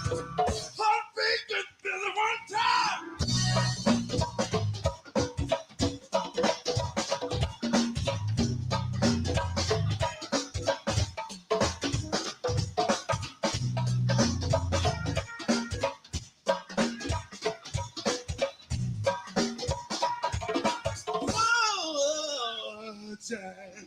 Heartbeat can feel it one time. Oh, time.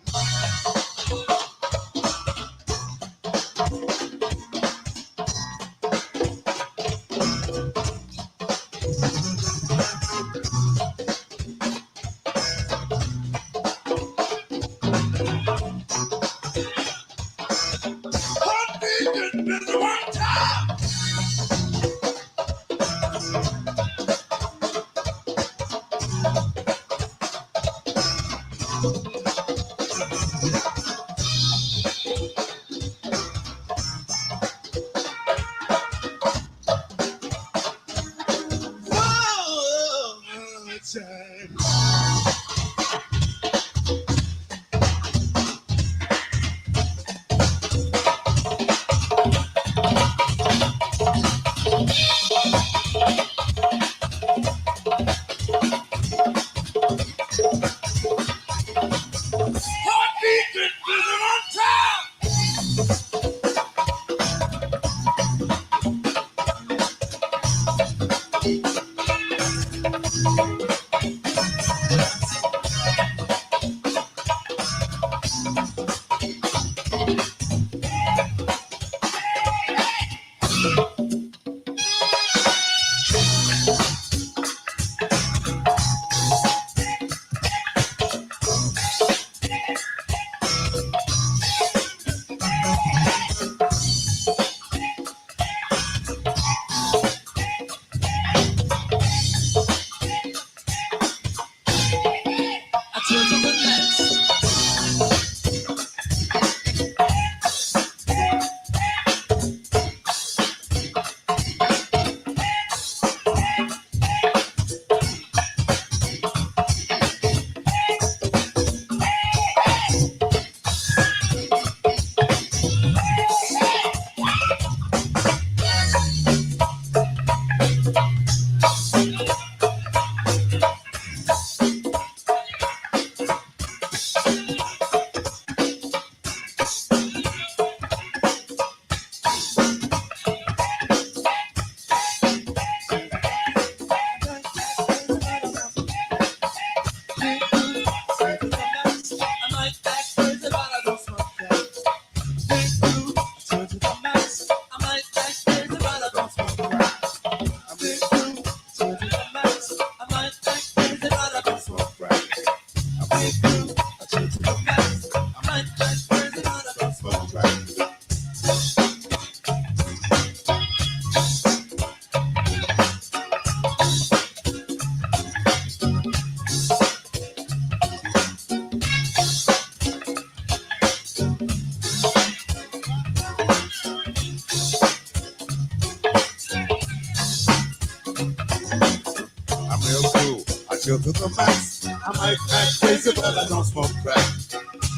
chill to the max. I might act crazy, but I don't smoke crack.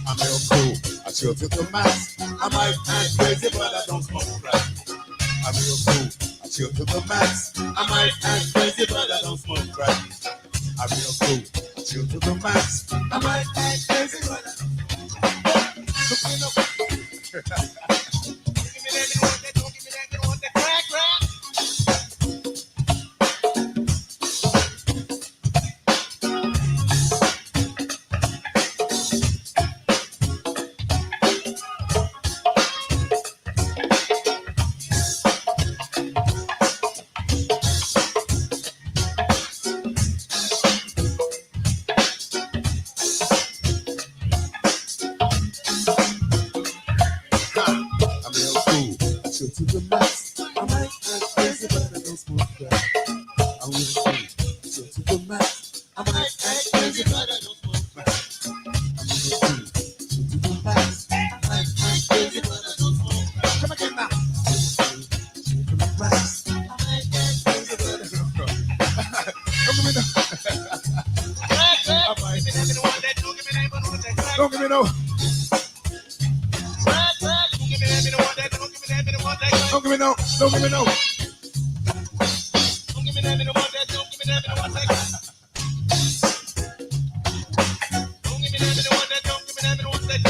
I'm real cool. I chill to the max. I might act crazy, but I don't smoke crack. I'm real cool. I chill to the max. I might act crazy, but I don't smoke crack. I'm real cool. I chill to the max. I might act crazy, but I don't smoke crack. me no. Don't give me no. Don't give me that, me no want that. Don't give me that, me no want that. Don't give me that, me no want that. Don't give me that, me no want that.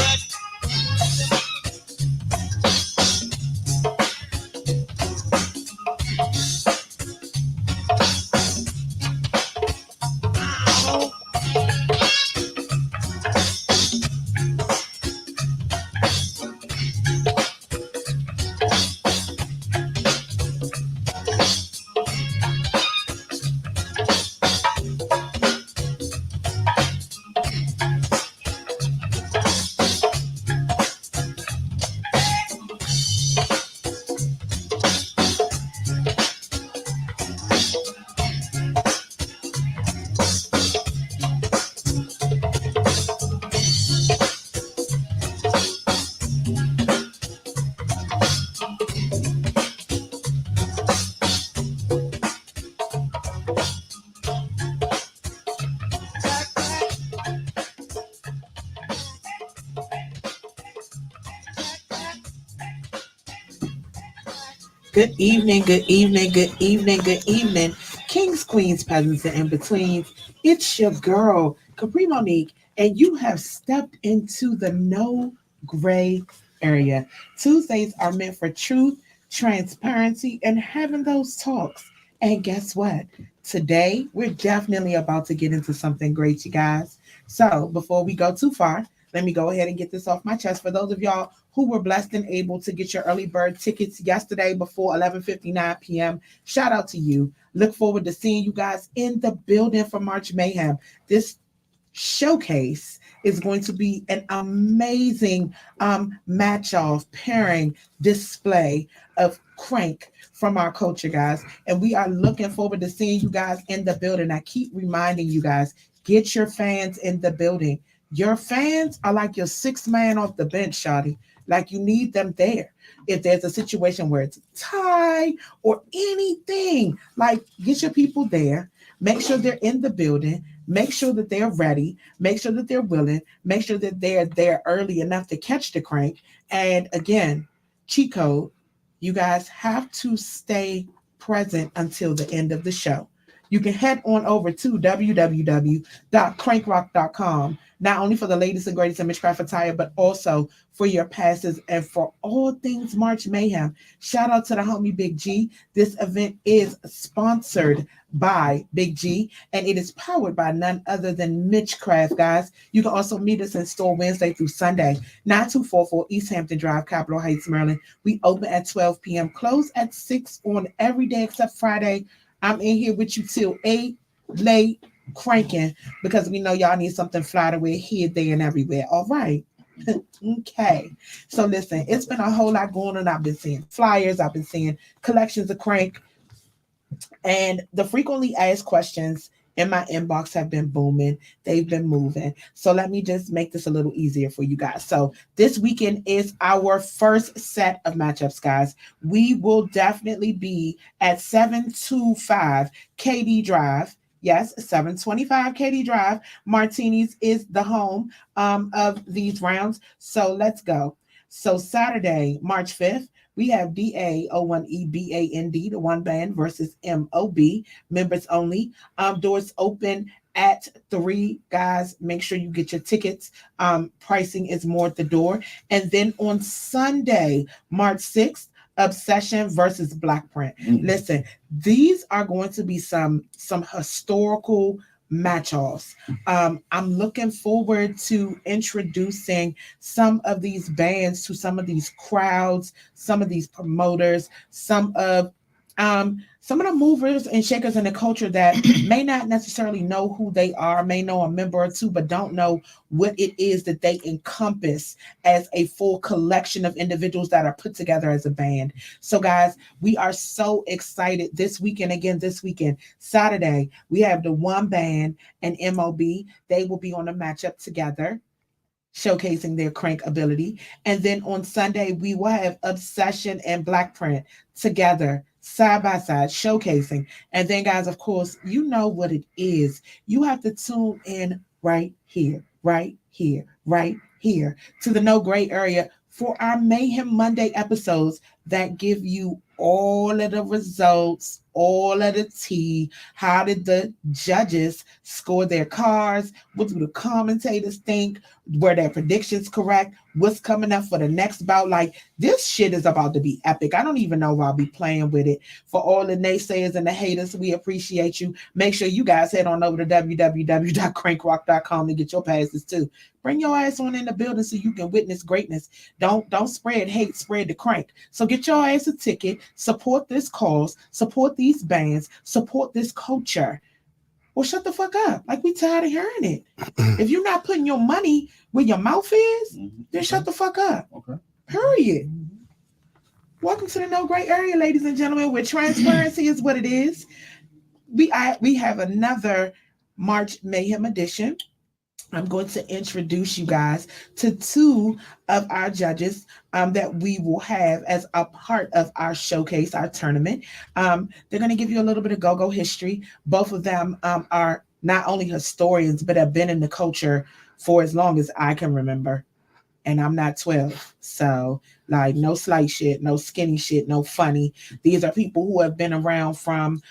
Good evening, good evening, good evening, good evening. Kings, queens, peasants, and in-betweens. It's your girl, Kapri Monique, and you have stepped into the no gray area. Tuesdays are meant for truth, transparency, and having those talks. And guess what? Today, we're definitely about to get into something great, you guys. So, before we go too far, let me go ahead and get this off my chest. For those of y'all who were blessed and able to get your early bird tickets yesterday before 11:59 p.m., shout out to you. Look forward to seeing you guys in the building for March Mayhem. This showcase is going to be an amazing match off pairing display of crank from our culture, guys. And we are looking forward to seeing you guys in the building. I keep reminding you guys, get your fans in the building. Your fans are like your sixth man off the bench, Shawty. Like you need them there. If there's a situation where it's a tie or anything, like get your people there. Make sure they're in the building. Make sure that they're ready. Make sure that they're willing. Make sure that they're there early enough to catch the crank. And again, cheat code, you guys have to stay present until the end of the show. You can head on over to www.crankrock.com, not only for the latest and greatest in Witchcraft attire, but also for your passes and for all things March Mayhem. Shout out to the homie Big G. This event is sponsored by Big G, and it is powered by none other than Mitchcraft, guys. You can also meet us in store Wednesday through Sunday, 9244 East Hampton Drive, Capitol Heights, Maryland. We open at 12 p.m., close at 6 on every day except Friday. I'm in here with you till 8, late, cranking, because we know y'all need something fly to wear here, there, and everywhere. All right. Okay. So listen, it's been a whole lot going on. I've been seeing flyers. I've been seeing collections of crank. And the frequently asked questions in my inbox have been booming. They've been moving. So let me just make this a little easier for you guys. So this weekend is our first set of matchups, guys. We will definitely be at 725 KD Drive. Yes, 725 KD Drive. Martinis is the home of these rounds. So let's go. So Saturday, March 5th, we have DAO1EBAND, the one band versus MOB, members only. Doors open at 3, guys. Make sure you get your tickets. Pricing is more at the door. And then on Sunday, March 6th, Obsession versus Black Print. Listen, these are going to be some historical match-offs. I'm looking forward to introducing some of these bands to some of these crowds, some of these promoters, some of the movers and shakers in the culture that may not necessarily know who they are, may know a member or two, but don't know what it is that they encompass as a full collection of individuals that are put together as a band. So guys, we are so excited this weekend. Again, this weekend, Saturday, we have the one band and MOB. They will be on a matchup together, showcasing their crank ability. And then on Sunday, we will have Obsession and Black Print together, side by side, showcasing. And then, guys, of course, you know what it is. You have to tune in right here, right here, right here to the No Gray Area for our Mayhem Monday episodes that give you all of the results, all of the tea. How did the judges score their cards? What do the commentators think? Were their predictions correct? What's coming up for the next bout? Like, this shit is about to be epic. I don't even know if I'll be playing with it. For all the naysayers and the haters, we appreciate you. Make sure you guys head on over to www.crankrock.com to get your passes too. Bring your ass on in the building so you can witness greatness. Don't spread hate, spread the crank. So get your ass a ticket, support this cause, support these bands, support this culture. Well, shut the fuck up. Like, we tired of hearing it. If you're not putting your money where your mouth is, then shut the fuck up. Okay. Period. Welcome to the No Gray Area, ladies and gentlemen, where transparency is what it is. We have another March Mayhem edition. I'm going to introduce you guys to two of our judges that we will have as a part of our showcase, our tournament. They're going to give you a little bit of go-go history. Both of them are not only historians, but have been in the culture for as long as I can remember. And I'm not 12. So, like, no slight shit, no skinny shit, no funny. These are people who have been around from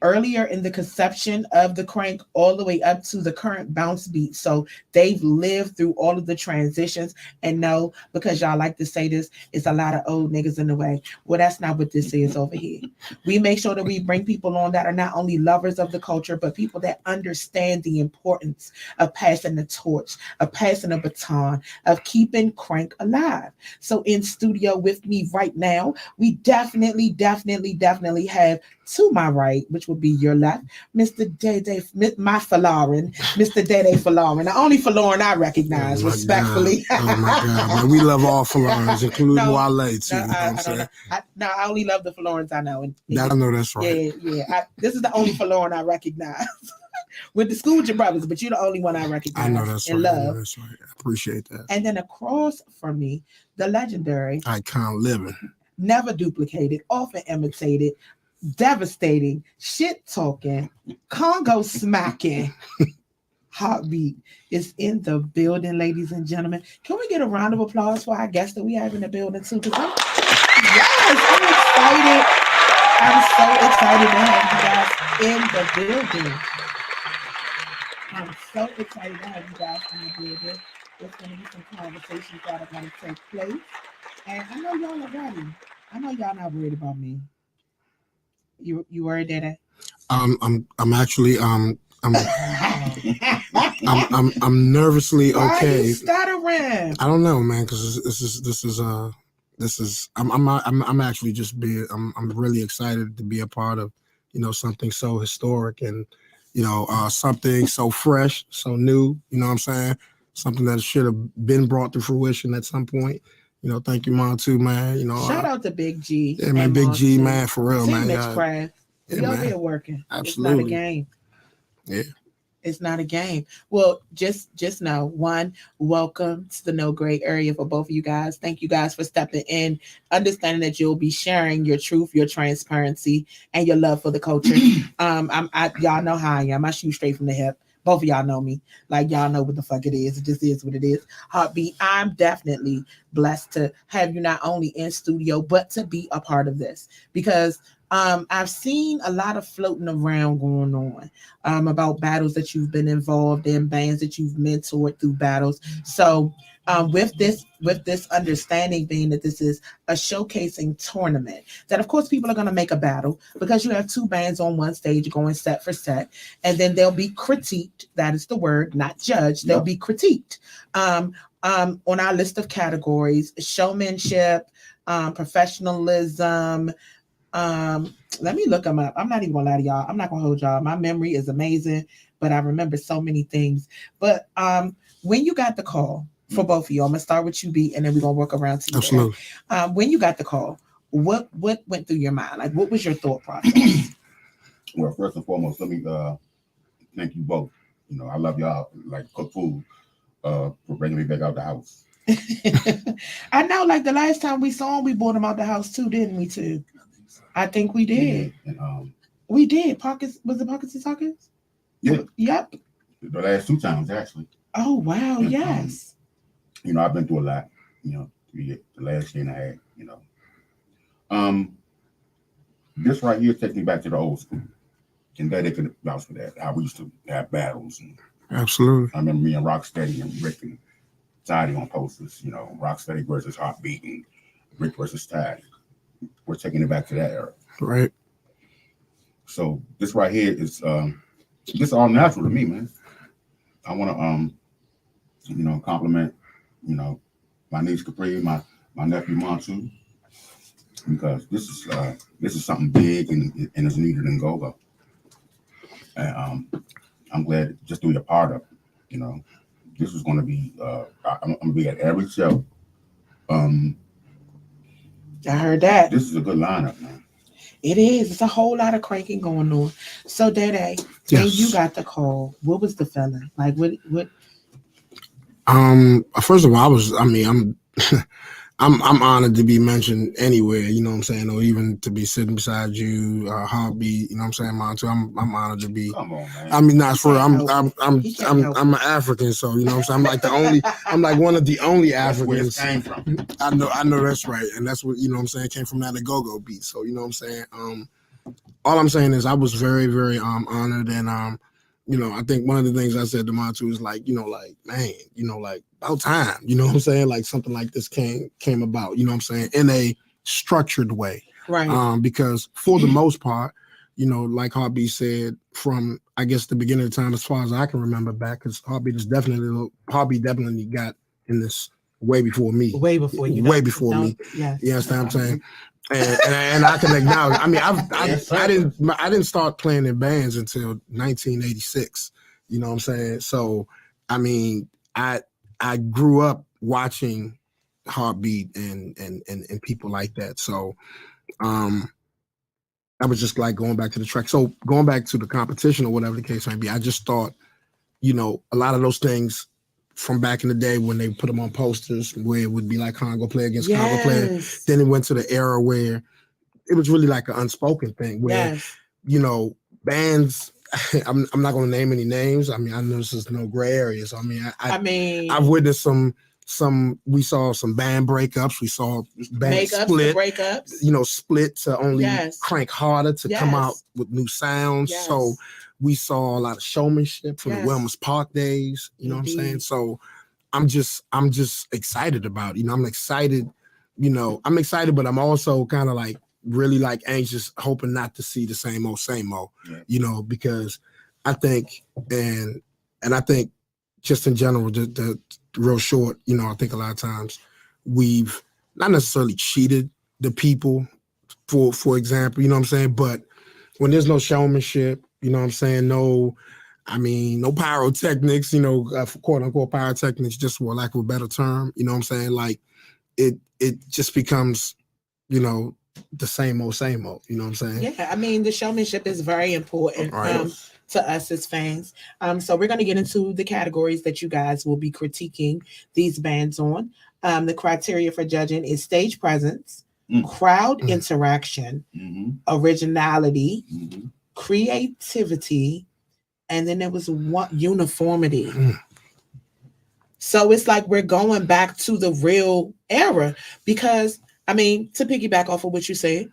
earlier in the conception of the crank all the way up to the current bounce beat. So they've lived through all of the transitions, and know, because y'all like to say this, it's a lot of old niggas in the way. Well, that's not what this is over here. We make sure that we bring people on that are not only lovers of the culture, but people that understand the importance of passing the torch, of passing a baton, of keeping crank alive. So in studio with me right now, we definitely have, to my right, which will be your left, Mr. Day, my Falarin, Mr. Day Falarin, the only Falarin I recognize, respectfully. Oh my God, man. We love all Falarins, including Wale, too. I only love the Falarins I know. I know that's right. Yeah. This is the only Falarin I recognize. Went to school with your brothers, but you're the only one I recognize. I know that's right. Love. I know that's right. I appreciate that. And then across from me, the legendary, icon living, never duplicated, often imitated, devastating, shit talking, Congo smacking Heartbeat is in the building, ladies and gentlemen. Can we get a round of applause for our guests that we have in the building too? I'm excited. I'm so excited to have you guys in the building. I'm so excited to have you guys in the building. There's going to be some conversations that are going to take place, and I know y'all are ready. I know y'all not worried about me. You worried, Dada? I'm actually I'm nervously okay. Why are you stuttering? I don't know, man, because this is I'm actually just I'm really excited to be a part of, you know, something so historic and, you know, something so fresh, so new, you know what I'm saying? Something that should have been brought to fruition at some point. You know, thank you, Mom, too, man. You know, shout out to Big G. Yeah, man, Big G, man, for real, man. Mitchcraft. We over here working. Absolutely. It's not a game. Yeah. It's not a game. Well, just know, one, welcome to the No Gray Area for both of you guys. Thank you guys for stepping in, understanding that you'll be sharing your truth, your transparency, and your love for the culture. Y'all know how I am. I shoot straight from the hip. Both of y'all know me. Like, y'all know what the fuck it is. It just is what it is. Heartbeat, I'm definitely blessed to have you not only in studio, but to be a part of this. Because I've seen a lot of floating around going on about battles that you've been involved in, bands that you've mentored through battles. So with this understanding being that this is a showcasing tournament, that of course people are going to make a battle because you have two bands on one stage going set for set, and then they'll be critiqued. That is the word, not judged. They'll be critiqued on our list of categories: showmanship, professionalism. Let me look them up. I'm not even gonna lie to y'all. I'm not gonna hold y'all. My memory is amazing, but I remember so many things. But when you got the call for both of you, I'm gonna start with you, B, and then we're gonna work around to you. Absolutely. When you got the call, what went through your mind? Like, what was your thought process? Well, first and foremost, let me thank you both. You know, I love y'all like cook food for bringing me back out the house. I know, like the last time we saw him, we brought him out the house too, didn't we? Too. I think we did. And, we did. Pockets, was it Pockets and Sockets? Yeah. Yep. The last two times, actually. Oh, wow. And, yes. You know, I've been through a lot, you know, the last year and a half, you know. this right here takes me back to the old school. And that they could vouch for that. How we used to have battles. And Absolutely. I remember me and Rocksteady and Rick and Tidy on posters. You know, Rocksteady versus Heartbeat and Rick versus Tidy. We're taking it back to that era. Right. So this right here is this all natural to me, man. I want to compliment my niece Kapri, my nephew Montu, because this is something big and is needed in Gogo. And I'm glad just to be a part of it. This is going to be I'm going to be at every show. I heard that. This is a good lineup, man. It is. It's a whole lot of cranking going on. So, Dede, when you got the call, what was the feeling? Like, what? First of all, I'm honored to be mentioned anywhere, you know what I'm saying, or even to be sitting beside you, Heartbeat, you know what I'm saying, Montu. I'm honored to be. Come on, man. I mean, not for I'm an African, so you know what I'm saying. I'm like one of the only Africans. That's where it came from. I know that's right, and that's what, you know what I'm saying, came from that go-go beat. So you know what I'm saying. All I'm saying is I was very, very honored, and I think one of the things I said to Montu is like, man, like about time, you know what I'm saying? Like something like this came about, you know what I'm saying, in a structured way. Right. Because for the most part, like Heartbeat said, from I guess the beginning of the time, as far as I can remember back, because Heartbeat definitely got in this way before me. Way before you. Way before me. Yes. You understand what I'm saying? And I can acknowledge. I mean, I didn't start playing in bands until 1986. You know what I'm saying? So, I mean, I grew up watching Heartbeat and people like that. So, I was just like going back to the track. So going back to the competition or whatever the case may be, I just thought, a lot of those things from back in the day when they put them on posters where it would be like Congo player against Congo player. Then it went to the era where it was really like an unspoken thing where, bands, I'm not going to name any names. I mean, I know this is no gray areas. I mean, I've witnessed we saw some band breakups. We saw bands split to only crank harder to come out with new sounds. Yes. So we saw a lot of showmanship from the Wellness Park days. You know what I'm saying? So I'm just excited about it. I'm excited, but I'm also kind of like really like anxious, hoping not to see the same old, because I think, and I think just in general, the real short, I think a lot of times we've not necessarily cheated the people for example, you know what I'm saying? But when there's no showmanship, you know what I'm saying? No pyrotechnics, quote unquote pyrotechnics, just for lack of a better term, you know what I'm saying? Like it just becomes, the same old, you know what I'm saying? Yeah, I mean, the showmanship is very important to us as fans. So we're going to get into the categories that you guys will be critiquing these bands on. The criteria for judging is stage presence, crowd interaction, originality, creativity, and then there was one uniformity. So it's like we're going back to the real era because, I mean, to piggyback off of what you said,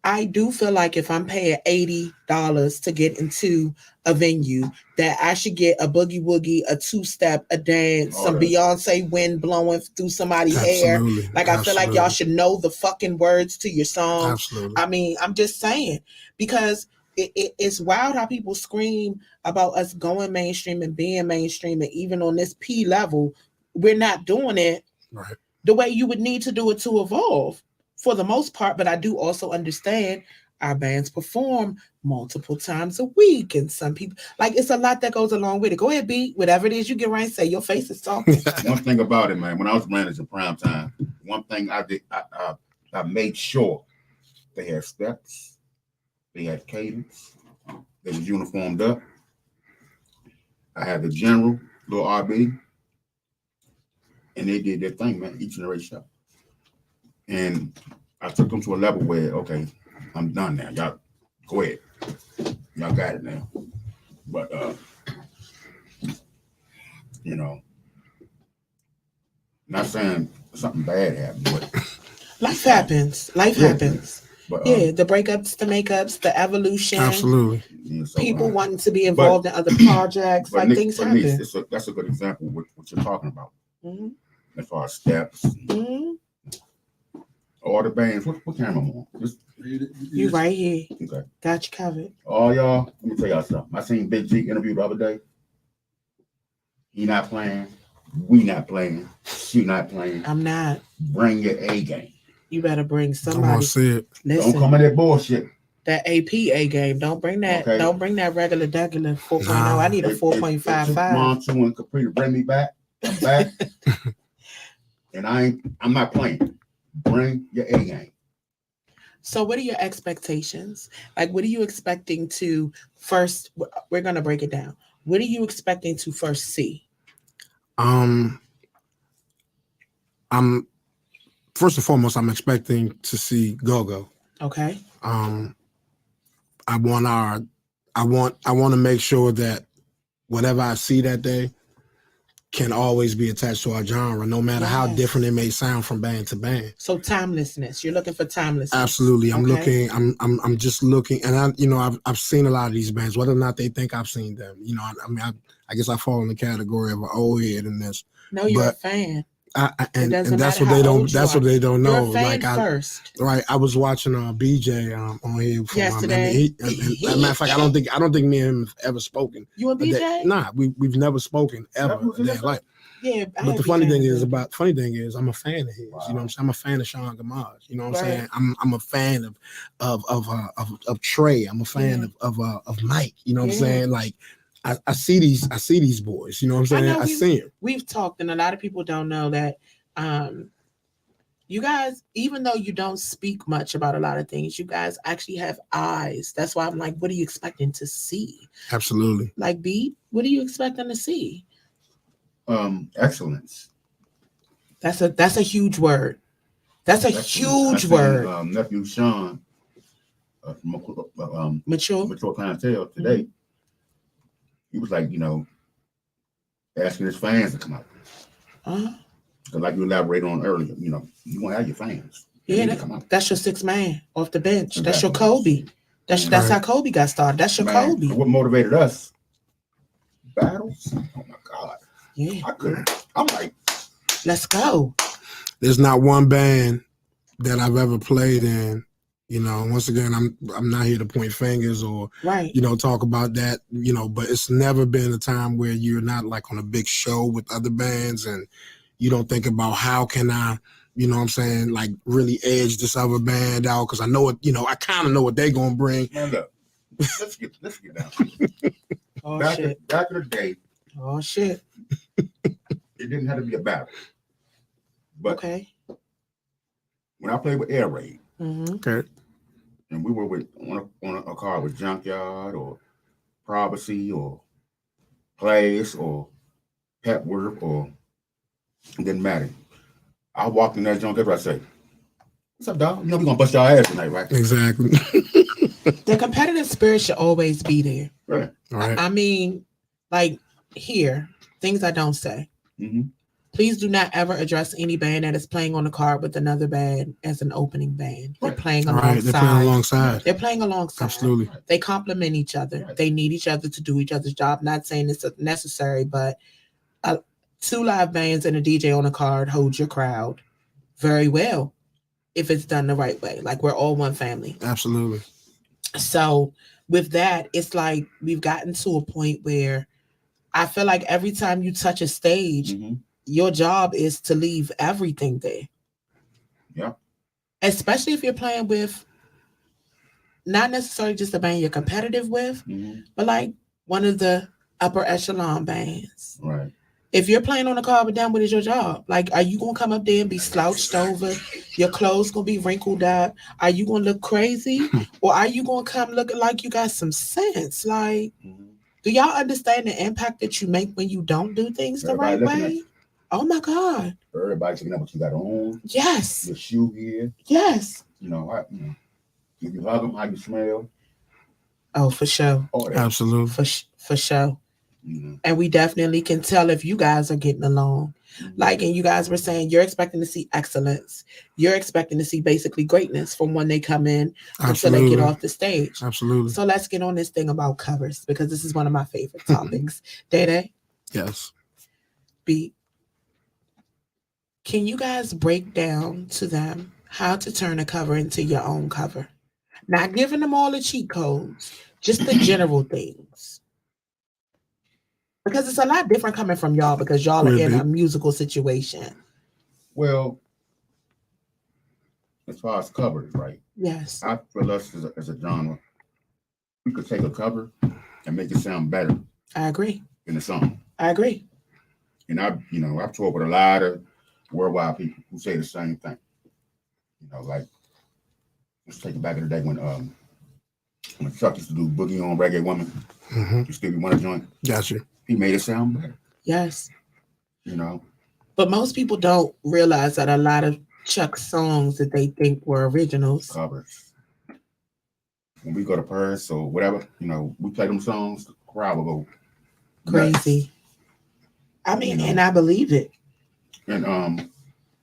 I do feel like if I'm paying $80 to get into a venue, that I should get a boogie woogie, a two-step, a dance, some Beyonce wind blowing through somebody's hair. Like, I feel like y'all should know the fucking words to your song. Absolutely. I mean, I'm just saying, because it's wild how people scream about us going mainstream and being mainstream, and even on this P level, we're not doing it the way you would need to do it to evolve for the most part. But I do also understand our bands perform multiple times a week, and some people, like, it's a lot that goes along with it. Go ahead, B, whatever it is you get right and say. Your face is talking. One thing about it, man, when I was managing Prime Time, one thing I did, I made sure they had steps, they had cadence, they was uniformed up. I had the general, little RB, and they did their thing, man, each and every show. And I took them to a level where, okay, I'm done now. Y'all go ahead. Y'all got it now. But not saying something bad happened, but life happens. Life happens. But, Yeah, the breakups, the makeups, the evolution. Absolutely. yeah, so, People wanting to be involved in other projects, but like Nick, things but happen. Niece, that's a good example of what you're talking about. Mm-hmm. As far as steps, all the bands. What camera I'm on? You right here. Okay. Got you covered. All y'all, let me tell y'all something. I seen Big G interview the other day. He not playing. We not playing. She not playing. I'm not. Bring your A game. You better bring I somebody. want to see it. Listen, Don't come in that bullshit. that APA game. Don't bring that. Okay. Don't bring that regular 4.0. Nah. I need a If 4.55. Montu and Kapri to bring me back, I'm back. And I'm not playing. Bring your A game. So what are your expectations? Like, what are you expecting to first? We're going to break it down. What are you expecting to first see? I'm first and foremost, I'm expecting to see Go-Go. Okay. I want to make sure that whatever I see that day can always be attached to our genre, no matter how different it may sound from band to band. So timelessness. You're looking for timelessness. Absolutely. I'm just looking, and I've seen a lot of these bands, whether or not they think I've seen them. I guess I fall in the category of an old head in this. No, you're a fan. And that's what they don't. That's what they don't know. You're a fan first. Right. I was watching BJ on here for yesterday. As a matter of fact, I don't think me and him have ever spoken. You and BJ? Nah, we've never spoken ever. Yeah, but the funny thing is, I'm a fan of his. Wow. You know what I'm saying? I'm a fan of Sean Gamage. You know what I'm saying? I'm a fan of Trey. I'm a fan of Mike. You know what I'm saying? Like, I see these boys. You know what I'm saying? I see them. We've talked, and a lot of people don't know that you guys, even though you don't speak much about a lot of things, you guys actually have eyes. That's why I'm like, what are you expecting to see? Absolutely. Like, B, what are you expecting to see? Excellence. That's a huge word. That's a huge word. Nephew Sean, mature clientele today. He was like, asking his fans to come out. Like you elaborated on earlier, you want to have your fans. Yeah, that's your sixth man off the bench. Exactly. That's your Kobe. That's how Kobe got started. That's your Kobe. What motivated us? Battles. Oh my God. Yeah. I'm like, let's go. There's not one band that I've ever played in. Once again, I'm not here to point fingers or talk about that. But it's never been a time where you're not like on a big show with other bands and you don't think about how can I, like really edge this other band out because I know it. I kind of know what they're gonna bring. Man, look, let's get down. Shit. Back in the day. Oh shit. It didn't have to be a battle. But when I played with Air Raid, okay, and we were on a car with Junkyard or Privacy or Place or Petworth or it didn't matter. I walked in that junk, that's what I say. What's up, dog? We're gonna bust y'all ass tonight, right? Exactly. The competitive spirit should always be there. Right. All right. I mean, like here, things I don't say. Please do not ever address any band that is playing on the card with another band as an opening band. They're playing alongside. They're playing alongside. Absolutely. They complement each other. They need each other to do each other's job. Not saying it's necessary, but two live bands and a DJ on a card holds your crowd very well if it's done the right way. Like we're all one family. Absolutely. So with that, it's like we've gotten to a point where I feel like every time you touch a stage, your job is to leave everything there. Yeah. Especially if you're playing with not necessarily just a band you're competitive with, but like one of the upper echelon bands. Right. If you're playing on the card with them, what is your job? Like, are you going to come up there and be slouched over? Your clothes going to be wrinkled up? Are you going to look crazy? Or are you going to come looking like you got some sense? Like, do y'all understand the impact that you make when you don't do things the right way? Oh, my God. Everybody's looking at what you got on. Yes. Your shoe here. Yes. If you hug them, how you smell. Oh, for sure. Absolutely. For sure. And we definitely can tell if you guys are getting along. Like, and you guys were saying you're expecting to see excellence. You're expecting to see basically greatness from when they come in until they get off the stage. Absolutely. So let's get on this thing about covers, because this is one of my favorite topics. Day. Yes. B. Can you guys break down to them how to turn a cover into your own cover? Not giving them all the cheat codes, just the general things. Because it's a lot different coming from y'all, because y'all are in a musical situation. Well, as far as covers, right? Yes. I feel us as a genre, we could take a cover and make it sound better. I agree. In the song. I agree. And I've talked with a lot of worldwide people who say the same thing. Like, let's take it back in the day when Chuck used to do Boogie on Reggae Woman. You still be want to join? Gotcha. He made it sound better. Yes. But most people don't realize that a lot of Chuck's songs that they think were originals. Covers. When we go to Paris or whatever, we play them songs, the crowd will go crazy. Nuts. I mean, and I believe it. And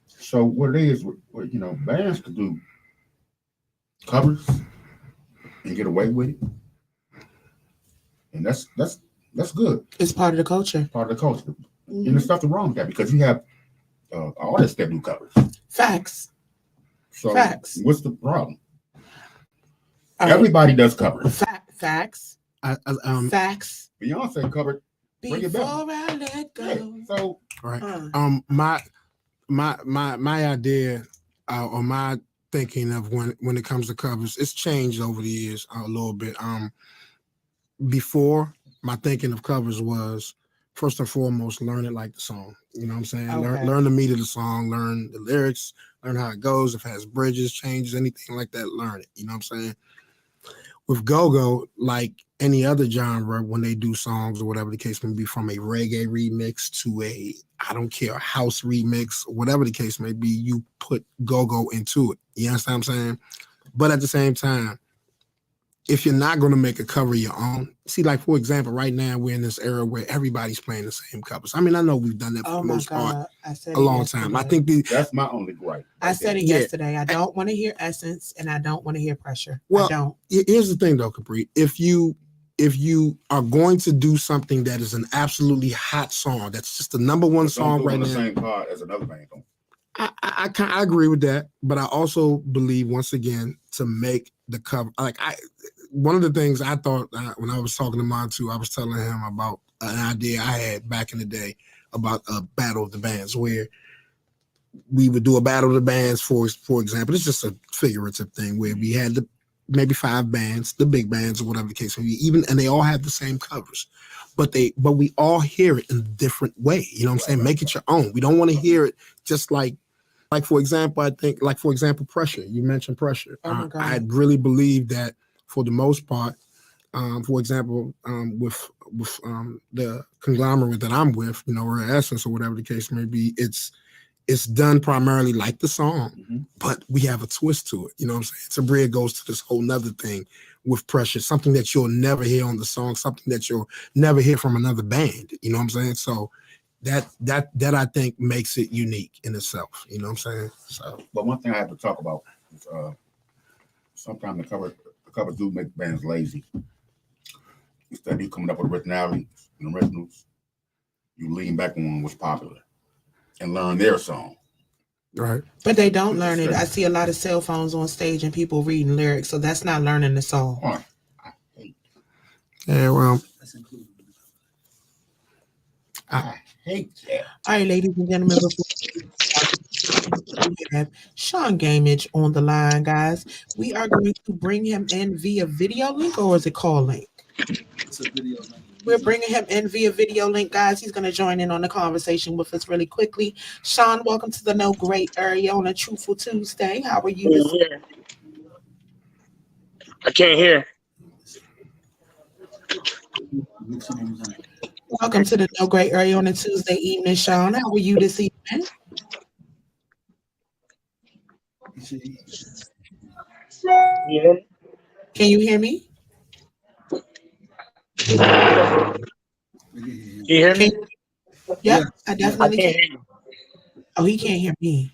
so what it is, bands could do covers and get away with it. And that's good. It's part of the culture. Part of the culture. And there's nothing wrong with that, because you have artists that do covers. Facts. So what's the problem? Everybody does covers. Facts. Facts. Beyonce covered Before I Let Go. Yeah, so my idea or my thinking of when it comes to covers, it's changed over the years a little bit. Before, my thinking of covers was first and foremost learn it like the song. You know what I'm saying? Okay. Learn the meat of the song, learn the lyrics, learn how it goes. If it has bridges, changes, anything like that, learn it. You know what I'm saying? With go-go, like any other genre, when they do songs or whatever the case may be, from a reggae remix to a, I don't care, house remix, whatever the case may be, you put go-go into it. You understand what I'm saying? But at the same time, if you're not going to make a cover your own, see, like, for example, right now we're in this era where everybody's playing the same covers. I mean, I know we've done that for the most part a long time. I think that's my only gripe. I said it yesterday. I don't want to hear Essence, and I don't want to hear Pressure. Well, I don't. Here's the thing, though, Kapri. If you are going to do something that is an absolutely hot song, that's just the number one song right now. The same part as another band. I agree with that, but I also believe, once again, to make the cover, one of the things I thought when I was talking to Montu, I was telling him about an idea I had back in the day about a battle of the bands, where we would do a battle of the bands, for example. It's just a figurative thing where we had maybe 5 bands, the big bands or whatever the case may be, and they all have the same covers, but we all hear it in a different way. You know what I'm saying? Make it your own. We don't want to hear it just like for example, I think, Pressure. You mentioned Pressure. Oh my God. I really believe that for the most part, for example, with the conglomerate that I'm with, or Essence or whatever the case may be, it's done primarily like the song, but we have a twist to it. You know what I'm saying? Sabria goes to this whole nother thing with Pressure, something that you'll never hear on the song, something that you'll never hear from another band. You know what I'm saying? So that I think makes it unique in itself. You know what I'm saying? So, but one thing I have to talk about is sometimes the covers do make bands lazy. Instead of you coming up with originality and originals, you lean back on what's popular and learn their song. Right. But they don't learn it. I see a lot of cell phones on stage and people reading lyrics, so that's not learning the song. Yeah, well, I hate that. All right, ladies and gentlemen, we have Sean Gamage on the line, guys. We are going to bring him in via video link, or is it call link? It's a video link. We're bringing him in via video link, guys. He's going to join in on the conversation with us really quickly. Sean, welcome to the No Great Area on a Truthful Tuesday. How are you? I can't hear. Welcome to the No Great Area on a Tuesday evening, Sean. How are you this evening? Yeah. Can you hear me? We can hear you. Can you hear me? Yep, Yeah. I I definitely can't can. hear you. Oh, he can't hear me.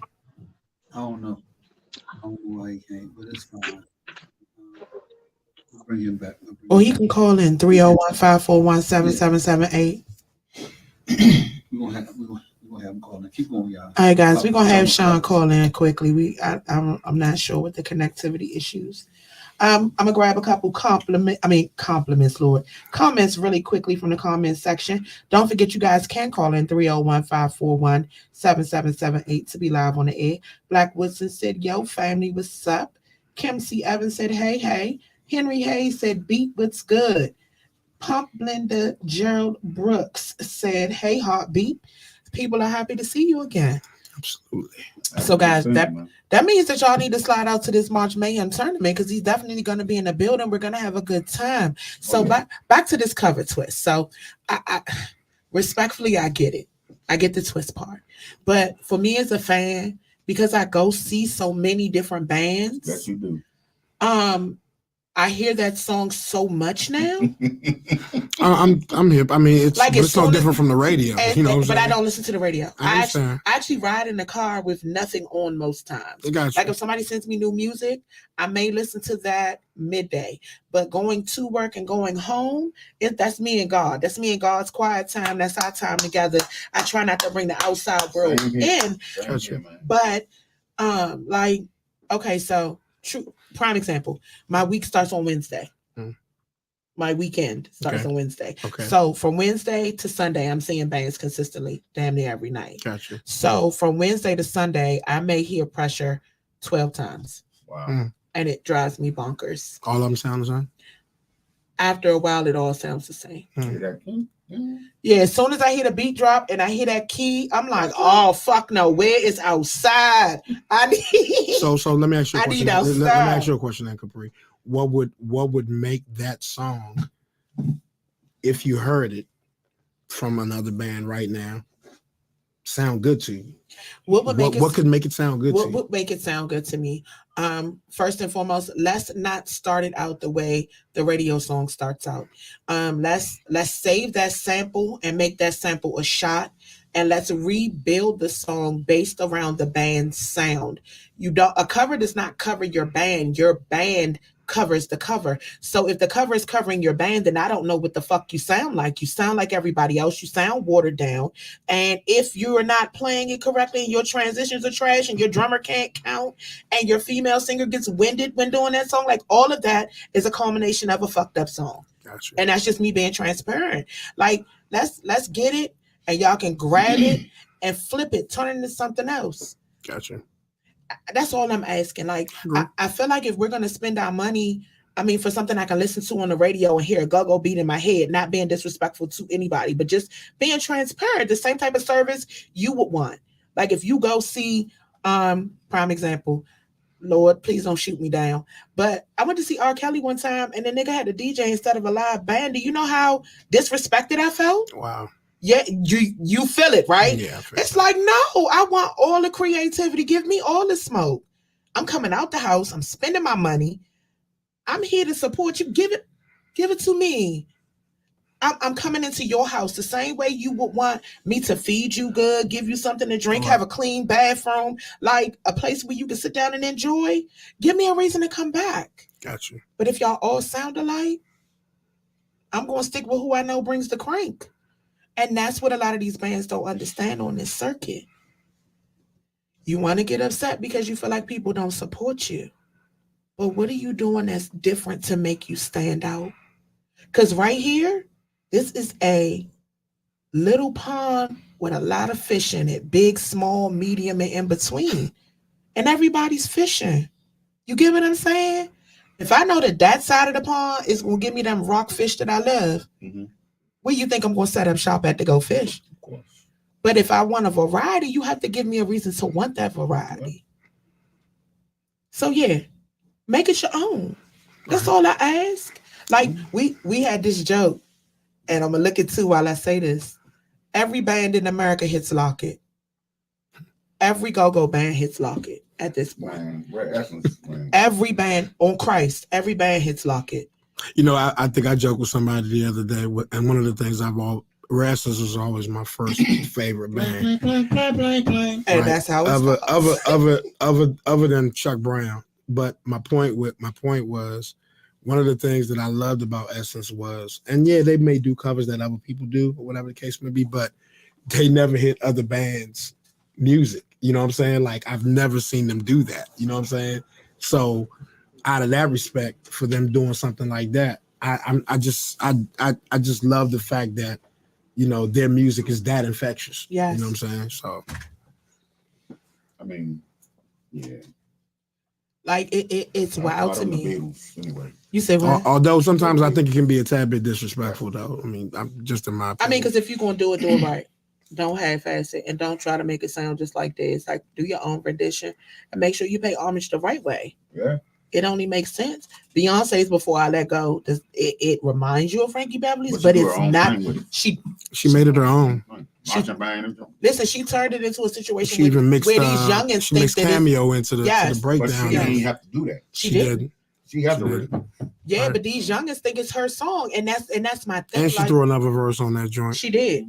I don't know. I don't know why he can't, but it's fine. We'll bring him back. Or he can call in 301-541-7778. We're gonna have him call in. Keep going, y'all. All right, guys, we're gonna have Sean call in quickly. I'm not sure what the connectivity issues. I'm gonna grab a couple compliments, Lord. Comments really quickly from the comment section. Don't forget you guys can call in 301-541-7778 to be live on the air. Black Woodson said, yo, family, what's up? Kim C. Evans said, hey. Henry Hayes said, beat what's good. Pump Blender Gerald Brooks said, hey, heartbeat. People are happy to see you again. Absolutely. So, guys, that means that y'all need to slide out to this March Mayhem tournament because he's definitely going to be in the building. We're going to have a good time. So, back to this cover twist. So, I respectfully, I get it. I get the twist part. But for me as a fan, because I go see so many different bands. Yes, you do. I hear that song so much now. I'm hip. I mean, it's like it's no different from the radio, you know. But I don't listen to the radio. I actually ride in the car with nothing on most times. Like if somebody sends me new music, I may listen to that midday. But going to work and going home, that's me and God. That's me and God's quiet time. That's our time together. I try not to bring the outside world in. But like, okay, so true. Prime example, my week starts on Wednesday. My weekend starts on Wednesday. Okay. So from Wednesday to Sunday, I'm seeing bands consistently, damn near every night. Gotcha. So from Wednesday to Sunday, I may hear Pressure 12 times. Wow. And it drives me bonkers. All of them sound the same? After a while, it all sounds the same. Yeah, as soon as I hear the beat drop and I hear that key, I'm like, oh fuck no, where is outside? I need So let me ask you a question. Let me ask you a question then, Kapri. What would make that song, if you heard it from another band right now, sound good to you? What could make it sound good to you? What would make it sound good to me? First and foremost, let's not start it out the way the radio song starts out. Let's save that sample and make that sample a shot, and let's rebuild the song based around the band's sound. A cover does not cover your band. Your band covers the cover. So if the cover is covering your band, then I don't know what the fuck you sound like. You sound like everybody else. You sound watered down. And if you are not playing it correctly and your transitions are trash and your drummer can't count and your female singer gets winded when doing that song, like all of that is a culmination of a fucked up song. Gotcha. And that's just me being transparent. Like let's get it and y'all can grab it and flip it, turn it into something else. Gotcha. That's all I'm asking. Like, I feel like if we're going to spend our money, I mean, for something I can listen to on the radio and hear a go-go beat in my head, not being disrespectful to anybody, but just being transparent, the same type of service you would want. Like if you go see, prime example, Lord, please don't shoot me down. But I went to see R. Kelly one time and the nigga had a DJ instead of a live band. Do you know how disrespected I felt? Wow. Yeah, you feel it, right? Yeah. It's like, no, I want all the creativity. Give me all the smoke. I'm coming out the house. I'm spending my money. I'm here to support you. Give it to me. I'm coming into your house the same way you would want me to feed you good, give you something to drink, have a clean bathroom, like a place where you can sit down and enjoy. Give me a reason to come back. Gotcha. But if y'all all sound alike, I'm going to stick with who I know brings the crank. And that's what a lot of these bands don't understand on this circuit. You want to get upset because you feel like people don't support you. But what are you doing that's different to make you stand out? Because right here, this is a little pond with a lot of fish in it. Big, small, medium, and in between. And everybody's fishing. You get what I'm saying? If I know that side of the pond is going to give me them rock fish that I love, where you think I'm going to set up shop at to go fish? Of course. But if I want a variety, you have to give me a reason to want that variety. So yeah, make it your own. That's all I ask. Like we had this joke, and I'm gonna look at too while I say this. Every band in America hits Lock-It. Every go-go band hits Lock-It at this point. Every band on Christ, every band hits Lock-It. You know, I think I joked with somebody the other day, and one of the things Rastas was always my first favorite band. And that's how it starts. Other than Chuck Brown. But my point was one of the things that I loved about Essence was, and yeah, they may do covers that other people do, or whatever the case may be, but they never hit other bands' music. You know what I'm saying? Like I've never seen them do that. You know what I'm saying? So out of that respect for them doing something like that, I just love the fact that, you know, their music is that infectious. Yes. You know what I'm saying? So I mean, yeah. Like it's wild to me. Beatles, anyway. You say what? Although sometimes I think it can be a tad bit disrespectful, though. I mean, I'm just in my opinion. I mean, because if you're gonna do it right. Don't half-ass it and don't try to make it sound just like this. Like do your own rendition and make sure you pay homage the right way. Yeah. It only makes sense. Beyonce's Before I Let Go, it reminds you of Frankie Beverly's, but it's not. She made it her own. Listen, she turned it into a situation she even mixed, where these youngins she mixed Cameo into the breakdown. But she didn't have to do that. She didn't. She had the rhythm. Yeah, right. But these youngins think it's her song, and that's my thing. And she threw another verse on that joint. She did.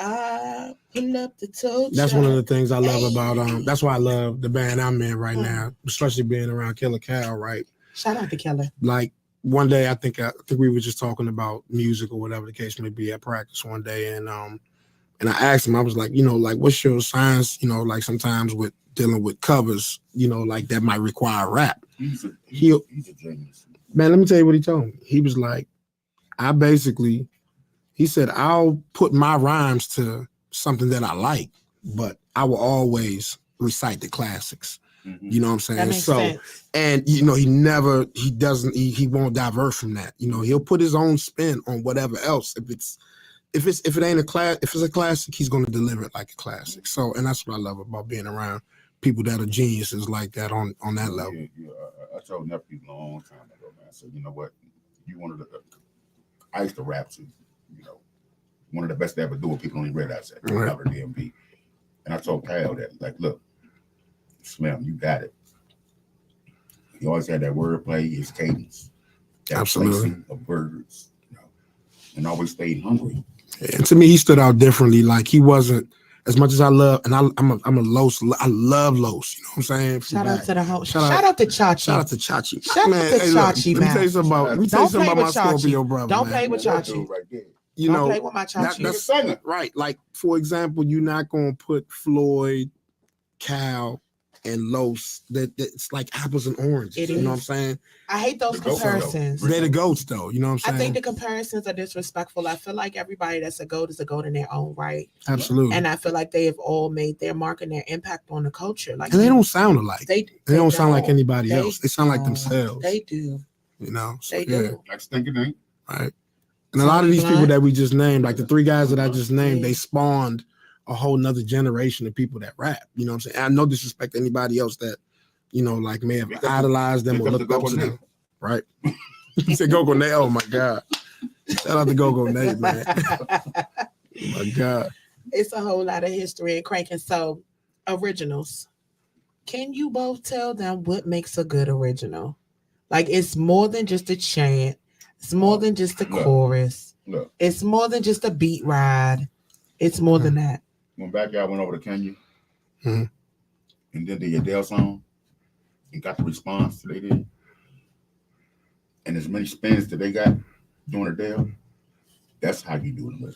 I pull up the toe. That's one of the things I love about that's why I love the band I'm in right now, especially being around Killer Cal, right? Shout out to Killer. Like one day I think we were just talking about music or whatever the case may be at practice one day, and I asked him, I was like, you know, like what's your science, you know, like sometimes with dealing with covers, you know, like that might require rap. He's a genius. Man, let me tell you what he told me. He was like, he said, I'll put my rhymes to something that I like, but I will always recite the classics. Mm-hmm. You know what I'm saying? That makes sense. And you know, he won't divert from that. You know, he'll put his own spin on whatever else. If it's a classic, he's gonna deliver it like a classic. So, and that's what I love about being around people that are geniuses like that on that level. Yeah. I told nephew a long time ago, man. So you know what? I used to rap too. You know, one of the best to ever do it. People only realize that. Right. Cover DMV. And I told Kyle that, like, look, Slim, you got it. He always had that wordplay, his cadence, that absolutely placing of words, you know, and always stayed hungry. And to me, he stood out differently. Like he wasn't as much as I love, and I'm a Los. I love Los. You know what I'm saying? Shout out to the whole. Shout out to Chachi. Shout out to Chachi. Shout out to Chachi, man. Let me tell you something about my Scorpio brother. Don't play with Chachi. You know, play with my Chachi. That's right. Like for example, you're not gonna put Floyd, Cal, and Los. It's like apples and oranges. You know what I'm saying? I hate those comparisons. They're the goats, though. You know what I'm saying? I think the comparisons are disrespectful. I feel like everybody that's a goat is a goat in their own right. Absolutely. And I feel like they have all made their mark and their impact on the culture. Like, and they don't sound alike. They don't sound like anybody else. They sound like don't. themselves. They do. You know? So, they do. Like Stinking Ink. Right. And a lot of these people that we just named, like the three guys that I just named, they spawned a whole nother generation of people that rap. You know what I'm saying? I no disrespect to anybody else that, you know, like may have idolized them or looked up to them. Right? He said Go-Go Nate. Oh my God. Shout out to Go-Go Nate, man. Oh my God. It's a whole lot of history and cranking. So, originals. Can you both tell them what makes a good original? Like, it's more than just a chant. It's more than just a chorus. Look. It's more than just a beat ride. It's more than that. When Backyard went over to Kenya, and then the Adele song, and got the response that they did, and as many spins that they got doing Adele, that's how you do it.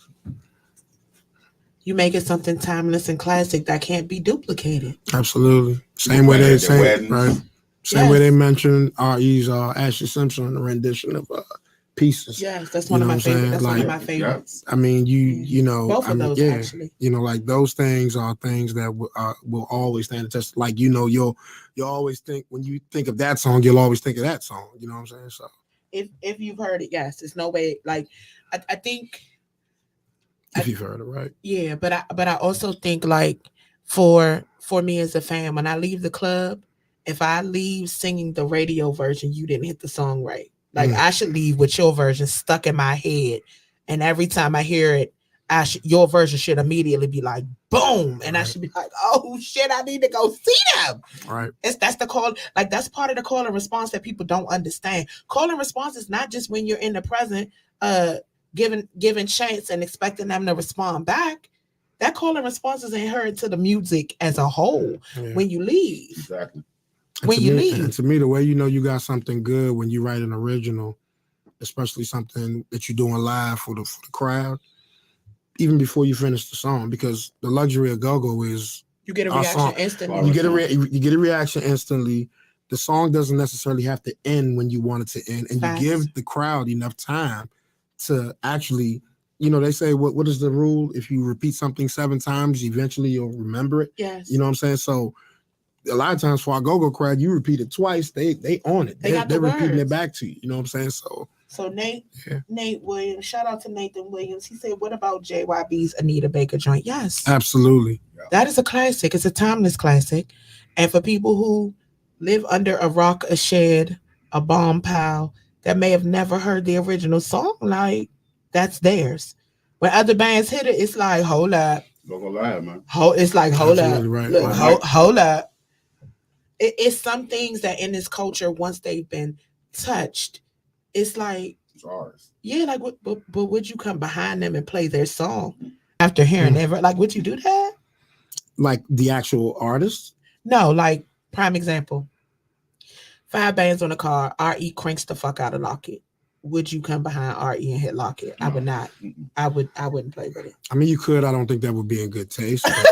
You make it something timeless and classic that can't be duplicated. Absolutely. Same way they say, right? Same way they mentioned R.E.'s Ashley Simpson rendition of Pieces. Yes, that's one of my favorites. That's one of my favorites. I mean, you know, both of those actually. You know, like those things are things that will always stand the test. Like, you know, you'll always think when you think of that song, you'll always think of that song. You know what I'm saying? So if you've heard it, yes, there's no way. Like, I think if you've heard it, right? Yeah, but I also think like for me as a fan, when I leave the club, if I leave singing the radio version, you didn't hit the song right. Like I should leave with your version stuck in my head, and every time I hear it, your version should immediately be like boom, and I should be like, oh shit, I need to go see them. Right. That's the call. Like that's part of the call and response that people don't understand. Call and response is not just when you're in the present, giving chance and expecting them to respond back, that call and response is inherent to the music as a whole. Yeah. When you leave, Exactly. when you leave, and to me, the way you know you got something good when you write an original, especially something that you're doing live for the crowd, even before you finish the song, because the luxury of go-go is you get a our reaction song. instantly. You get a reaction instantly. The song doesn't necessarily have to end when you want it to end, and Facts. you give the crowd enough time to actually, you know, they say what is the rule? If you repeat something 7 times, eventually you'll remember it. Yes. You know what I'm saying? So a lot of times for our go-go crowd, you repeat it twice, they on it. They're repeating it back to you. You know what I'm saying? So Nate Williams, shout out to Nathan Williams. He said, "What about JYB's Anita Baker joint?" Yes, absolutely. That is a classic. It's a timeless classic. And for people who live under a rock, a shed, a bomb pile that may have never heard the original song, like that's theirs. When other bands hit it, it's like, hold up. Go live, man. It's like, hold absolutely up. Right. Look, hold up. It's some things that in this culture, once they've been touched, it's like, it's ours. Yeah, like, but would you come behind them and play their song after hearing it? Like, would you do that? Like the actual artist? No, like, prime example. 5 bands on the car, RE cranks the fuck out of Lock It. Would you come behind RE and hit Lock It? No. I would not. I wouldn't play with it. I mean, you could. I don't think that would be in good taste. But,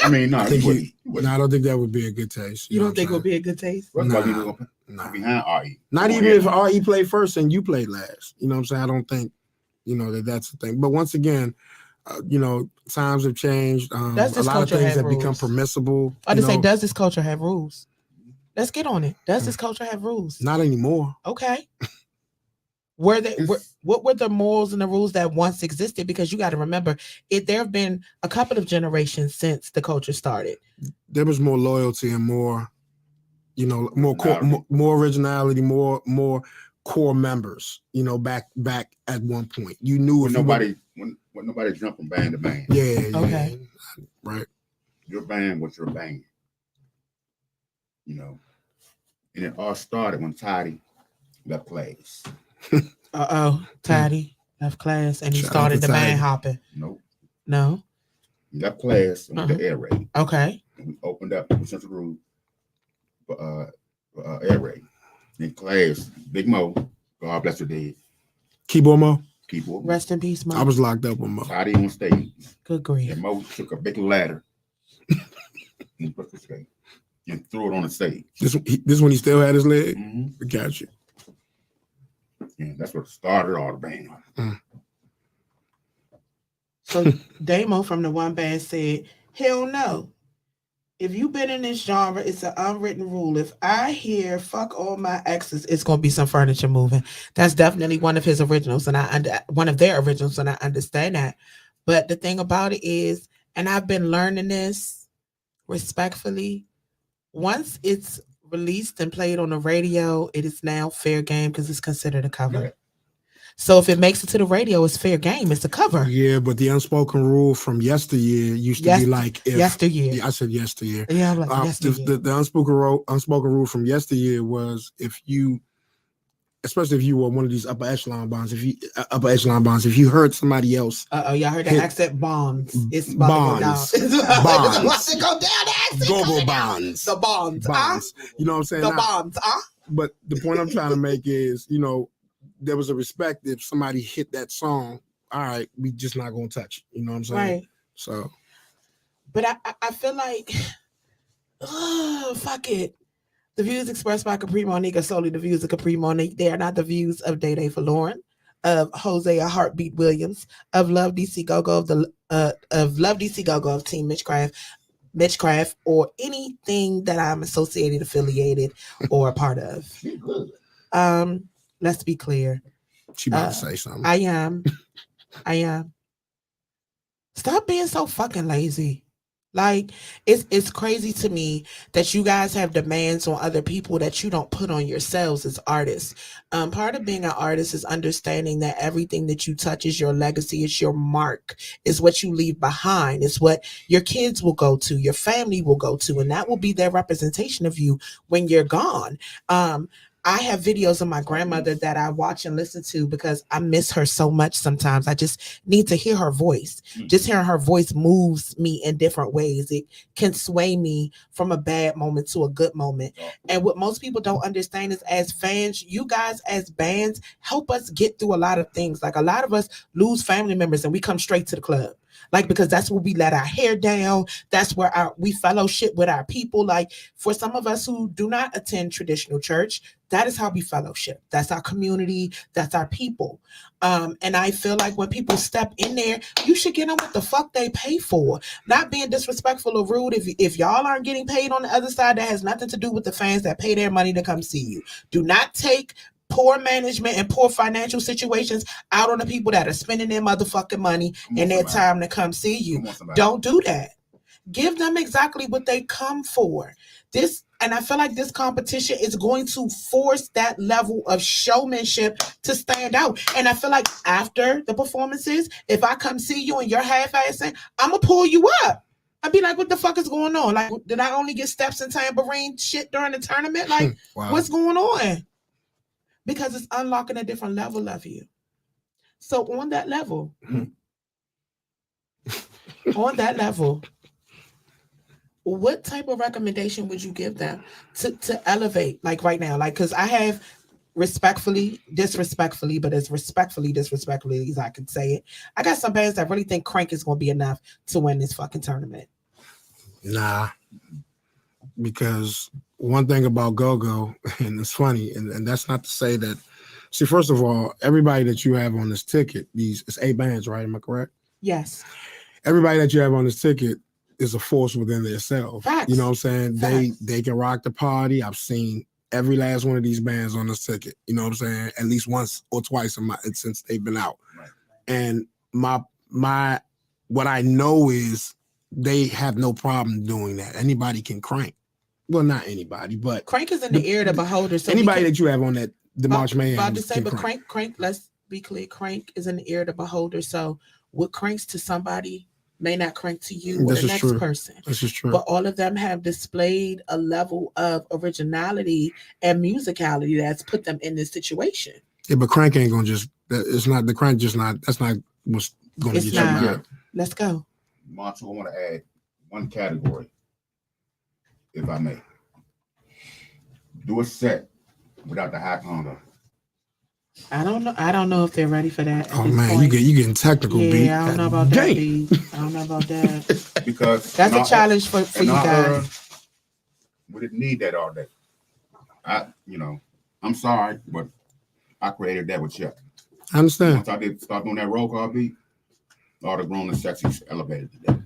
I mean, no, I don't think that would be a good taste. You don't think it would be a good taste? Nah. Behind RE. Not even if RE played first and you played last. You know what I'm saying? I don't think, you know, that's the thing. But once again, you know, times have changed. A lot of things have become permissible. I just say, does this culture have rules? Let's get on it. Does this culture have rules? Not anymore. Okay. What were the morals and the rules that once existed? Because you got to remember, there have been a couple of generations since the culture started. There was more loyalty and more, you know, more originality, more core members. You know, back at one point, you knew when nobody jumped from band to band. Yeah. Okay. Yeah, right. Your band was your band. You know, and it all started when Toddy left class. Toddy left class and he started the band hopping. Nope. No. He left class and went to Air Raid. Okay. And we opened up with Central Group for Air Raid. In class, Big Mo, God bless her dead. Keyboard Mo. Rest in peace, Mo. I was locked up with Mo. Toddy on stage. Good grief. And Mo took a big ladder and put the stage and threw it on the stage. This when he still had his leg? Mm-hmm. Got you. Yeah, that's what started all the band. So Damo from the one band said, hell no. If you've been in this genre, it's an unwritten rule. If I hear fuck all my exes, it's going to be some furniture moving. That's definitely one of his originals, and one of their originals, and I understand that. But the thing about it is, and I've been learning this respectfully, once it's released and played on the radio, it is now fair game because it's considered a cover. Yeah. So if it makes it to the radio, it's fair game. It's a cover. Yeah, but the unspoken rule from yesteryear used to be like yesteryear. Yeah, I said yesteryear. Yeah, I'm like yesteryear. The unspoken rule from yesteryear was if you, especially if you were one of these upper echelon bonds, if you heard somebody else, y'all heard that accent bonds. It's bonds. Bonds. Go down. Go bonds. The bonds. You know what I'm saying? The bonds. But the point I'm trying to make is, you know, there was a respect if somebody hit that song. All right, we just not gonna touch it. You know what I'm saying? Right. So, but I feel like, fuck it. The views expressed by Kapri Monique are solely the views of Kapri Monique. They are not the views of Day Day Forlorn, of Jose a Heartbeat Williams, of Love DC Go-Go of Love DC Go-Go of Team Mitchcraft, or anything that I'm associated, affiliated, or a part of. Let's be clear. She about to say something. I am. Stop being so fucking lazy. Like, it's crazy to me that you guys have demands on other people that you don't put on yourselves as artists. Part of being an artist is understanding that everything that you touch is your legacy, it's your mark, it's what you leave behind, it's what your kids will go to, your family will go to, and that will be their representation of you when you're gone. I have videos of my grandmother that I watch and listen to because I miss her so much sometimes. I just need to hear her voice. Just hearing her voice moves me in different ways. It can sway me from a bad moment to a good moment. And what most people don't understand is as fans, you guys as bands help us get through a lot of things. Like a lot of us lose family members and we come straight to the club. Like, because that's where we let our hair down. That's where we fellowship with our people. Like for some of us who do not attend traditional church, that is how we fellowship. That's our community. That's our people. And I feel like when people step in there, you should get them what the fuck they pay for. Not being disrespectful or rude. If y'all aren't getting paid on the other side, that has nothing to do with the fans that pay their money to come see you. Do not take poor management and poor financial situations out on the people that are spending their motherfucking money and their time to come see you. Don't do that. Give them exactly what they come for. And I feel like this competition is going to force that level of showmanship to stand out. And I feel like after the performances, if I come see you and you're half-assing, I'm going to pull you up. I'd be like, what the fuck is going on? Like, did I only get steps and tambourine shit during the tournament? Like, wow. What's going on? Because it's unlocking a different level of you. So on that level, what type of recommendation would you give them to elevate, like right now? Like, because I have disrespectfully, but as disrespectfully as I could say it, I got some bands that really think Crank is going to be enough to win this fucking tournament. Nah, because one thing about Go-Go, and it's funny, and that's not to say that, see, first of all, everybody that you have on this ticket, it's 8 bands, right? Am I correct? Yes. Everybody that you have on this ticket is a force within themselves. Facts. You know what I'm saying? Facts. They can rock the party. I've seen every last one of these bands on this ticket. You know what I'm saying? At least once or twice since they've been out. Right. And what I know is they have no problem doing that. Anybody can crank. Well, not anybody, but Crank is in the ear of the beholder. So anybody that you have on that March Mayhem. About to say, but crank. Let's be clear. Crank is in the ear of the beholder. So what cranks to somebody may not crank to you or the next person. This is true. But all of them have displayed a level of originality and musicality that's put them in this situation. Yeah, but crank ain't gonna just. It's not the crank. Just not. That's not what's going to get you out. Let's go. Monty, I want to add one category, if I may. Do a set without the hot conga. I don't know if they're ready for that. Oh man, you getting technical, B. Yeah, I don't know about that, B. I don't know about that. Because that's a challenge for you guys. We didn't need that all day. I'm sorry, but I created that with Chuck. I understand. Once I did start doing that roll call beat, all the grown and sexy elevated today.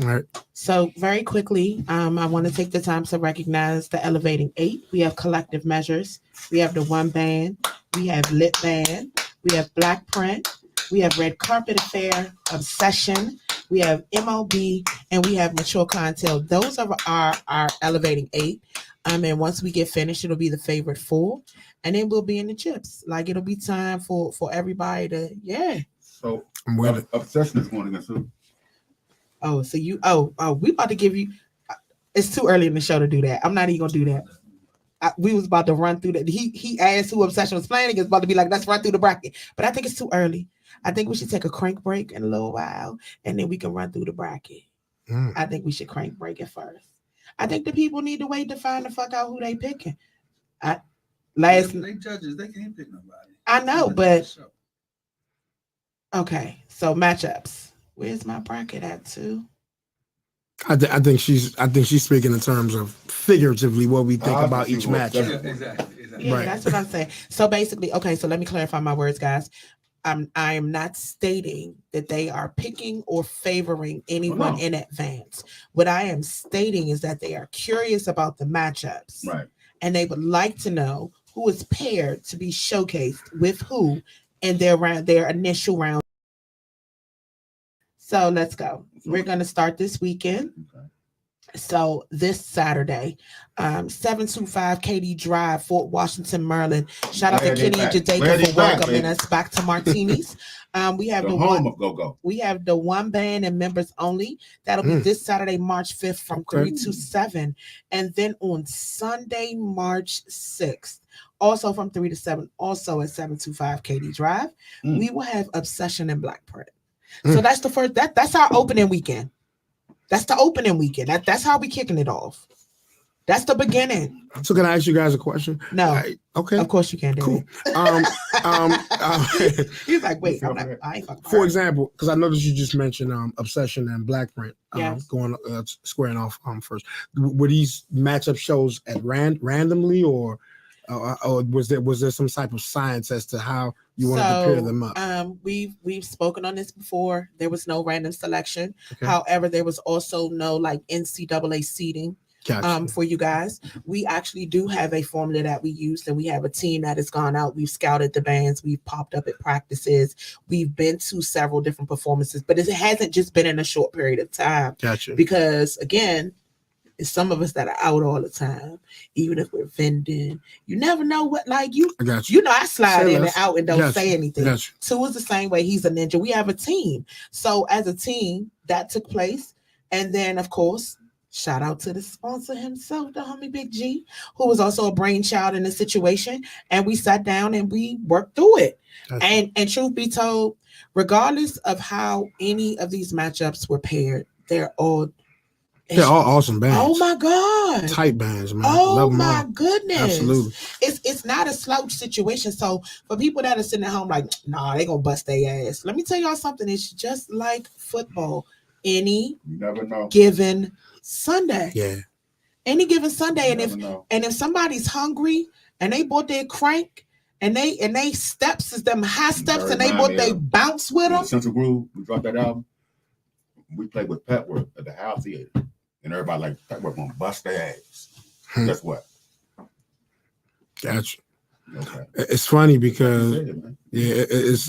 All right. So very quickly, I want to take the time to recognize the Elevating 8. We have Collective Measures. We have the One Band. We have Lit Band. We have Black Print. We have Red Carpet Affair, Obsession. We have MLB, and we have Mature Clientele. Those are our Elevating 8. And once we get finished, it'll be the favorite 4, and then we'll be in the chips. Like it'll be time for everybody to So I'm with it. Obsession is going against who? Oh, so we about to give you. It's too early in the show to do that. I'm not even gonna do that. We was about to run through that. He asked who Obsession was playing. It's about to be like, let's run through the bracket. But I think it's too early. I think we should take a crank break in a little while, and then we can run through the bracket. I think we should crank break it first. I think the people need to wait to find the fuck out who they picking. They judges, they can't pick nobody. I know, but okay. So matchups. Where's my bracket at too? I think she's speaking in terms of figuratively what we think about each match. Yeah, exactly. Yeah, right. That's what I'm saying. So basically, okay, so let me clarify my words, guys. I am not stating that they are picking or favoring anyone in advance. What I am stating is that they are curious about the matchups. Right. And they would like to know who is paired to be showcased with who in their initial round. So let's go. We're going to start this weekend. Okay. So this Saturday, 725 KD Drive, Fort Washington, Maryland. Shout out to Kenny and Jadeka for welcoming us back to Martinis. We have the home of Go-Go. We have the One Band and members only. That'll be this Saturday, March 5th from 3 to 7. And then on Sunday, March 6th, Also from 3 to 7, also at 725 KD Drive, we will have Obsession and Black Print. So that's the first, that's our opening weekend. That's the opening weekend. That's how we kicking it off. That's the beginning. So can I ask you guys a question? No. Okay. Of course you can do Cool. it. He's like, wait, I ain't fucking. For example, because I noticed you just mentioned Obsession and Black Print Yes. going squaring off first. Were these matchup shows at randomly or was there some type of science as to how you wanted to pair them up? We've spoken on this before. There was no random selection. Okay. However, there was also no like NCAA seeding. Gotcha. For you guys, we actually do have a formula that we use, and we have a team that has gone out. We've scouted the bands, we've popped up at practices, we've been to several different performances, but it hasn't just been in a short period of time. Gotcha. Because again, it's some of us that are out all the time, even if we're vending. You never know what, like you. I got you. You know, I slide in and out and don't say anything. Gotcha. Two is the same way. He's a ninja. We have a team. So as a team, that took place, and then of course. Shout out to the sponsor himself, the homie Big G, who was also a brainchild in the situation. And we sat down and we worked through it. And truth be told, regardless of how any of these matchups were paired, they're all awesome bands. Oh my God. Tight bands, man. Oh my goodness. Absolutely. It's not a slouch situation. So for people that are sitting at home like, nah, they gonna bust their ass. Let me tell y'all something. It's just like football. Any given Sunday. Yeah. Any given Sunday. And if somebody's hungry and they bought their crank and they steps is them high steps and they bought they bounce with them. Central Groove, we dropped that album. We played with Petworth at the House Theater. And everybody like Petworth gonna bust their ass. Guess what? Gotcha. Okay. It's funny because it's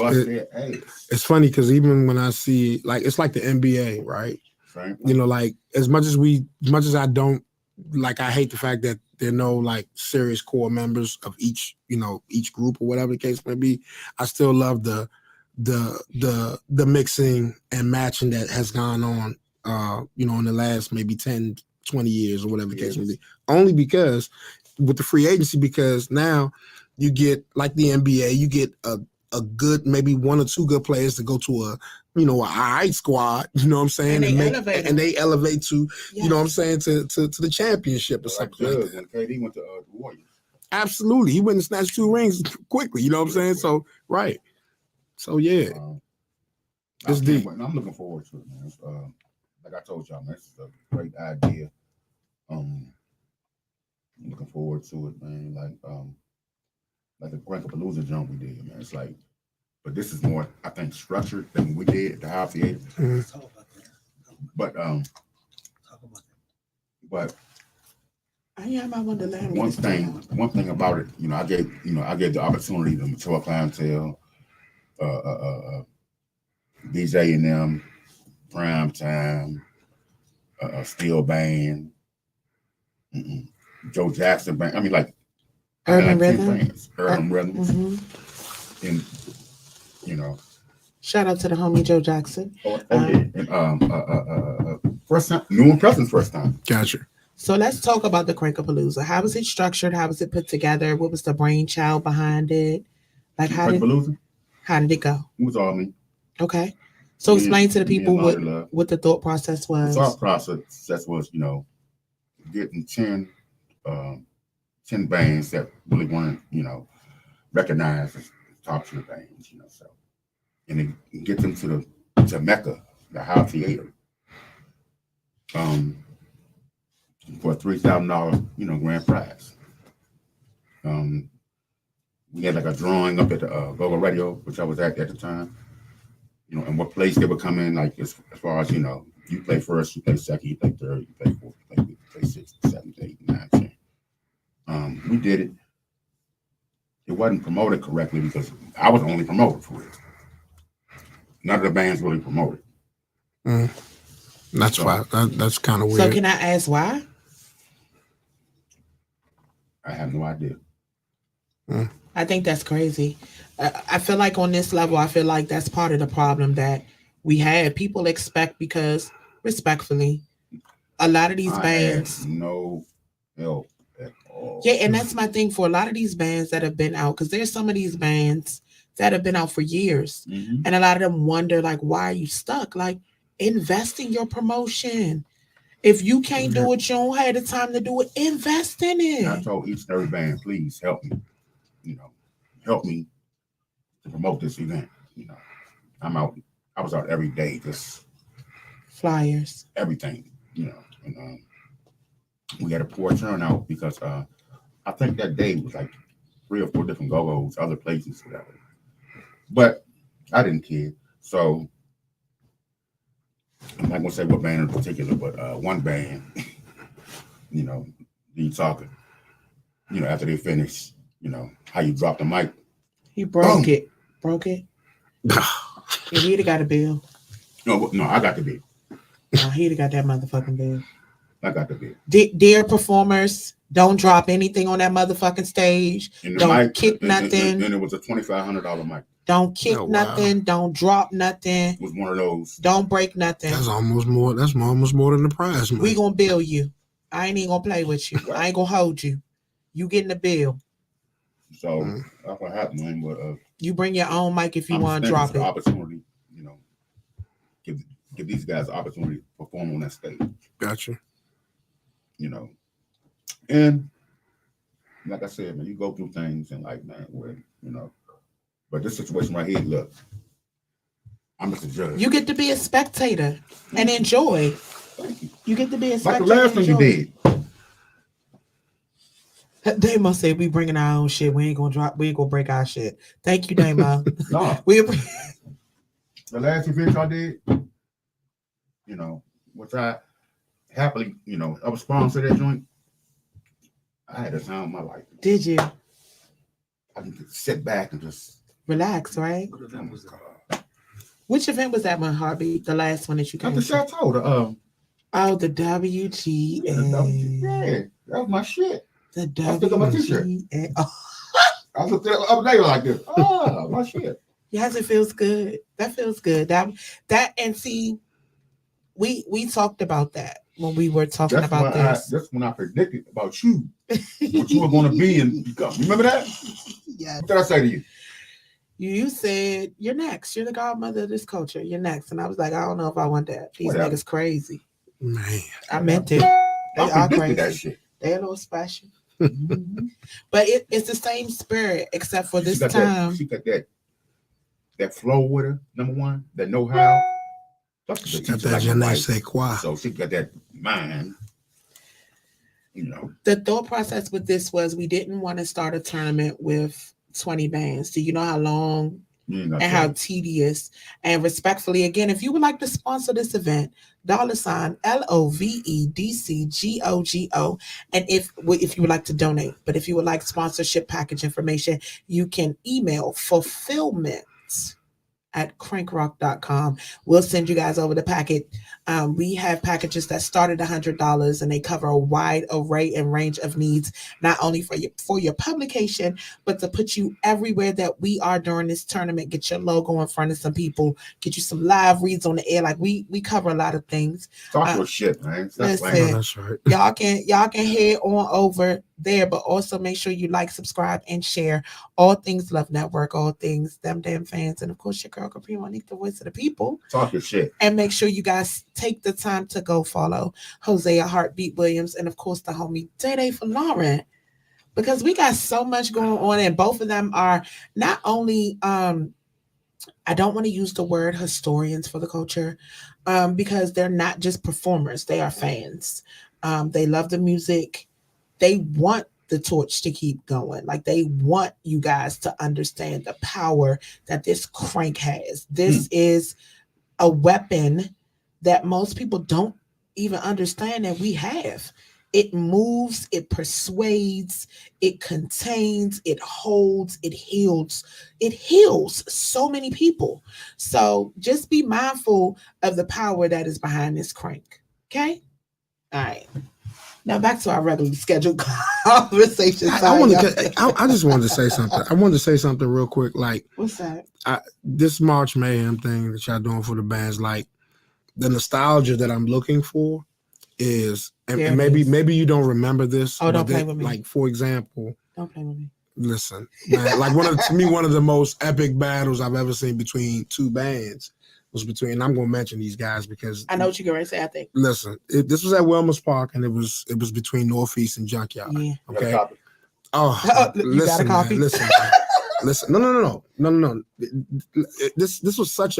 funny because even when I see like it's like the NBA, right? You know, like as much as I don't like, I hate the fact that there are no like serious core members of each group or whatever the case may be. I still love the mixing and matching that has gone on, in the last maybe 10, 20 years or whatever the case may be. Only because with the free agency, because now you get like the NBA, you get a good, maybe one or two good players to go to a all right squad, you know what I'm saying? And they elevate to, you know what I'm saying, to the championship or something like that. When KD went to the Warriors. Absolutely. He went and snatched 2 rings quickly, you know what I'm saying? So, right. So, yeah. It's deep. I'm looking forward to it, man. Like I told y'all, man, this is a great idea. I'm looking forward to it, man. Like the Krankapalooza jump we did, man. It's like, but this is more, I think, structured than we did at the House Theater. But one thing about it, I gave the opportunity to mature clientele, DJ and them, Prime Time, Steel Band, Joe Jackson Band. I mean, like Urban Rhythm. Urban Rhythm. And shout out to the homie Joe Jackson. First time, new impressions first time. Gotcha. So let's talk about the Krankapalooza. How was it structured? How was it put together? What was the brainchild behind it? Like how did it go? It was all me. Okay. So explain to the people what the thought process was. The thought process was, getting 10 bands that really want to, recognize as top tier bands, so and then get them to Mecca, the House Theater, for a $3,000, grand prize. We had like a drawing up at the Global Radio, which I was at the time, and what place they would come in, like as far as you play first, you play second, you play third, you play fourth, you play sixth, seventh, eighth, 9, 10. We did it. It wasn't promoted correctly because I was only promoted for it. None of the bands really promoted. That's why. That's kind of weird. So can I ask why? I have no idea. I think that's crazy. I feel like on this level, I feel like that's part of the problem that we had. People expect because, respectfully, a lot of these bands. No help at all. Yeah, and that's my thing for a lot of these bands that have been out, because there's some of these bands that have been out for years, Mhm. and a lot of them wonder, like, why are you stuck? Like, invest in your promotion. If you can't do it, you don't have the time to do it. Invest in And I it. told each and every band, please help me. Help me to promote this event. I was out every day, just Flyers. everything. And we had a poor turnout because I think that day was like 3 or 4 different go-go's, other places, whatever. But I didn't care. So I'm not gonna say what band in particular, but one band, lead talker, after they finished, how you drop the mic. He broke Boom. it. Broke it. Yeah, he'd have got a bill. No, I got the bid. No, he'd have got that motherfucking bill. I got the bid. Dear performers, don't drop anything on that motherfucking stage. Don't kick nothing. And it was a $2,500 mic. Don't kick nothing. Wow. Don't drop nothing. It was one of those. Don't break nothing. That's almost more than the prize, man. We gonna bill you. I ain't even gonna play with you. I ain't gonna hold you. You getting the bill. So that's what happened, man. But you bring your own mic if you want to drop it. The opportunity, give these guys the opportunity to perform on that stage. Gotcha. And like I said, man, you go through things and like, man, where, but this situation right here, look, I'm just a judge. You get to be a spectator and enjoy. Thank you. You get to be a spectator. Like the last thing you did. They must say we bringing our own shit. We ain't gonna break our shit. Thank you, Damo. No. The last event I did, which I happily, I was sponsored that joint. I had a time of my life. Did you? I can just sit back and just relax, right? What event was that? Which event was that one, Heartbeat? The last one that you came to? The Chateau. The WGA. Yeah, that was my shit. The I still got my t-shirt. I was up there the other day like this. Oh, my shit. Yes, it feels good. That feels good. That and see, we talked about that when we were talking about this. That's when I predicted about you, what you were going to be and become. Remember that? Yeah. What did I say to you? You said you're next. You're the godmother of this culture. You're next, and I was like, I don't know if I want that. These niggas crazy. Man, I meant it. They are crazy. That shit. They're a little special. But it's the same spirit, except for this time. She got that flow with her, number one, that know-how. She got that je ne sais quoi. So she got that mind. The thought process with this was we didn't want to start a tournament with 20 bands. Do you know how long and how tedious? And respectfully, again, if you would like to sponsor this event, $LOVEDCGOGO. And if you would like to donate, but if you would like sponsorship package information, you can email fulfillment@crankrock.com. We'll send you guys over the packet. We have packages that start at $100 and they cover a wide array and range of needs, not only for your publication, but to put you everywhere that we are during this tournament. Get your logo in front of some people, get you some live reads on the air. Like we cover a lot of things. Talk your shit, man. Listen, that's right. y'all can head on over there, but also make sure you like, subscribe, and share all things Love Network, all things Them Damn Fans, and of course your girl Kapri, Monique, the voice of the people. Talk your shit. And make sure you guys take the time to go follow Hosea Heartbeat Williams and of course the homie Day for Lauren, because we got so much going on, and both of them are not only I don't want to use the word historians for the culture, because they're not just performers, they are fans. They love the music. They want the torch to keep going. Like they want you guys to understand the power that this crank has. This is a weapon that most people don't even understand that we have. It moves, it persuades, it contains, it holds, it heals. It heals so many people. So just be mindful of the power that is behind this crank. Okay? All right. Now back to our regularly scheduled conversation. I just wanted to say something. I wanted to say something real quick. Like, what's that? This March Mayhem thing that y'all doing for the bands, like the nostalgia that I'm looking for is, and There it maybe is. you don't remember this. Oh, but don't play with me. Like, for example, Don't play with me. listen, man, like to me, one of the most epic battles I've ever seen between two bands was between, and I'm going to mention these guys because I know what you're going to say, I think. listen, this was at Wilmer's Park, and it was between Northeast and Junkyard. Yeah. Okay. Copy. Oh, You listen, got a copy? man, listen, man. Listen. No. This was such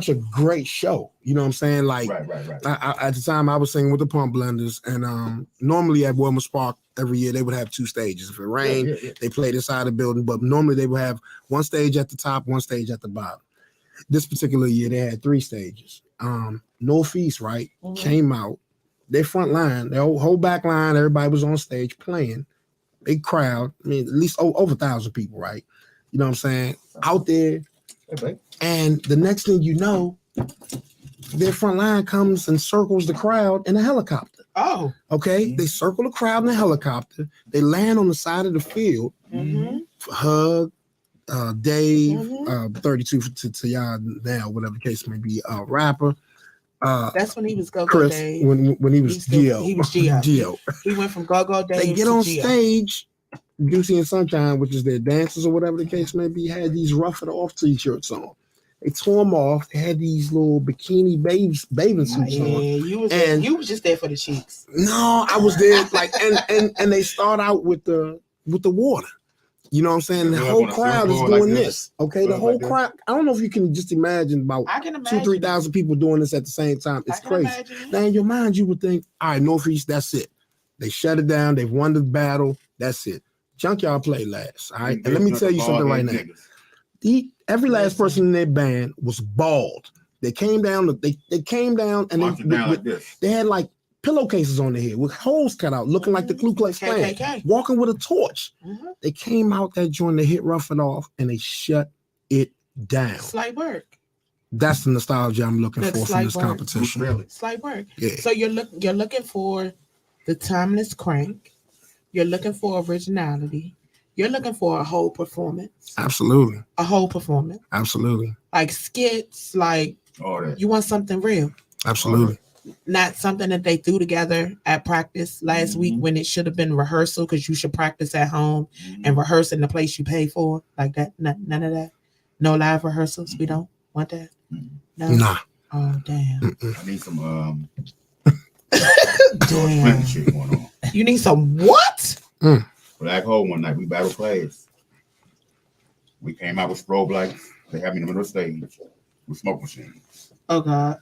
a great show. You know what I'm saying? Like, Right. I, at the time, I was singing with the Pump Blenders, and normally at Wilmer's Park every year they would have two stages. If it rained, they played inside the building, but normally they would have one stage at the top, one stage at the bottom. This particular year, they had three stages. Northeast, right, came out. Their front line, their whole back line, everybody was on stage playing. Big crowd. I mean, at least over 1,000 people, right? You know what I'm saying? Out there. And the next thing you know, their front line comes and circles the crowd in a helicopter. Oh. Okay? They circle the crowd in a helicopter. They land on the side of the field. Hug, Dave, 32 to y'all now, whatever the case may be, rapper. That's when he was Go-Go Chris, Dave. when he was Gio. He was Gio. Gio. He went from Go-Go Dave They get to on Gio. stage, Juicy and Sunshine, which is their dancers or whatever the case may be, had these Rough It Off t-shirts on. They tore them off. They had these little bikini bathing suits on. You was just there for the cheeks. No, I was there like, and they start out with the water. You know what I'm saying? The whole crowd is doing this. Okay, the whole crowd. I don't know if you can just imagine about 2,000-3,000 people doing this at the same time. It's crazy. Now in your mind, you would think, all right, Northeast, that's it. They shut it down. They've won the battle. That's it. Junkyard played last. All right, and let me tell you something right now. Every last person in their band was bald. They came down. They came down and they had like pillowcases on their head with holes cut out, looking like the Ku Klux Klan, walking with a torch. They came out that joint, they hit Rough It Off, and they shut it down. Slight work. That's the nostalgia I'm looking for from this competition. Really? Slight work. Yeah. So you're looking for the timeless crank. You're looking for originality. You're looking for a whole performance. Absolutely. A whole performance. Absolutely. Like skits, like you want something real. Absolutely. Not something that they threw together at practice last week when it should have been rehearsal, because you should practice at home and rehearse in the place you pay for. Like that. None of that. No live rehearsals. We don't want that. No. Nah. Oh damn. I need some damn. shit going on. You need some what? Black Hole one night, we battle players. We came out with strobe lights. They had me in the middle of the stage with smoke machines. Oh God.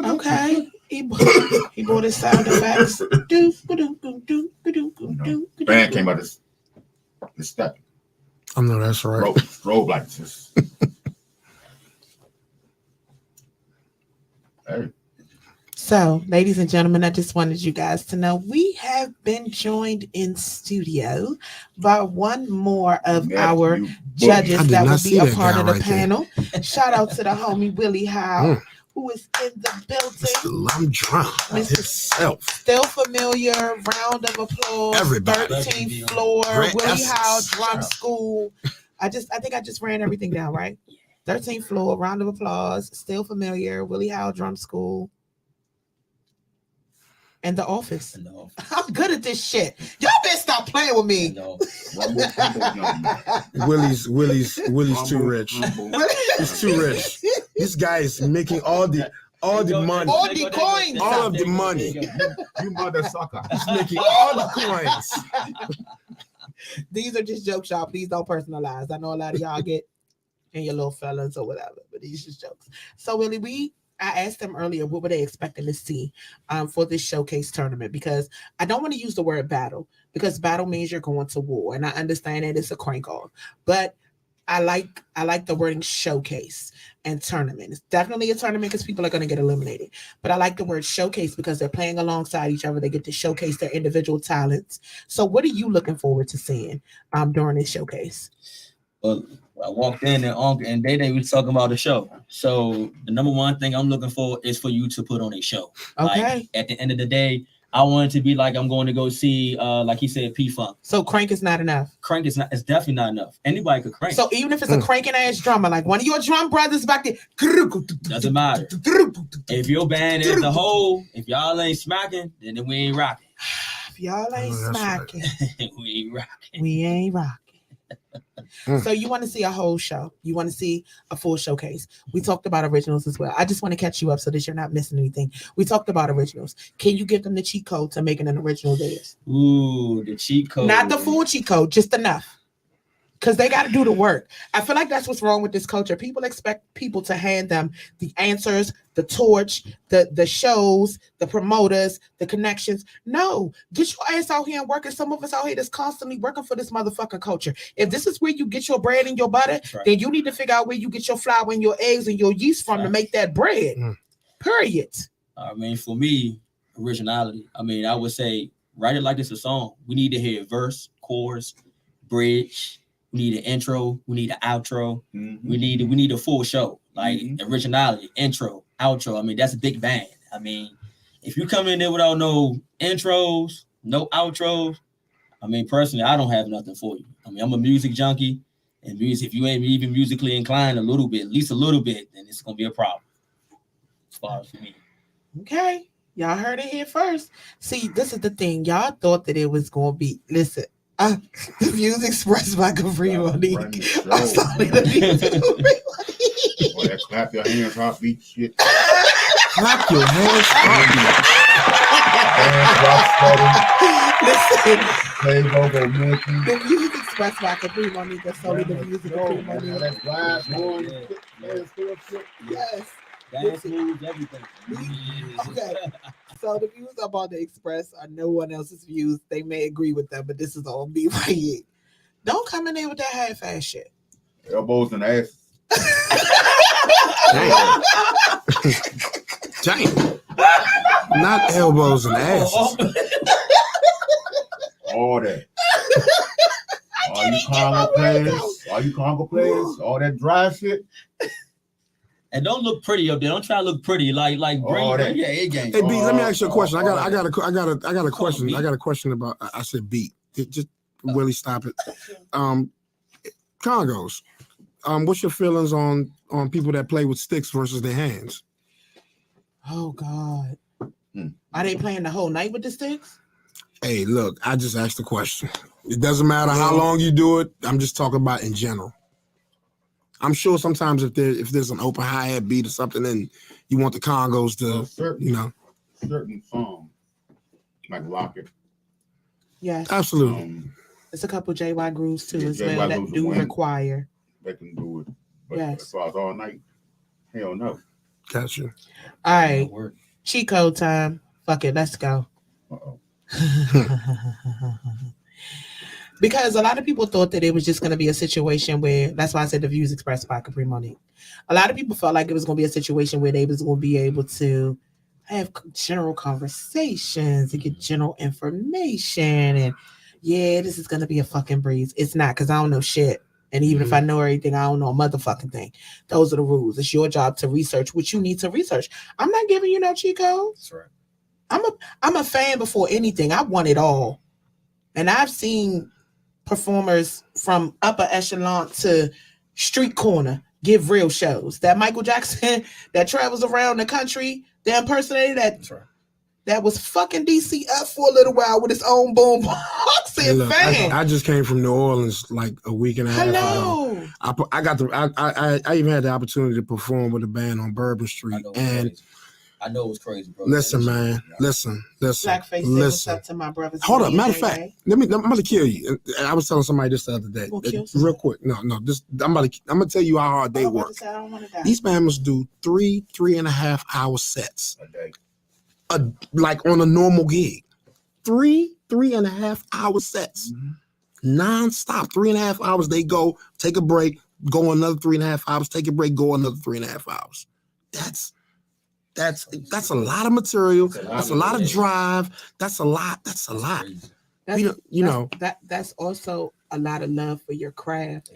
Okay. He bought his sound effects. Band came out this step. I know that's right. Strobe lights. Hey. So, ladies and gentlemen, I just wanted you guys to know we have been joined in studio by one more of our judges that will be a part of the panel. Shout out to the homie Willie Howe, who is in the building. I'm drunk. Mr. Still familiar. Round of applause. Everybody. 13th floor. Willie Howe Drum School. I think I just ran everything down, right? 13th floor. Round of applause. Still familiar. Willie Howe Drum School. And The Office. I'm good at this shit. Y'all better stop playing with me. Willie's too rich. He's too rich. This guy is making all the money. All the coins. All of the money. You mother sucker. He's making all the coins. These are just jokes, y'all. Please don't personalize. I know a lot of y'all get in your little fellas or whatever, but these are just jokes. So Willie, I asked them earlier what were they expecting to see for this showcase tournament, because I don't want to use the word battle, because battle means you're going to war, and I understand that it's a crank off, but I like the wording showcase and tournament. It's definitely a tournament because people are going to get eliminated, but I like the word showcase because they're playing alongside each other. They get to showcase their individual talents. So what are you looking forward to seeing during this showcase? Well, I walked in and they was talking about the show. So the number one thing I'm looking for is for you to put on a show. Okay. Like, at the end of the day, I want it to be like I'm going to go see, like he said, P-Funk. So crank is not enough. Crank is not. It's definitely not enough. Anybody could crank. So even if it's a cranking ass drummer, like one of your drum brothers back there, doesn't matter. If your band is the whole, if y'all ain't smacking, then we ain't rocking. If y'all ain't smacking, we ain't rocking. We ain't rocking. So you want to see a whole show. You want to see a full showcase. We talked about originals as well. I just want to catch you up so that you're not missing anything. We talked about originals. Can you give them the cheat code to making an original theirs? Ooh, the cheat code. Not the full cheat code, just enough. Because they got to do the work. I feel like that's what's wrong with this culture. People expect people to hand them the answers, the torch, the shows, the promoters, the connections. No, get your ass out here and work. And some of us out here that's constantly working for this motherfucking culture. If this is where you get your bread and your butter, then you need to figure out where you get your flour and your eggs and your yeast from to make that bread. Period. I mean, for me, originality. I mean, I would say write it like it's a song. We need to hear verse, chorus, bridge. We need an intro. We need an outro. Mm-hmm. We need a full show. Like originality, intro, outro. I mean, that's a big band. I mean, if you come in there without no intros, no outros, I mean, personally, I don't have nothing for you. I mean, I'm a music junkie, and music. If you ain't even musically inclined a little bit, at least a little bit, then it's gonna be a problem. As far as for me. Okay, y'all heard it here first. See, this is the thing. Y'all thought that it was gonna be. Listen. The views expressed by Kapri Monique. I'm sorry, the views Monique. That clap your hands, heartbeat shit. Clap your hands, heartbeat. Listen, the views expressed by Kapri Monique. That's solely the views of Kapri Monique. Yes. Dance moves, everything. Okay. So the views I'm about to express are no one else's views. They may agree with them, but this is all me right here. Don't come in there with that half-ass shit. Elbows and ass. Damn. Not elbows and asses. All that. All you Congo players, all that dry shit. And don't look pretty up there. Don't try to look pretty like bring your A game. Hey, B, let me ask you a question. I got a question. I got a question about. I said beat. Just really stop it. Congos. What's your feelings on people that play with sticks versus their hands? Oh God. Are they playing the whole night with the sticks? Hey, look, I just asked the question. It doesn't matter how long you do it. I'm just talking about in general. I'm sure sometimes if there's an open hi-hat beat or something, then you want the congos to, certain songs like Rocket. Yes, absolutely. There's a couple JY grooves too as well that do require. They can do it, but yes. As far as all night, hell no. Gotcha. All right, cheat code time. Fuck it, let's go. Because a lot of people thought that it was just going to be a situation where, that's why I said the views expressed by Kapri Monique. A lot of people felt like it was going to be a situation where they was going to be able to have general conversations and get general information. And yeah, this is going to be a fucking breeze. It's not, because I don't know shit. And even if I know everything, I don't know a motherfucking thing. Those are the rules. It's your job to research what you need to research. I'm not giving you no cheat codes. That's right. I'm a fan before anything. I want it all. And I've seen performers from upper echelon to street corner give real shows. That Michael Jackson that travels around the country, the impersonator that was fucking DC up for a little while with his own boom box and fan. I just came from New Orleans like a week and a half ago. I even had the opportunity to perform with a band on Bourbon Street. I know it was crazy, bro. Listen, man. Listen. Blackface said what's up to my brothers. Hold up. Matter of fact, I'm gonna kill you. And I was telling somebody this the other day. Real quick. No. I'm gonna tell you how hard they work. These men must do 3.5 hour sets. A day. Like on a normal gig. 3.5 hour sets. Non-stop. 3.5 hours. They go, take a break, go another 3.5 hours, take a break, go another 3.5 hours. That's a lot of material. That's a lot of drive. That's a lot. That's also a lot of love for your craft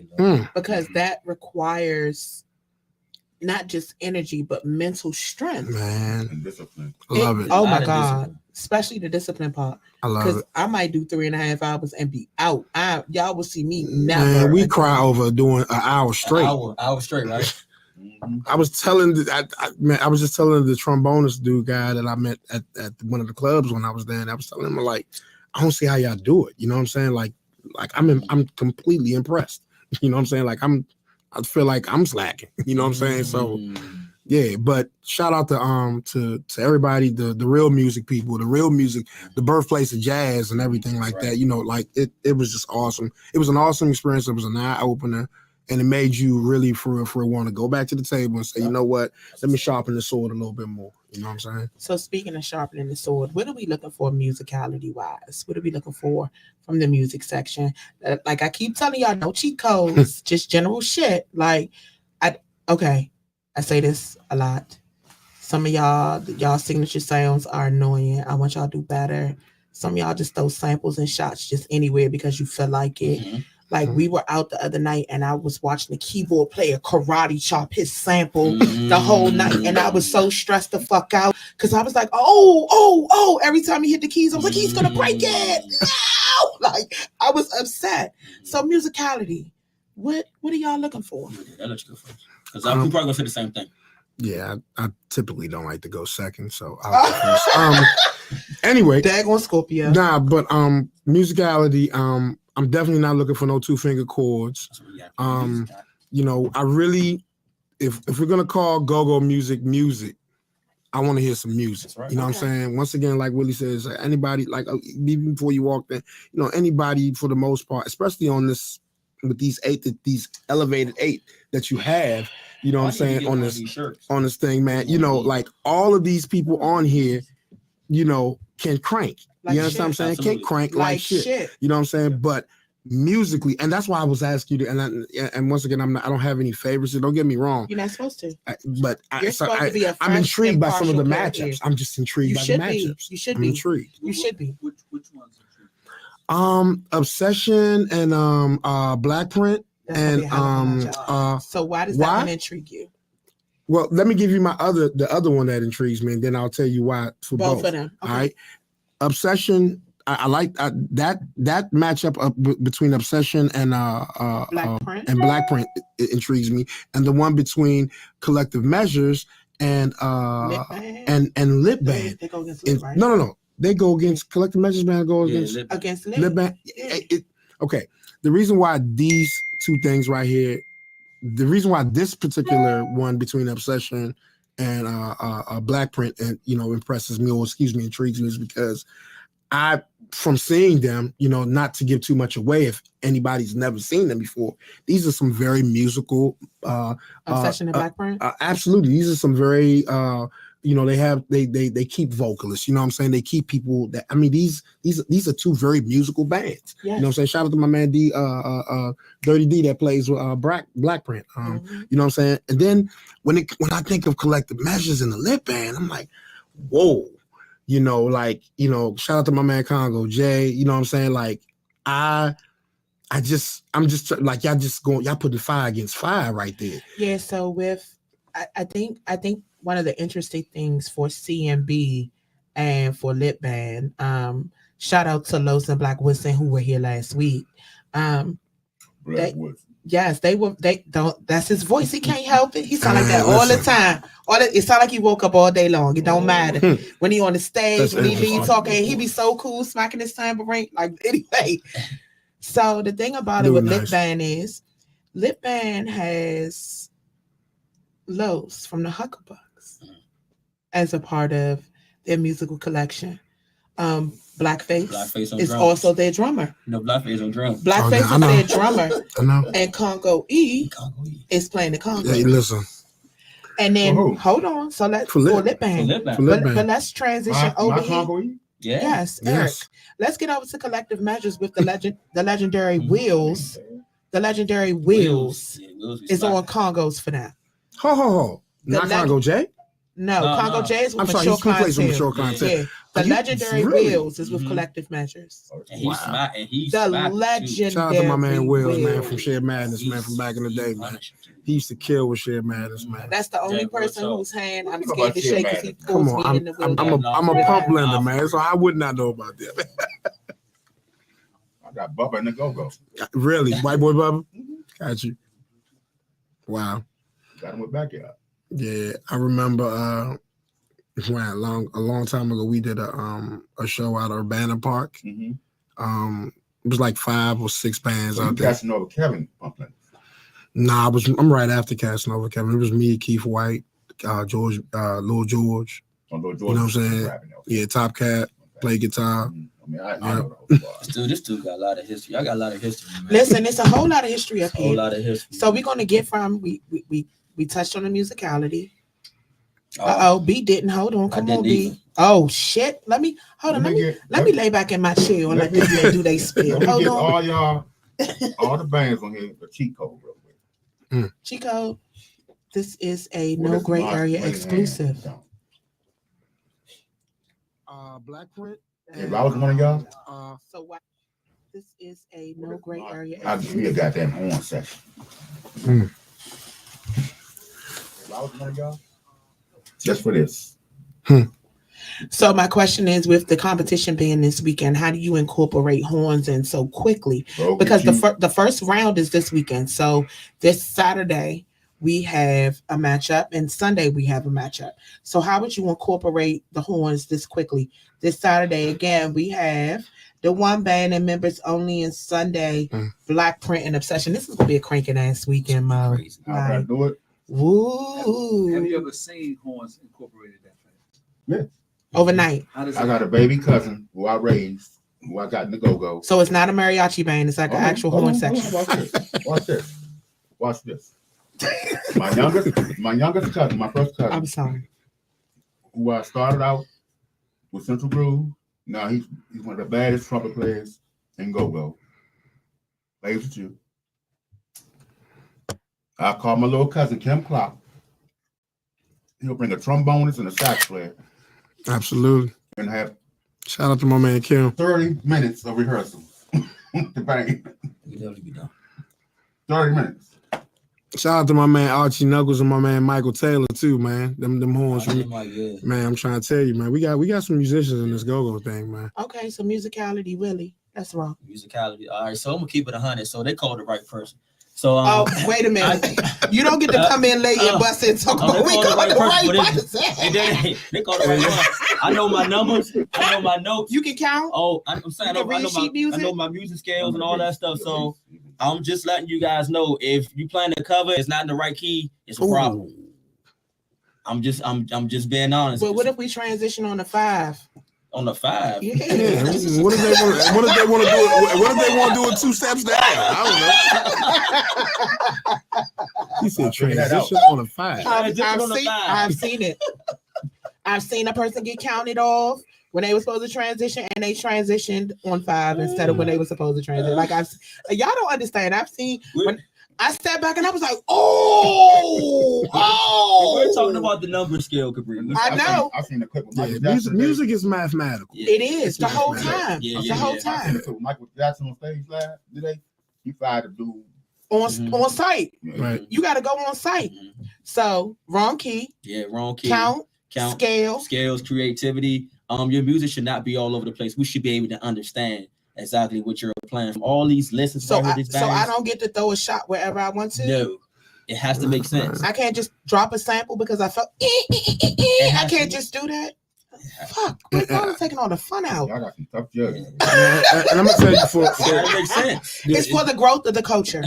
because that requires not just energy but mental strength. Man, and discipline. Love it. Oh my God. especially the discipline part. I love Because it. I might do 3.5 hours and be out. Y'all will see me never. Man, we again. cry over doing an hour straight. Hour straight, right? I was telling, I was just telling the trombonist dude guy that I met at one of the clubs when I was there, and I was telling him like, I don't see how y'all do it. You know what I'm saying? Like I'm completely impressed. You know what I'm saying? Like I feel like I'm slacking. You know what I'm saying? So yeah, but shout out to everybody, the real music people, the real music, the birthplace of jazz and everything like that. You know, like it was just awesome. It was an awesome experience. It was an eye opener. And it made you really for real want to go back to the table and say, you know what, let me sharpen the sword a little bit more. You know what I'm saying? So speaking of sharpening the sword, what are we looking for musicality wise? What are we looking for from the music section? Like I keep telling y'all, no cheat codes, just general shit. Like I say this a lot. Some of y'all signature sounds are annoying. I want y'all to do better. Some of y'all just throw samples and shots just anywhere because you feel like it. Mm-hmm. Like we were out the other night and I was watching the keyboard player karate chop his sample the whole night. And I was so stressed the fuck out because I was like, oh, every time he hit the keys, I was like, he's going to break it. No! Like I was upset. So musicality, what are y'all looking for? That looks good for us. Because I'm probably going to say the same thing. Yeah, I typically don't like to go second, so I'll go first. Anyway. Daggone Scorpio. Nah, but musicality, I'm definitely not looking for no 2-finger chords. You know, I really, if we're gonna call go-go music, I want to hear some music. Right. You know what I'm saying? Once again, like Willie says, anybody, like even before you walk in, you know, anybody for the most part, especially on this with these elevated 8 that you have, you know what I'm saying, on this thing, man. You know, like all of these people on here, you know, can crank. Like you understand what I'm saying? Absolutely. Can't crank like shit. You know what I'm saying? But musically, and that's why I was asking you to, and once again, I don't have any favorites. So don't get me wrong. You're not supposed to. I'm intrigued by some of the matchups. I'm just intrigued by the matchups. You should be. I'm intrigued. You should be. Which ones? Obsession and Black Print and So why does that one intrigue you? Well, let me give you the other one that intrigues me, and then I'll tell you why for both. Of them. Okay. All right. Obsession. I like that matchup between Obsession and Black Print it intrigues me, and the one between Collective Measures and Lip Band. They go against Lip, right? No. They go against Collective Measures. Band go against Lip Band. Okay. The reason why these two things right here, the reason why this particular one between Obsession and Black Print and impresses me, or intrigues me, is because from seeing them, not to give too much away if anybody's never seen them before, these are some very musical Obsession and Black Print. Absolutely. These are some very they keep vocalists, you know what I'm saying? They keep people that, I mean, these are two very musical bands. Yes. You know what I'm saying? Shout out to my man Dirty D that plays with Black Print. You know what I'm saying? And then when I think of Collective Measures and the Lip Band, I'm like, whoa. Shout out to my man Congo Jay. You know what I'm saying? Like, I'm just like, y'all putting fire against fire right there. Yeah. So I think one of the interesting things for CMB and for Lip Band, shout out to Los and Black Woodson who were here last week. Yes, they don't. That's his voice. He can't help it. He sound like that all the time. It sound like he woke up all day long. It don't matter when he on the stage, when he be talking. He be so cool, smacking his tambourine. Like anyway. So the thing about it with Lip Band is, Lip Band has Los from the Hucklebucks as a part of their musical collection. Blackface is also their drummer. No, Blackface on drums. Blackface is their drummer. I know. And Congo E is playing the conga. Hey, listen. And then hold on. So let's for Lip Band. But let's transition over here. Yes, Eric. Let's get over to Collective Measures with the legendary Wheels. The legendary Wheels is on Congos for that. Ho. Not Congo J? No, Congo J is with Mature Content. Mature Content. The You- legendary really? Wills is with Mhm. Collective Measures. And he's smart. And he's The smart, too. legendary Shout out to my man Wills, man, Wills. from Shared Madness, man, from back in the day, man. He used to kill with Shared Madness, man. That's the only Yeah, real person talk. whose hand I'm What you know scared about to Shared shake because he Madness? pulls Come me on, in the I'm wilderness. a pump blender, man, so I would not know about that. I got Bubba and the Go-Go. Really, white boy Bubba? Got you. Wow. Got him with backyard. Yeah, I remember when a long time ago we did a show out of Urbana Park. Mm-hmm. It was like 5 or 6 bands So you out there. catching over Kevin Pumplin. Nah, I'm right after Casanova Kevin. It was me, Keith White, George, Lil George. Oh, Lil George You know what I'm was saying? rapping, okay. Yeah, Top Cat, play guitar. Mhm. I mean, I Yeah. know the whole squad. This dude got a lot of history. I got a lot of history, man. Listen, it's a whole lot of history up A whole here. lot of history. So we're gonna get from we touched on the musicality. Oh, B didn't. Hold on. Come didn't on, B. either. Oh shit. Let me lay back in my chair and let this man do they spill. Let me Hold get on. all the bands on here, the cheat code real quick. Chico, this is a What no is gray Mark area Mayhem? exclusive. Black Print. If I was one of y'all, So what? This is a no gray area I'll give you a goddamn horn section. Mm. If I was one of y'all, just for this. So my question is, with the competition being this weekend, how do you incorporate horns in so quickly? Bro, Because get you- the first round is this weekend. So this Saturday we have a matchup, and Sunday we have a matchup. So how would you incorporate the horns this quickly? This Saturday again we have the one band and members only, and Sunday Black Print and Obsession. This is gonna be a cranking ass weekend, Mo. crazy. How can I Like, do it? woo! Have you ever seen horns incorporated that fast? Yeah. Overnight. How does I it got a baby cousin who I raised, who I got in the go-go. So it's not a mariachi band. It's like an actual horn section. Watch this. Watch this. Watch this. My youngest cousin, my first cousin, I'm sorry. who I started out with Central Groove. Now he's one of the baddest trumpet players in go-go. Plays with you. I call my little cousin Kim Clark. He'll bring a trombonist and a sax player Absolutely. and have Shout out to my man Kim. 30 minutes of rehearsal. The band. We definitely be done. 30 minutes. Shout out to my man Archie Knuckles and my man Michael Taylor too, man. Them horns. I did my good. Man, I'm trying to tell you, man. We got some musicians in this go-go thing, man. Okay, so musicality, Willie. That's wrong. Musicality. All right, so I'm gonna keep it 100. So they called the right person. So Oh, wait a minute. You don't get to come in late and bust in. Talk about we call the right person. They called the right one. I know my numbers. I know my notes. You can count. Oh, I'm saying You can read sheet I music? know my music scales and all that stuff. So I'm just letting you guys know, if you playing the cover, it's not in the right key, it's a problem. I'm just being honest. But what if we transition on the 5? On the 5? Yeah. What if they want to do it? What if they want to do it 2 steps down? I don't know. He said transition on a 5. I've seen it. I've seen a person get counted off when they were supposed to transition, and they transitioned on 5 instead of when they were supposed to transition. Like y'all don't understand. I've seen when I stepped back and I was like, We're talking about the number scale, Kapri. I know. I've seen the clip with Yeah, Michael Jackson. music is mathematical. It is the whole time. Yeah, The whole I seen time the clip with Michael Jackson on stage last today. He fired a dude. on site. Right. You got to go on site. So wrong key. Yeah, wrong key. Count. Scale. Scales, creativity. Your music should not be all over the place. We should be able to understand exactly what you're playing from all these lessons. So I don't get to throw a shot wherever I want to. No, it has to make sense. I can't just drop a sample because I felt. I can't just do that. Fuck, I'm taking all the fun out. Y'all got some tough judges. And I'm gonna tell you, That makes sense. It's for the growth of the culture.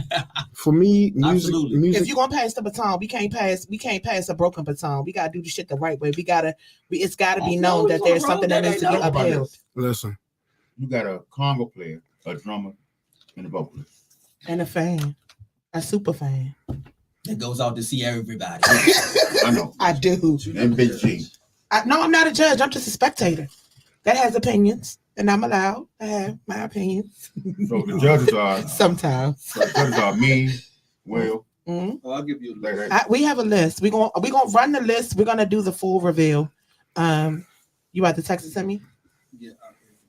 for me, music. If you're gonna pass the baton, we can't pass a broken baton. We gotta do the shit the right way. It's gotta be known that there's something that needs to be upheld. Listen, You got a conga player, a drummer, and a vocalist. And a fan, a super fan. It goes out to see everybody. I know. I do. And Big G. No, I'm not a judge. I'm just a spectator that has opinions, and I'm allowed to have my opinions. So the judges are Sometimes. So the judges are me, Will. Mm-hmm. I'll give you a list. We have a list. We're gonna run the list. We're gonna do the full reveal. You about to text it to me? Yeah.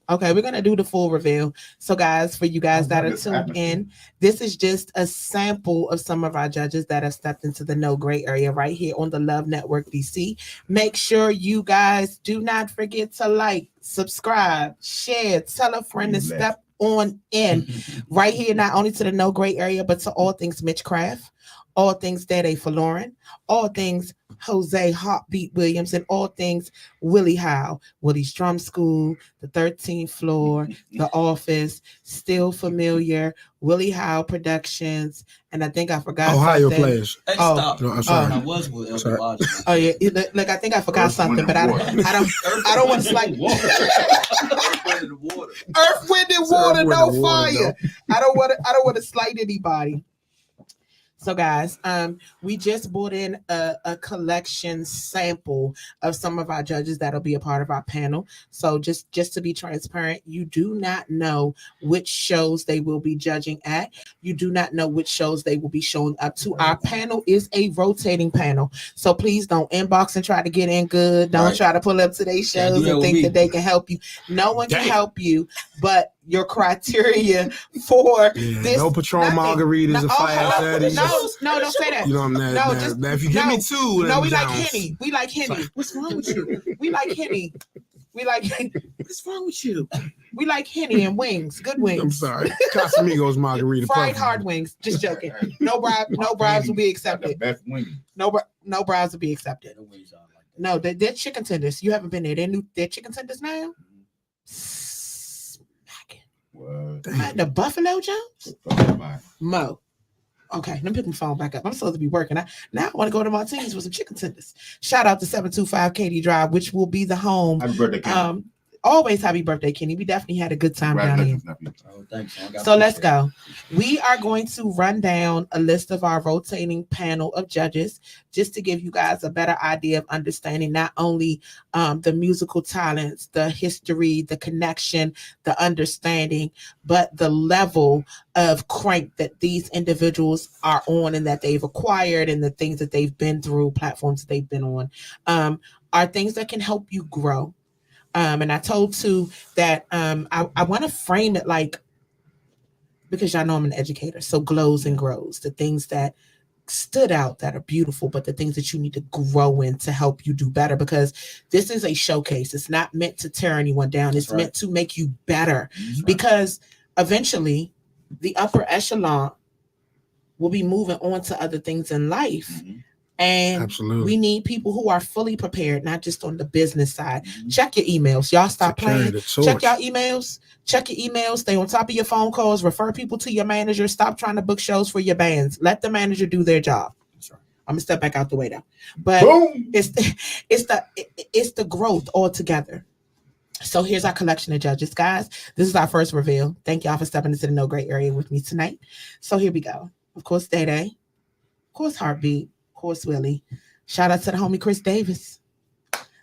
Okay, we're gonna do the full reveal. So, guys, for you guys that are tuned in, this is just a sample of some of our judges that have stepped into the no gray area right here on the Love Network DC. Make sure you guys do not forget to like, subscribe, share, tell a friend to step on in right here, not only to the no gray area, but to all things Mitchcraft, all things Daddy for Lauren, all things Jose Heartbeat Williams, and all things Willie Howe, Willie's Drum School, the 13th Floor, The Office, Still Familiar, Willie Howe Productions, and I think I forgot Ohio something. players. Hey, Oh, stop. No, I'm sorry. I was with El Sorry. Gabaji. Oh yeah, look, I think I forgot Earth, something, Wind, but and I Water. don't want to slight. Earth, Wind, and Water, no fire. I don't want to slight anybody. So, guys, we just brought in a collection sample of some of our judges that'll be a part of our panel. So, just to be transparent, you do not know which shows they will be judging at. You do not know which shows they will be showing up to. Our panel is a rotating panel, so please don't inbox and try to get in good. Don't try to pull up to their shows and think that they can help you. No one can help you, but your criteria for this. No Patron margaritas or fire fatties. No, don't say that. You know what I'm No, saying? Now, if you give me two, no, we then like Jones. Henny. We like Henny. What's wrong with you? We like Henny. We like Henny. What's wrong with you? We like Henny and wings. Good wings. I'm sorry. Casamigos margarita. Fried perfect. hard wings. Just joking. No bribes will be accepted. Best wing. No bribes will be accepted. No, they're chicken tenders. You haven't been there. They're chicken tenders now. The Buffalo Jones? Mo. Okay, let me pick my phone back up. I'm supposed to be working. Now I want to go to Martini's with some chicken tenders. Shout out to 725 Katy Drive, which will be the home. Happy birthday, Kenny. Always happy birthday, Kenny. We definitely had a good time down here. Oh, thanks. So let's go. We are going to run down a list of our rotating panel of judges just to give you guys a better idea of understanding not only the musical talents, the history, the connection, the understanding, but the level of crank that these individuals are on and that they've acquired and the things that they've been through, platforms that they've been on, are things that can help you grow. And I told too that I want to frame it like, because y'all know I'm an educator, so glows and grows, the things that stood out that are beautiful, but the things that you need to grow in to help you do better, because this is a showcase. It's not meant to tear anyone down. It's meant to make you better, because eventually the upper echelon will be moving on to other things in life. And absolutely, we need people who are fully prepared, not just on the business side. Check your emails. Y'all stop playing. Check your emails. Check your emails. Stay on top of your phone calls. Refer people to your manager. Stop trying to book shows for your bands. Let the manager do their job. I'm gonna step back out the way though. But it's the growth altogether. So here's our collection of judges, guys. This is our first reveal. Thank y'all for stepping into the no gray area with me tonight. So here we go. Of course, Day Day. Of course, Heartbeat. Course, Willie. Shout out to the homie Chris Davis.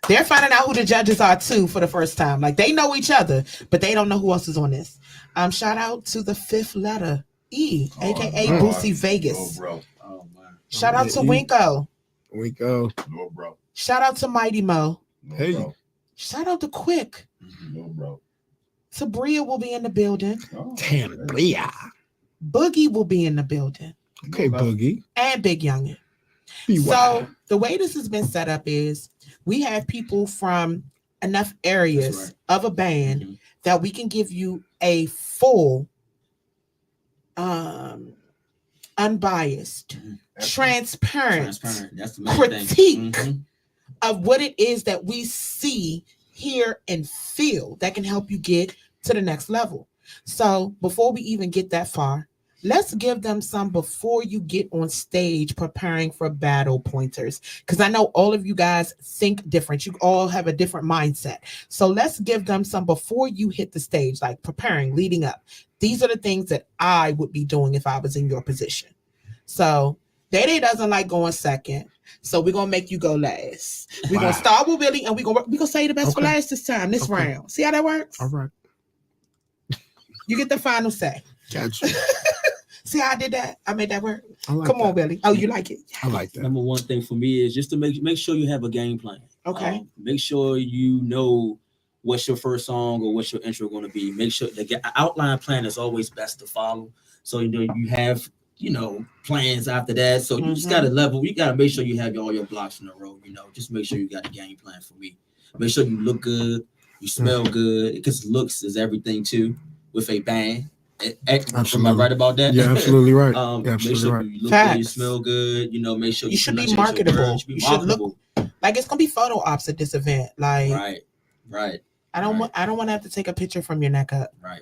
They're finding out who the judges are too for the first time. Like, they know each other, but they don't know who else is on this. Shout out to the fifth letter E, aka Boosie Vegas. Bro. Shout out to Winko. No, bro. Shout out to Mighty Mo. No, Hey. bro. Shout out to Quick. No, bro. Sabria will be in the building. Oh, Damn, Bria. Boogie will be in the building. Okay, Boogie. And Big Youngin. So the way this has been set up is we have people from enough areas of a band that we can give you a full, unbiased, transparent That's the main critique thing. of what it is that we see, hear, and feel that can help you get to the next level. So before we even get that far, let's give them some before you get on stage preparing for battle pointers. Because I know all of you guys think different. You all have a different mindset. So let's give them some before you hit the stage, like preparing, leading up. These are the things that I would be doing if I was in your position. So Day doesn't like going second. So we're going to make you go last. We're going to start with Willie and we're going to say the best for last this time, this round. See how that works? All right. You get the final say. Gotcha. See how I did that? I made that work. Like Come on, that. Willie. Oh, you like it? I like that. Number one thing for me is just to make sure you have a game plan. Okay. Make sure you know what's your first song or what's your intro going to be. Make sure the outline plan is always best to follow. So you have plans after that. So you just got to level. You got to make sure you have all your blocks in a row. Just make sure you got a game plan for me. Make sure you look good, you smell good, because looks is everything too. With a band, am I right about that? Yeah, absolutely right. Make sure you look good, you smell good. Make sure you should be marketable. You should look like it's gonna be photo ops at this event. Like right. I don't want to have to take a picture from your neck up. Right.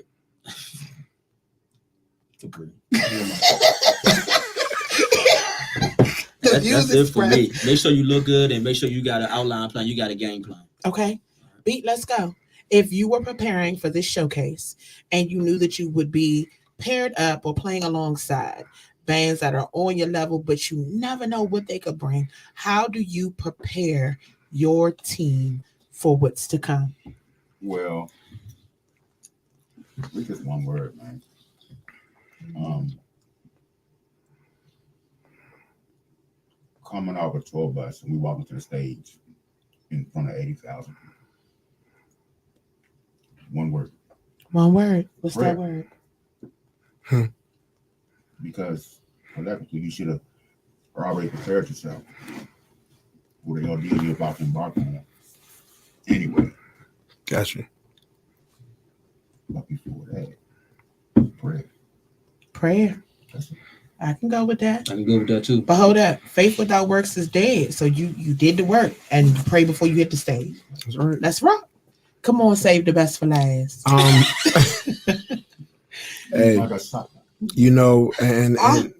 That's it for me. Make sure you look good and make sure you got an outline plan. You got a game plan. Okay, Beat, let's go. If you were preparing for this showcase and you knew that you would be paired up or playing alongside bands that are on your level, but you never know what they could bring, how do you prepare your team for what's to come? Well, it's just one word, man. Coming off a tour bus and we walk into the stage in front of 80,000 people. One word. One word. What's Prayer. that word? Because collectively you should have already prepared yourself for the ordeal you're about to embark on. Anyway. Gotcha. But before that, prayer. That's it. I can go with that. I can go with that too. But hold up. Faith without works is dead. So you did the work and you pray before you hit the stage. That's right. Let's rock. Come on, save the best for last. Hey, and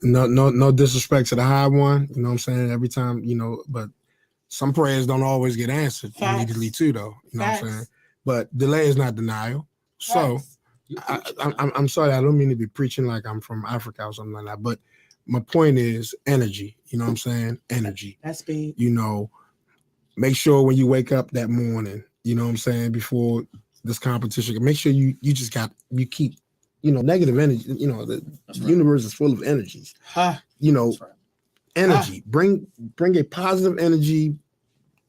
no disrespect to the high one, you know what I'm saying? Every time, but some prayers don't always get answered immediately too, though. You know what I'm saying? But delay is not denial. So I'm sorry, I don't mean to be preaching like I'm from Africa or something like that, but my point is energy. You know what I'm saying? Energy. That's big. Make sure when you wake up that morning, you know what I'm saying, before this competition, make sure you keep, negative energy. The universe is full of energies. Energy. Bring a positive energy,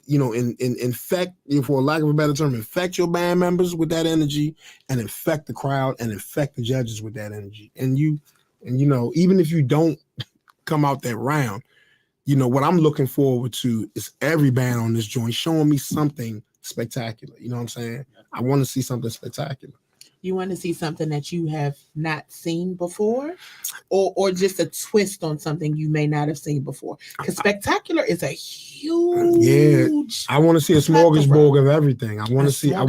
infect, for lack of a better term, infect your band members with that energy and infect the crowd and infect the judges with that energy. And even if you don't come out that round, what I'm looking forward to is every band on this joint showing me something spectacular. You know what I'm saying? I want to see something spectacular. You want to see something that you have not seen before, or just a twist on something you may not have seen before? Because spectacular is a huge. I want to see a smorgasbord of everything. I want to see. You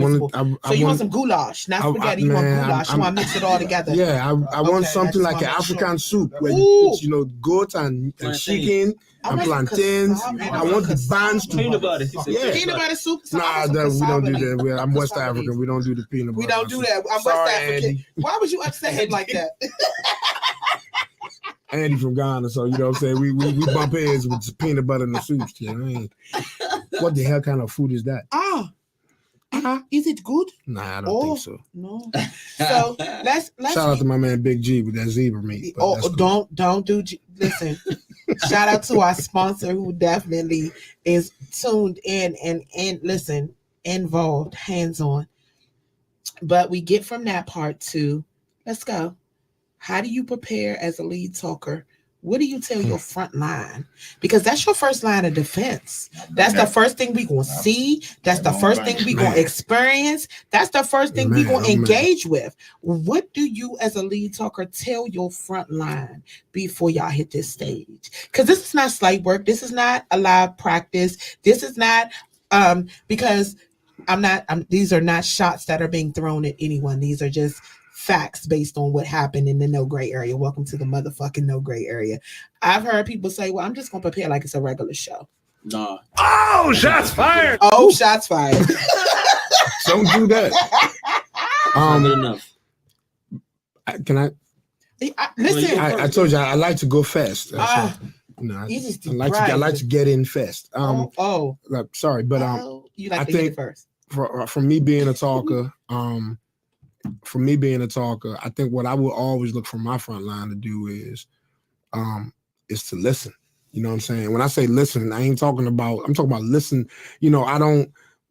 want some goulash, not spaghetti. You want goulash. You want to mix it all together. Yeah, I want something like an African soup where you put goat and chicken and plantains. I want the bands to peanut butter. Peanut butter soup. Nah, we don't do that. I'm West African. We don't do the peanut butter. We don't do that. I'm West African. Andy. Why would you upset him like that? Andy from Ghana, so you know what I'm saying? We bump heads with peanut butter and the soups. What the hell kind of food is that? Is it good? Nah, I don't think so. No. So let's shout out to my man Big G with that zebra meat. Cool. Don't do listen. Shout out to our sponsor who definitely is tuned in and listen, involved, hands-on. But we get from that part to, let's go. How do you prepare as a lead talker? What do you tell your front line? Because that's your first line of defense. That's the first thing we're going to see. That's the first thing we're going to experience. That's the first thing we're going to engage with. What do you as a lead talker tell your front line before y'all hit this stage? Because this is not slight work. This is not a live practice. This is not because these are not shots that are being thrown at anyone. These are just facts based on what happened in the no gray area. Welcome to the motherfucking no gray area. I've heard people say, well, I'm just going to prepare like it's a regular show. Nah. Oh, shots fired. Oh, shots fired. Don't do that. Good enough. Can I? Listen. I told you I like to go fast. I like to get in fast. Sorry, but you like I to think hit it first. For me being a talker, I think what I will always look for my front line to do is to listen. You know what I'm saying? When I say listen, I'm talking about listen.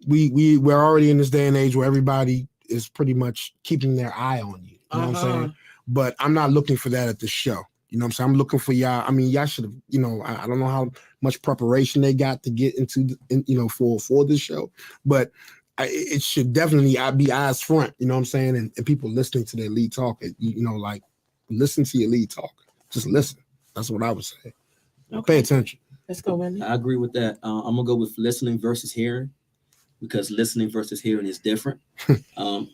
we're already in this day and age where everybody is pretty much keeping their eye on you. You know what I'm saying? But I'm not looking for that at the show. You know what I'm saying? I'm looking for y'all. I mean, y'all should have, you know, I don't know how much preparation they got to get into, you know, for this show, but it should definitely be eyes front, you know what I'm saying? And people listening to their lead talk, you know, like listen to your lead talk. Just listen. That's what I would say. Okay. Pay attention. Let's go, Wendy. I agree with that. I'm going to go with listening versus hearing, because listening versus hearing is different.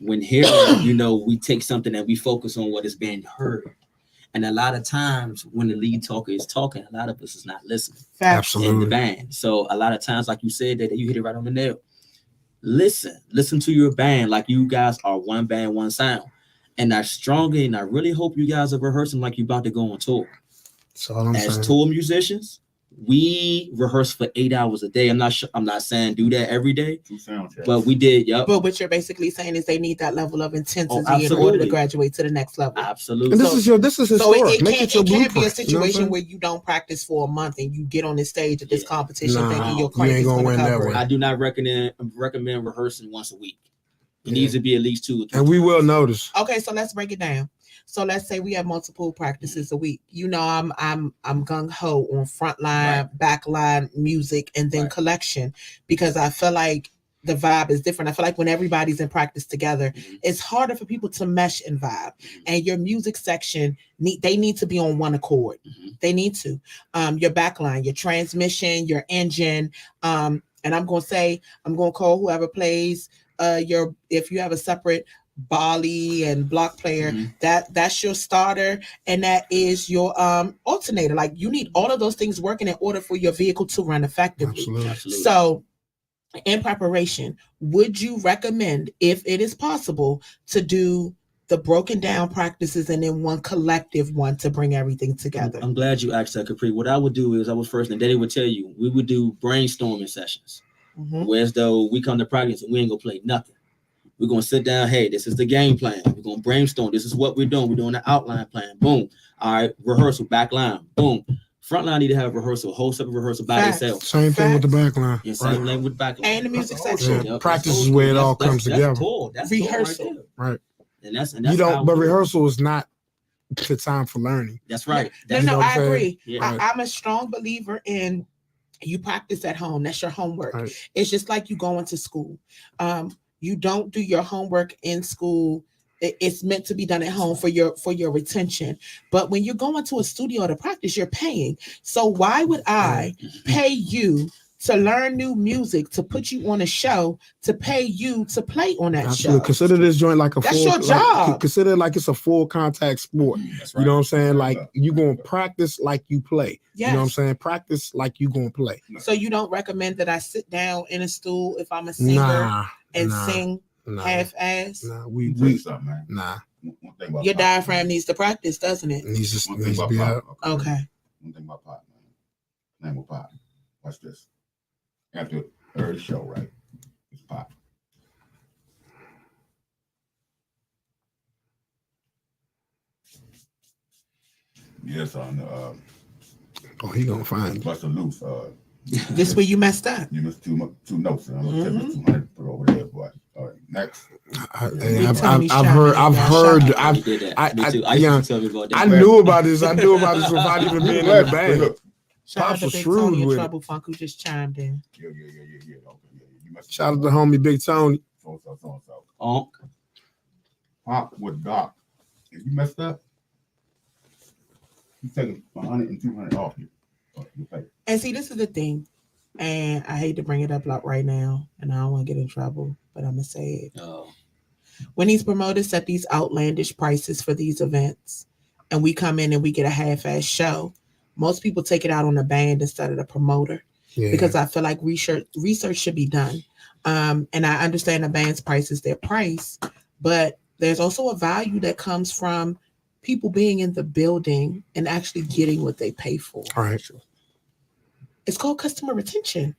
When hearing, you know, we take something and we focus on what is being heard. And a lot of times when the lead talker is talking, a lot of us is not listening. Absolutely. In the band. So a lot of times, like you said, that you hit it right on the nail. Listen to your band like you guys are one band, one sound. And that's stronger. And I really hope you guys are rehearsing like you're about to go on tour. So as tour musicians, we rehearse for 8 hours a day. I'm not saying do that every day, but we did. Yep. But what you're basically saying is they need that level of intensity in order to graduate to the next level. Absolutely. And this is historic. So it can't be a situation where you don't practice for a month and you get on the stage at this competition thinking your you crank ain't is gonna going to win cover that it. way. I do not recommend rehearsing once a week. It needs to be at least 2 or 3 and we will notice. Okay, so let's break it down. So let's say we have multiple practices a week. You know, I'm gung ho on front line, back line, music, and then collection, because I feel like the vibe is different. I feel like when everybody's in practice together, it's harder for people to mesh and vibe. And your music section they need to be on one accord. They need to. Your back line, your transmission, your engine. And I'm gonna call whoever plays if you have a separate Bali and block player, that's your starter, and that is your alternator. Like, you need all of those things working in order for your vehicle to run effectively. Absolutely. So in preparation, would you recommend, if it is possible, to do the broken down practices and then one collective one to bring everything together? I'm glad you asked that, Kapri. What I would do is and Daddy would tell you, we would do brainstorming sessions, whereas though we come to practice and we ain't gonna play nothing. We're going to sit down. Hey, this is the game plan. We're going to brainstorm. This is what we're doing. We're doing the outline plan. Boom. All right. Rehearsal, back line. Boom. Front line need to have rehearsal, whole separate rehearsal by themselves. Same thing with the back line. Yeah, same thing with the back line. And the music section. Yeah, practice is where it all comes together. That's rehearsal. Right. And that's you don't, but rehearsal is not the time for learning. That's right. No, I agree. Yeah. I'm a strong believer in you practice at home. That's your homework. Right. It's just like you going to school. You don't do your homework in school. It's meant to be done at home for your retention. But when you're going to a studio to practice, you're paying. So why would I pay you to learn new music, to put you on a show, to pay you to play on that show? Consider this joint like that's your job. Consider it like it's a full contact sport. Right. You know what I'm saying? Like you're going to practice like you play. Yes. You know what I'm saying? Practice like you going to play. So you don't recommend that I sit down in a stool if I'm a singer and sing half-ass? Nah. Your diaphragm needs to practice, doesn't it? It needs to be out. Okay. One thing about Pop, man. Name of Pop. Watch this. After every show, right? It's Pop. Yes, on he gonna find Buster Loose. This where you messed up. You missed two notes, and I'm gonna take 200 put over there, boy. All right, next. I knew about this. I knew about this without even being in the band. Shout out to Big Tony and Trouble Funk who just chimed in. Yeah. Okay, shout out to homie Big Tony. So. Pop with Doc. If you messed up, you taking 100 and 200 off you. And see, this is the thing, and I hate to bring it up right now, and I don't want to get in trouble, but I'm gonna say it. When these promoters set these outlandish prices for these events, and we come in and we get a half-ass show, most people take it out on the band instead of the promoter, because I feel like research should be done. And I understand the band's price is their price, but there's also a value that comes from people being in the building and actually getting what they pay for. All right. It's called customer retention.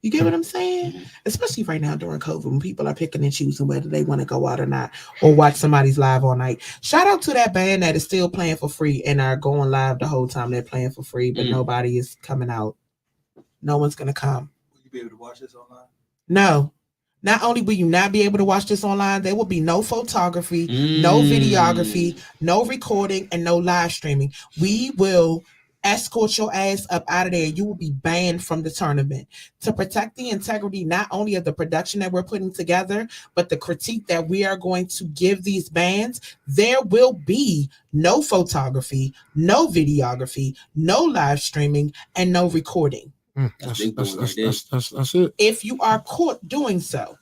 You get what I'm saying? Especially right now during COVID, when people are picking and choosing whether they want to go out or not, or watch somebody's live all night. Shout out to that band that is still playing for free and are going live the whole time they're playing for free, but nobody is coming out. No one's going to come. Will you be able to watch this online? No. Not only will you not be able to watch this online, there will be no photography, no videography, no recording, and no live streaming. We will escort your ass up out of there. You will be banned from the tournament. To protect the integrity not only of the production that we're putting together, but the critique that we are going to give these bands, there will be no photography, no videography, no live streaming, and no recording. That's it. If you are caught doing so,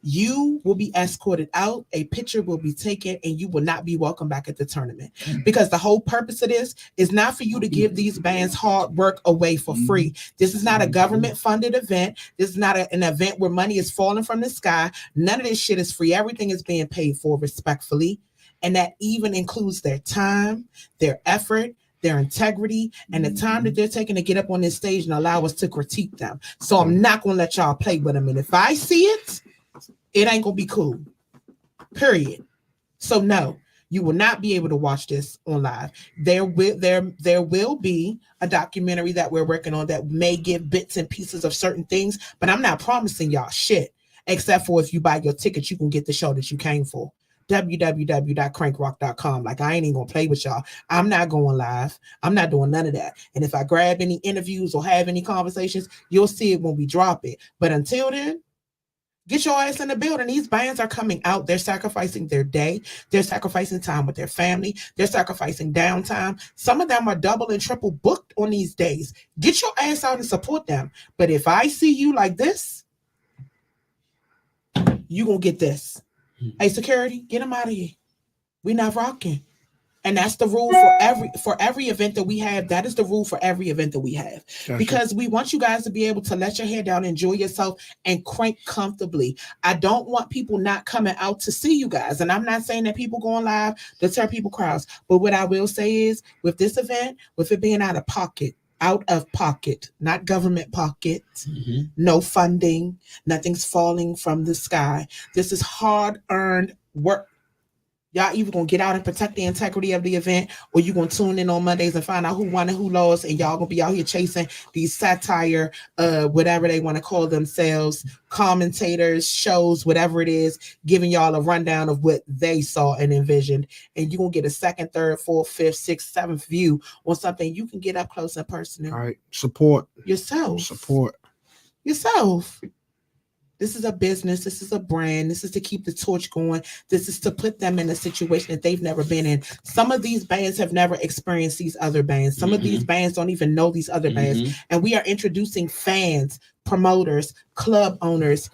you will be escorted out, a picture will be taken, and you will not be welcome back at the tournament. Because the whole purpose of this is not for you to give these bands hard work away for free. This is not a government-funded event. This is not an event where money is falling from the sky. None of this shit is free. Everything is being paid for respectfully. And that even includes their time, their effort, their integrity, and the time that they're taking to get up on this stage and allow us to critique them. So I'm not going to let y'all play with them. And if I see it, it ain't going to be cool. Period. So no, you will not be able to watch this on live. There will be a documentary that we're working on that may give bits and pieces of certain things, but I'm not promising y'all shit, except for if you buy your ticket, you can get the show that you came for. www.crankrock.com. Like, I ain't even gonna play with y'all. I'm not going live. I'm not doing none of that. And if I grab any interviews or have any conversations, you'll see it when we drop it. But until then, get your ass in the building. These bands are coming out. They're sacrificing their day. They're sacrificing time with their family. They're sacrificing downtime. Some of them are double and triple booked on these days. Get your ass out and support them. But if I see you like this, you gonna get this. Hey, security, get them out of here. We're not rocking. And that's the rule for every event that we have. That is the rule for every event that we have. Gotcha. Because we want you guys to be able to let your hair down, enjoy yourself, and crank comfortably. I don't want people not coming out to see you guys. And I'm not saying that people going live deter people crowds. But what I will say is, with this event, with it being out of pocket, not government pocket, no funding, nothing's falling from the sky. This is hard-earned work. Y'all either gonna get out and protect the integrity of the event, or you gonna tune in on Mondays and find out who won and who lost, and y'all gonna be out here chasing these satire, whatever they want to call themselves, commentators, shows, whatever it is, giving y'all a rundown of what they saw and envisioned, and you're gonna get a second, third, fourth, fifth, sixth, seventh view on something you can get up close and personal. All right, support yourself. This is a business. This is a brand. This is to keep the torch going. This is to put them in a situation that they've never been in. Some of these bands have never experienced these other bands. Some of these bands don't even know these other bands. And we are introducing fans, promoters, club owners,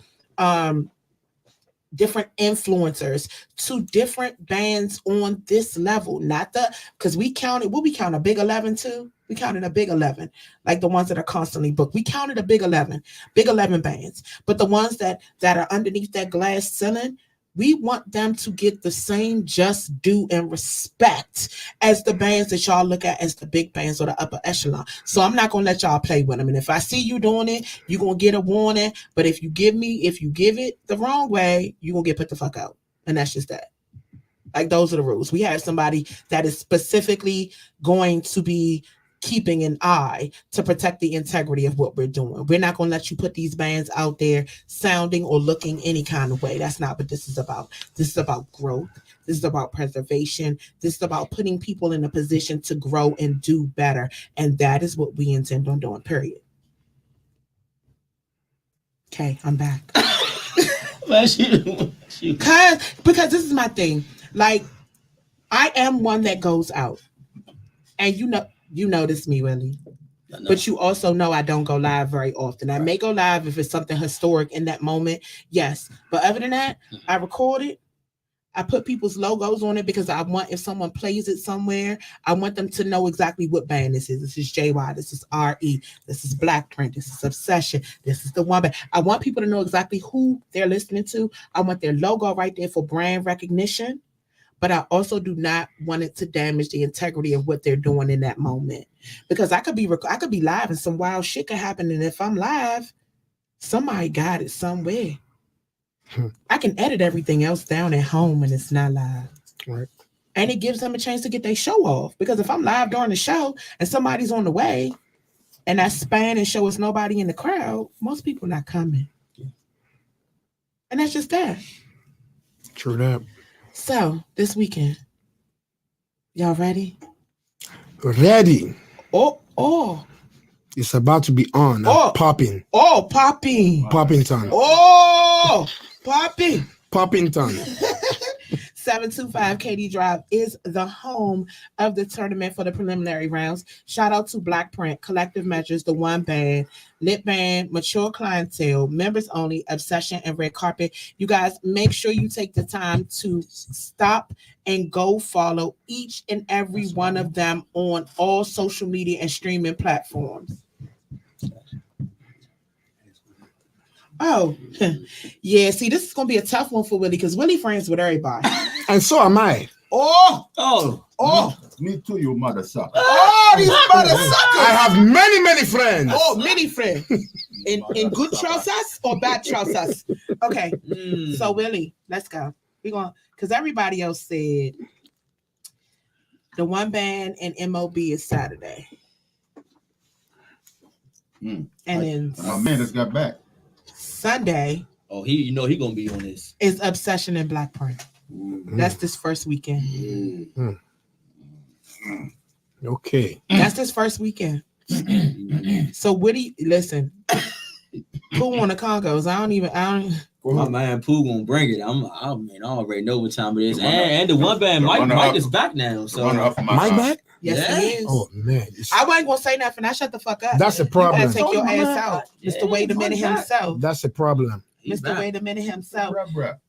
different influencers to different bands on this level. Because we counted a big 11 too? We counted a big 11, like the ones that are constantly booked. We counted a big 11 bands. But the ones that are underneath that glass ceiling, we want them to get the same just due and respect as the bands that y'all look at as the big bands or the upper echelon. So I'm not going to let y'all play with them. And if I see you doing it, you're going to get a warning. But if you give it the wrong way, you're going to get put the fuck out. And that's just that. Like, those are the rules. We have somebody that is specifically going to be keeping an eye to protect the integrity of what we're doing. We're not going to let you put these bands out there sounding or looking any kind of way. That's not what this is about. This is about growth. This is about preservation. This is about putting people in a position to grow and do better. And that is what we intend on doing, period. Okay, I'm back. Because this is my thing. Like, I am one that goes out. And you notice me, Willie. But you also know I don't go live very often. I may go live if it's something historic in that moment, yes. But other than that, I record it. I put people's logos on it because I want, if someone plays it somewhere, I want them to know exactly what band this is. This is JY. This is RE. This is Black Print. This is Obsession. This is the one band. I want people to know exactly who they're listening to. I want their logo right there for brand recognition. But I also do not want it to damage the integrity of what they're doing in that moment. Because I could be live and some wild shit could happen. And if I'm live, somebody got it somewhere. I can edit everything else down at home when it's not live. Right. And it gives them a chance to get their show off. Because if I'm live during the show and somebody's on the way and that span and show is nobody in the crowd, most people not coming. And that's just that. True that. So this weekend, y'all ready? Ready. Oh. It's about to be on. Popping. Oh, popping. Poppington. Oh, popping. Poppington. 725 KD Drive is the home of the tournament for the preliminary rounds. Shout out to Black Print, Collective Measures, The One Band, Lit Band, Mature Clientele, Members Only, Obsession, and Red Carpet. You guys, make sure you take the time to stop and go follow each and every one of them on all social media and streaming platforms. Oh, yeah. See, this is going to be a tough one for Willie because Willie friends with everybody. And so am I. Oh. Me too, you mother sucker. Oh, these mother suckers. I have many friends. Oh, many friends. In good trousers or bad trousers? Okay. So, Willie, let's go. We're going to, because everybody else said the One Band and MOB is Saturday. And then my man just got back. Sunday. Oh, he gonna be on this. Is Obsession and Black Print. That's this first weekend. Okay. That's this first weekend. So Woody, listen. Pooh on the Congos. I don't. My man Pooh gonna bring it. I already know what time it is. And the One Band Mike is back now. So Mike back? Yes, he is. Oh man. I wasn't gonna say nothing. I shut the fuck up. That's a problem. You gotta take your ass out. Mr. Wade the Minute himself. That's a problem. Mr. Wade the Minute himself.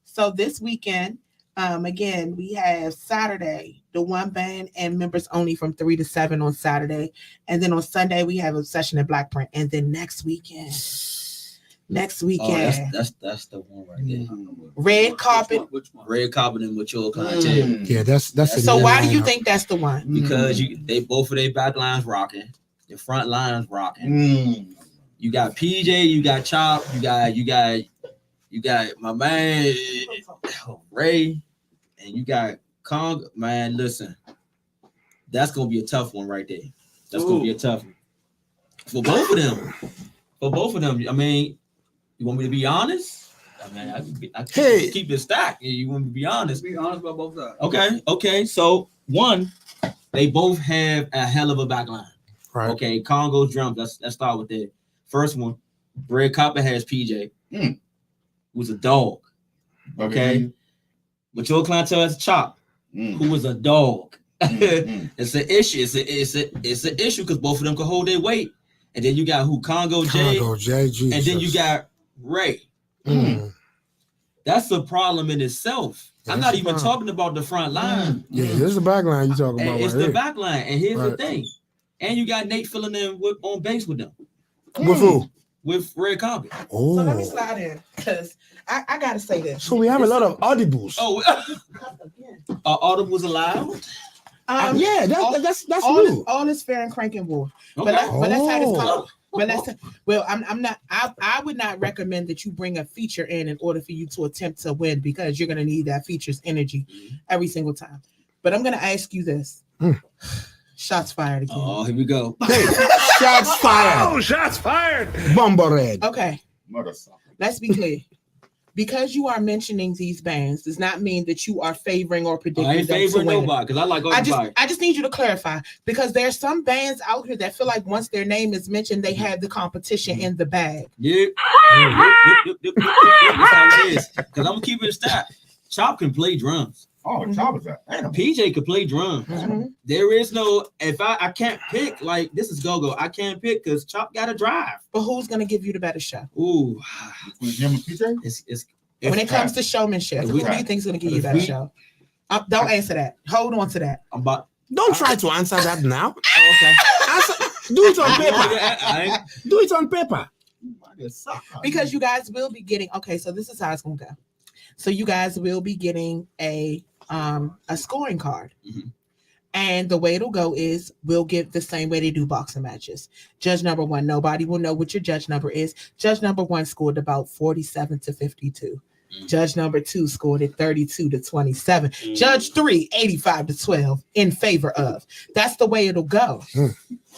So this weekend, again, we have Saturday, the One Band and Members Only from 3 to 7 on Saturday. And then on Sunday, we have Obsession and Black Print. And then next weekend. That's the one right there. Red Carpet. Red Carpet and Mature Clientele. Yeah, that's so why do you think that's the one? Because they both of their back lines rocking, the front lines rocking. You got PJ, you got Chop, you got my man Ray, and you got Kong. Man, listen, that's gonna be a tough one right there. That's gonna be a tough one for both of them. I mean, you want me to be honest? I mean, I keep it stacked. You want me to be honest? Be honest about both sides. Okay. So one, they both have a hell of a back line. Right. Okay, Congo drums. Let's start with that. First one, Red Carpet has PJ, who's a dog. Okay. Mature Clientele has Chop, who was a dog. It's an issue. It's an issue because both of them can hold their weight. And then you got Congo J, Jesus. And then you got Ray. That's a problem in itself. I'm not even talking about the front line. Yeah, this is the back line you talking about. It's the back line. And here's the thing. And you got Nate filling in on bass with them. With who? With Red Carpet. So let me slide in because I gotta say this. So we have a lot of audibles. Audibles allowed? Yeah, that's all this fair and cranking war. Okay. But let's have this conversation. I would not recommend that you bring a feature in order for you to attempt to win because you're gonna need that feature's energy every single time. But I'm gonna ask you this. Shots fired again. Oh, here we go. Hey, shots fired. Oh, shots fired. Bumble red. Okay. Let's be clear. Because you are mentioning these bands does not mean that you are favoring or predicting I ain't them to favoring win. nobody because I like everybody. I just need you to clarify because there's some bands out here that feel like once their name is mentioned, they have the competition in the bag. Yep. That's how it is. Because I'm gonna keep it a stat. Chop can play drums. Oh, Chop is that. PJ could play drums. There is no if I can't pick like this is go. I can't pick because Chop got to drive. But who's gonna give you the better show? Ooh, him and PJ. It's when it comes to showmanship, who do you think is gonna give you that show? Don't answer that. Hold on to that. Don't try to answer that now. Okay. Do it on paper. Do it on paper. Because you guys will be getting so this is how it's gonna go. So you guys will be getting a scoring card. And the way it'll go is we'll give the same way they do boxing matches. Judge number 1, nobody will know what your judge number is. Judge number 1 scored about 47 to 52. Judge number 2 scored at 32 to 27. Judge 3, 85 to 12 in favor of. That's the way it'll go.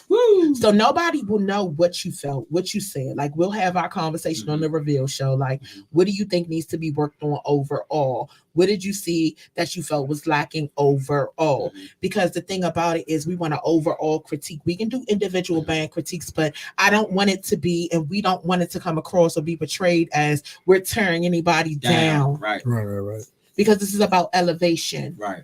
Woo. So nobody will know what you felt, what you said. Like we'll have our conversation on the reveal show. Like, what do you think needs to be worked on overall? What did you see that you felt was lacking overall? Because the thing about it is we want to overall critique. We can do individual band critiques, but I don't want it to be, and we don't want it to come across or be portrayed as we're tearing anybody down. Right. Because this is about elevation. Right.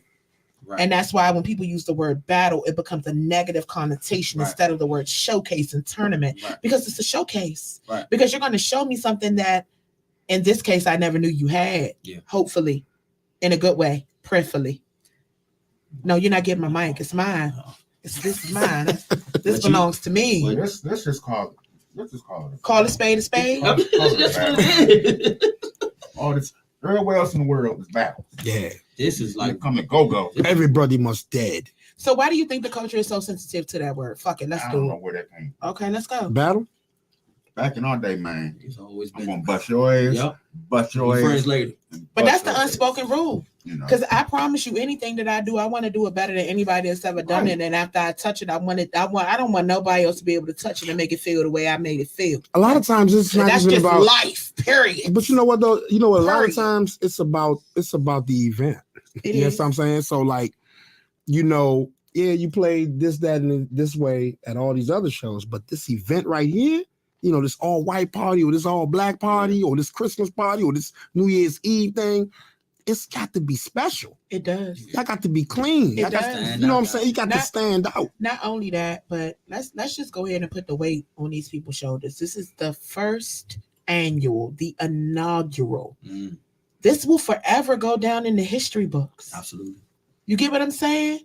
And that's why when people use the word battle, it becomes a negative connotation instead of the word showcase and tournament, because it's a showcase. Because you're going to show me something that, in this case, I never knew you had. Hopefully, in a good way, prayerfully. No, you're not getting my mic. It's mine. This is mine. This belongs to me. Well, let's just call it. Let's just call it. Call a spade a spade. All this. Everywhere else in the world is battle. Yeah. This is like come to go. Everybody must dead. So why do you think the culture is so sensitive to that word? Fuck it, let's I do don't it. know where that came from. Okay, let's go. Battle? Back in our day, man. It's always been. I'm gonna bust your ass. Bust your ass. Friends later. But that's the unspoken rule. You know. Because I promise you, anything that I do, I want to do it better than anybody that's ever done it. And after I touch it, I don't want nobody else to be able to touch it and make it feel the way I made it feel. A lot of times it's not that's even just about life, period. But you know what though? You know what? A lot of times it's about the event. You know what I'm saying? So like, you know, yeah, you played this, that, and this way at all these other shows, but this event right here, you know, this all white party or this all black party or this Christmas party or this New Year's Eve thing, it's got to be special. It does. That got to be clean. It does. You know what I'm saying? You got to stand out. Not only that, but let's just go ahead and put the weight on these people's shoulders. This is the first annual, the inaugural. This will forever go down in the history books. Absolutely. You get what I'm saying?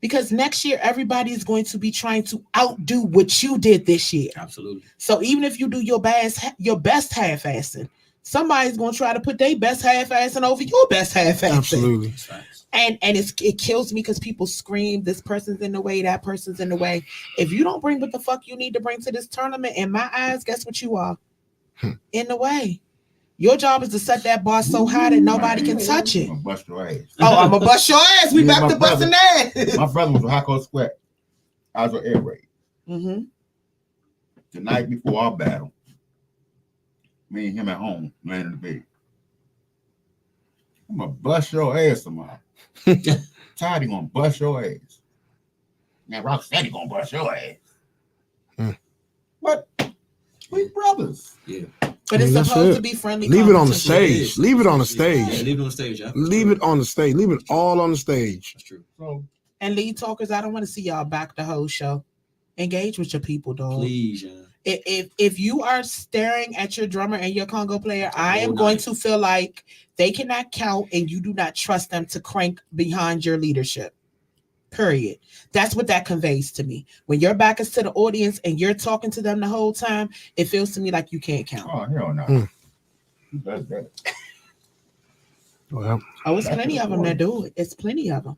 Because next year, everybody is going to be trying to outdo what you did this year. Absolutely. So even if you do your best half-assing, somebody's going to try to put their best half-assing over your best half-assing. Absolutely. And it kills me because people scream, this person's in the way, that person's in the way. If you don't bring what the fuck you need to bring to this tournament, in my eyes, guess what you are? In the way. Your job is to set that bar so high that nobody can touch it. I'm gonna bust your ass. Oh, I'm gonna bust your ass. We back to busting ass. My brother was a high court square. I was an air raid. The night before our battle, me and him at home, laying in the bed. I'm gonna bust your ass tomorrow. Toddy gonna bust your ass. Now Rocksteady gonna bust your ass. But we brothers. Yeah. But it's supposed to be friendly. Leave it on the stage. Leave it on the stage. Yeah, leave it on the stage. Yeah. Leave it on the stage. Leave it all on the stage. That's true. So, and lead talkers, I don't want to see y'all back the whole show. Engage with your people, dog. Please, yeah. If you are staring at your drummer and your conga player, I am going to feel like they cannot count and you do not trust them to crank behind your leadership. Period. That's what that conveys to me. When your back is to the audience and you're talking to them the whole time, it feels to me like you can't count. oh hell no. Who does that? Well, it's plenty of them that do it. It's plenty of them.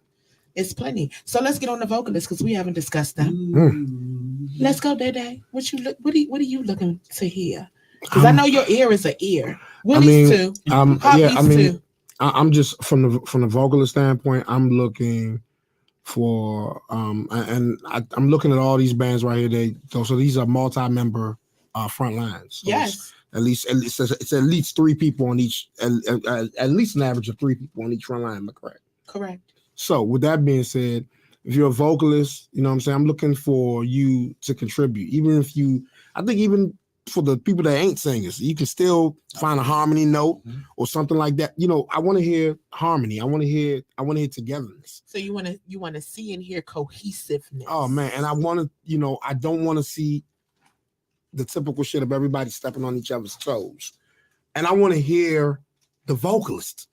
It's plenty. So let's get on the vocalists because we haven't discussed them. Let's go, Dede. What are you looking to hear? Because I know your ear is an ear. Willie's too. Too. I'm just from the vocalist standpoint. I'm looking for I'm looking at all these bands right here. So these are multi-member front lines. So yes. It's at least 3 people on each. At least an average of 3 people on each front line. Am I correct? Correct. So with that being said, if you're a vocalist, you know what I'm saying, I'm looking for you to contribute. I think even for the people that ain't singers, you can still find a harmony note or something like that. You know, I want to hear harmony. I want to hear togetherness. So you want to see and hear cohesiveness. Oh man, and I want to, you know, I don't want to see the typical shit of everybody stepping on each other's toes. And I want to hear the vocalist.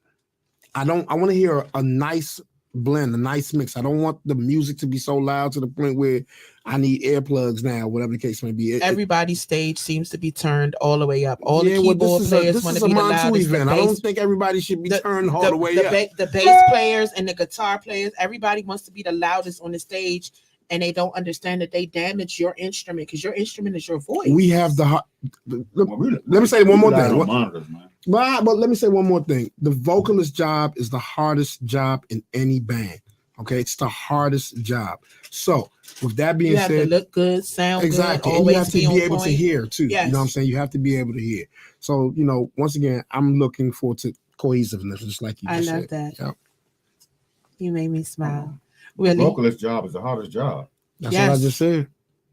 I want to hear a nice blend, a nice mix. I don't want the music to be so loud to the point where I need earplugs now, whatever the case may be. Everybody's stage seems to be turned all the way up. All the keyboard players want to be the loudest. Event. I don't think everybody should be turned all the way up. The bass players and the guitar players, everybody wants to be the loudest on the stage, and they don't understand that they damage your instrument because your instrument is your voice. We have let me say one more thing. But let me say one more thing. The vocalist job is the hardest job in any band. Okay, it's the hardest job. So with that being You have to said, look good, sound exactly, good, and you always have to be be on able to point. hear too. Yes. You know what I'm saying? You have to be able to hear. So once again, I'm looking forward to cohesiveness, just like you I just love said. that. Yep. You made me smile. Really? Vocalist job is the hardest job. That's what I just said.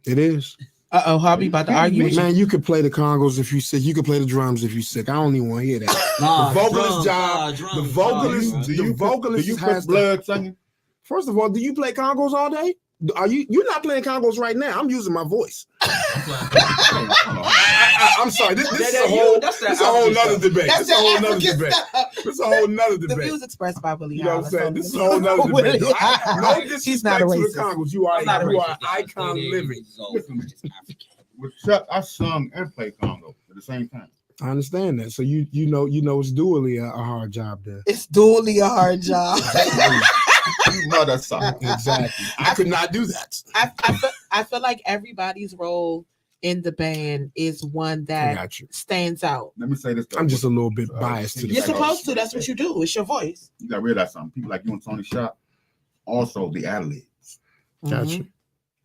It is. Uh-oh, Harvey about to argue with you. Man, you could play the congos if you sick. You could play the drums if you sick. I don't even want to hear that. Nah, The vocalist drums, job. drums, The vocalist. drums, The vocalist Do you has put blood singing? First of all, do you play congos all day? Are you're not playing congos right now? I'm using my voice. I'm sorry. This is a whole nother debate. That's This is a whole the nother African debate. stuff. This is a whole nother The debate. views expressed by Willie You know what I'm Howard, saying? This is a whole nother debate. Willie No Howard. disrespect He's not a to the racist. congos. You are not a racist. icon living. With Chuck, I sung and played Congo at the same time. I understand that. So you know it's dually a hard job there. It's dually a hard job. You know that song. Exactly. I could not do that. I feel like everybody's role in the band is one I that got you. stands out. Let me say this. I'm just a little bit biased to the You're fact. supposed to. That's what you do. It's your voice. You gotta realize something. People like you and Tony Shop, also the ad-libs. Got Mhm. you.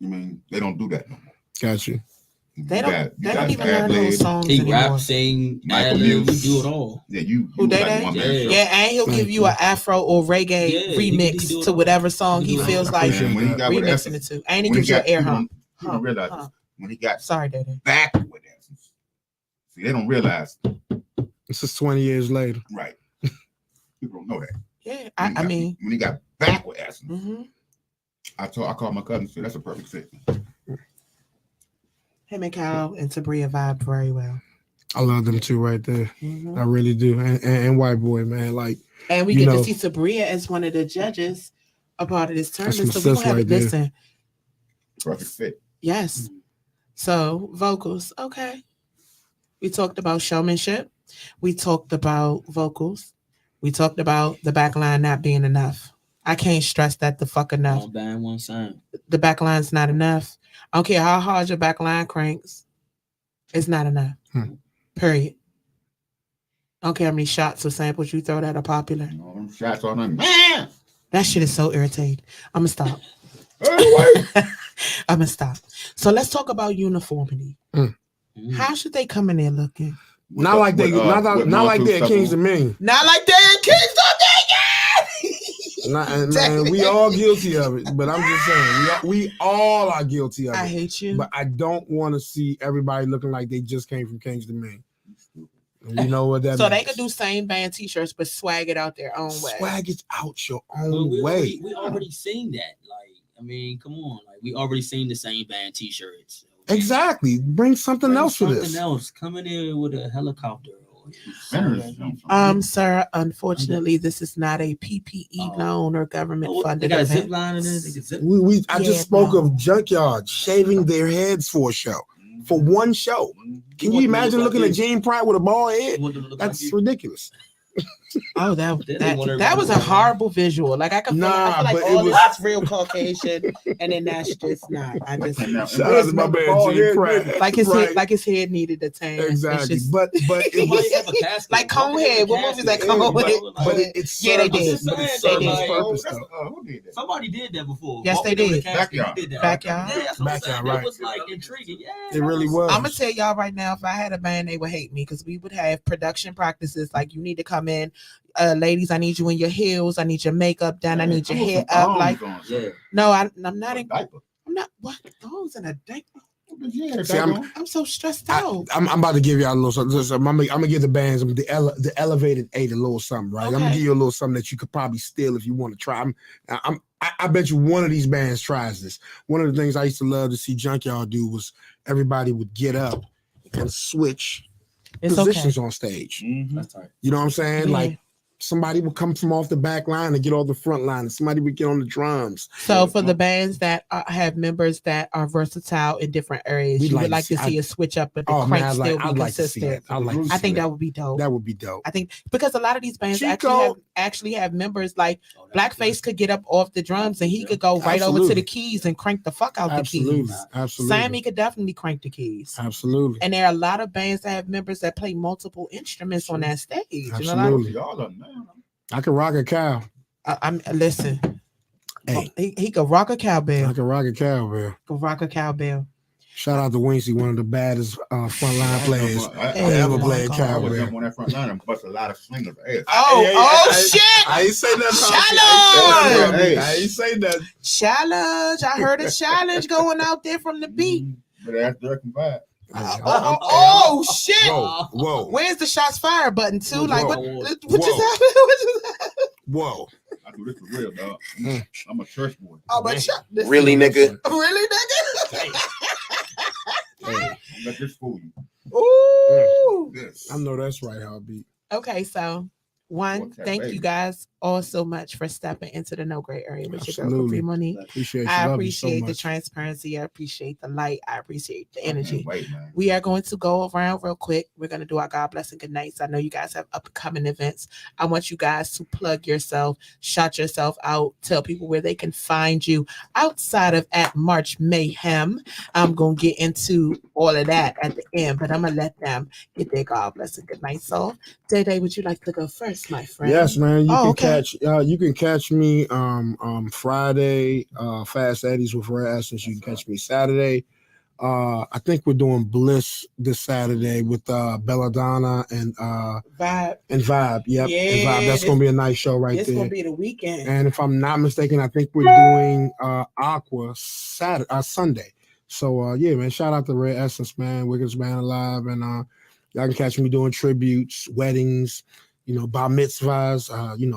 I mean, they don't do that no more. Got you. They don't. You They got don't even learn those ad-libs. songs He anymore. rap, sing, Michael ad-lib, Muse. you do it all. Yeah, you Who they? like one man Yeah. show. Yeah, and he'll give you an Afro or reggae Yeah, he do remix it to all. whatever song He he do it feels all. like Appreciate when he got with remixing Essence, it to. And he when gives you an air people hump. don't- people realize Huh. this. When he got Sorry, Daddy. back with Essence, see, they don't realize, This is 20 years later. right? People don't know that. Yeah, When he got- mean, when he got back with Essence, mhm. I called my cousin. Said that's a perfect fit. Him and Kyle and Tabria vibed very well. I love them two right there. Mhm. I really do. And White Boy, man. Like, And we You get know- to see Tabria as one of the judges a part of this That's tournament. some So we sis gonna have right to there. listen. Perfect fit. Yes. So vocals, okay. We talked about showmanship. We talked about vocals. We talked about the back line not being enough. I can't stress that the fuck enough. One band, one sound. The back line's not enough. I don't care how hard your back line cranks. It's not enough. Period. I don't care how many shots or samples you throw that are popular. You know, them shots on them, man. That shit is so irritating. I'm gonna stop. Anyway, I'm gonna stop. So let's talk about uniformity. How should they come in there looking? not like they, not like they're Kings of Men. Not like they're in Kingston. And man, we all guilty of it. But I'm just saying, we all are guilty of it. I hate you. But I don't want to see everybody looking like they just came from Kings to Maine. And you know what that So means. they could do same band t-shirts, but swag it out their own way. Swag it out your Well, own way. we already seen that. Like, I mean, come on. Like, we already seen the same band t-shirts. Exactly. Bring something Bring else for something this. else. Come in here with a helicopter. Sir, unfortunately, this is not a PPE loan or government They funded got a event. zip line in there. They can zip. I Yeah, just spoke no. of Junkyard shaving their heads for a show. For one show. Can you imagine looking at Gene Pratt with a bald head? That's ridiculous. Oh, They didn't want that everybody was a to- horrible visual. Like I can feel, I Nah, feel like but it all was- this is real Caucasian, and then that's just not. I just Shout out to my man Gene Pratt. like his Right. head, like his head needed a tan. It's Exactly. just- But it was Somebody have a casket. like Conehead. What movie is that? Yeah, Conehead. but it Yeah, they served- did. But it They served did. its purpose that's, though. who did that? Somebody did that before. Yes, Walked they in with a did. casket, Backyard. he did that. Backyard. Yeah, that's what I'm Backyard, saying. right. That was like intriguing. Yeah, It really was. I'm gonna tell y'all right now, if I had a band, they would hate me because we would have production practices like you need to come in, ladies. I need you in your heels. I need your makeup done. I need your hair up. Like Yeah. no, I'm not in. Diaper. I'm not. What? Those in a diaper. Yeah, See, I'm so stressed out. I'm about to give y'all a little something. I'm gonna give the bands the elevated 8 a little something, right? I'm gonna Okay. give you a little something that you could probably steal if you want to try. I bet you one of these bands tries this. One of the things I used to love to see Junkyard do was everybody would get up and switch It's positions okay. on stage. That's right. You know what I'm saying? Yeah. Like somebody would come from off the back line and get off the front line, and somebody would get on the drums. So for the bands that have members that are versatile in different areas, We'd you like would like to to see- see a switch up, but the Oh crank man, still be I'd like to see that. consistent. I'd like to see I think that would be dope. That would be dope. I think because a lot of these bands Chico. actually have members like Oh, that's Blackface could get up off the drums and he could go right over to Absolutely. the keys and crank the fuck out Absolutely, the keys. absolutely, Sammy could definitely crank the keys. absolutely. And there are a lot of bands that have members that play multiple instruments on that stage. And a lot of- Absolutely. Y'all are man. I can rock a cow. I'm listen. Hey, He could rock a cowbell. I can rock a cowbell. Could rock a cowbell. Shout out to Wincy, one of the baddest frontline players I ever my played God. I would cowbell. jump on that front line and bust a lot of slingers ass. Shit! I ain't say nothing. Challenge! I ain't say nothing. Challenge! I heard a challenge going out there from the beat. But that's direct and vibe. Oh shit! Whoa. Where's the shots fired button too? Whoa. Like what Whoa. just happened? What just happened? Whoa. I do this for real, dog. I'm a church boy. Oh, but this Really, nigga? really, nigga? Don't let this fool you. Ooh. This. I know that's right, Heartbeat. Okay, so one, What's that, thank baby? you guys all so much for stepping into the no gray area with your girl Absolutely. Kapri Monique. Appreciate you. I Love you so appreciate the much. transparency. I appreciate the light. I appreciate the energy. Wait, man. We are going to go around real quick. We're going to do our God bless and good nights. I know you guys have upcoming events. I want you guys to plug yourself, shout yourself out, tell people where they can find you outside of at March Mayhem. I'm going to get into all of that at the end, but I'm going to let them get their God bless and good nights off. Day, would you like to go first, my friend? Yes, man. Okay. You can catch me Friday, Fast Eddies with Rare Essence. You can catch me Saturday. I think we're doing Bliss this Saturday with Belladonna and Vibe. Vibe. Yep. Yeah, and Vibe. That's gonna be a nice show right It's there. going to be the weekend. And if I'm not mistaken, I think we're doing Aqua Sunday. So yeah, man. Shout out to Rare Essence, man. Wickedest Man Alive, and y'all can catch me doing tributes, weddings, bar mitzvahs,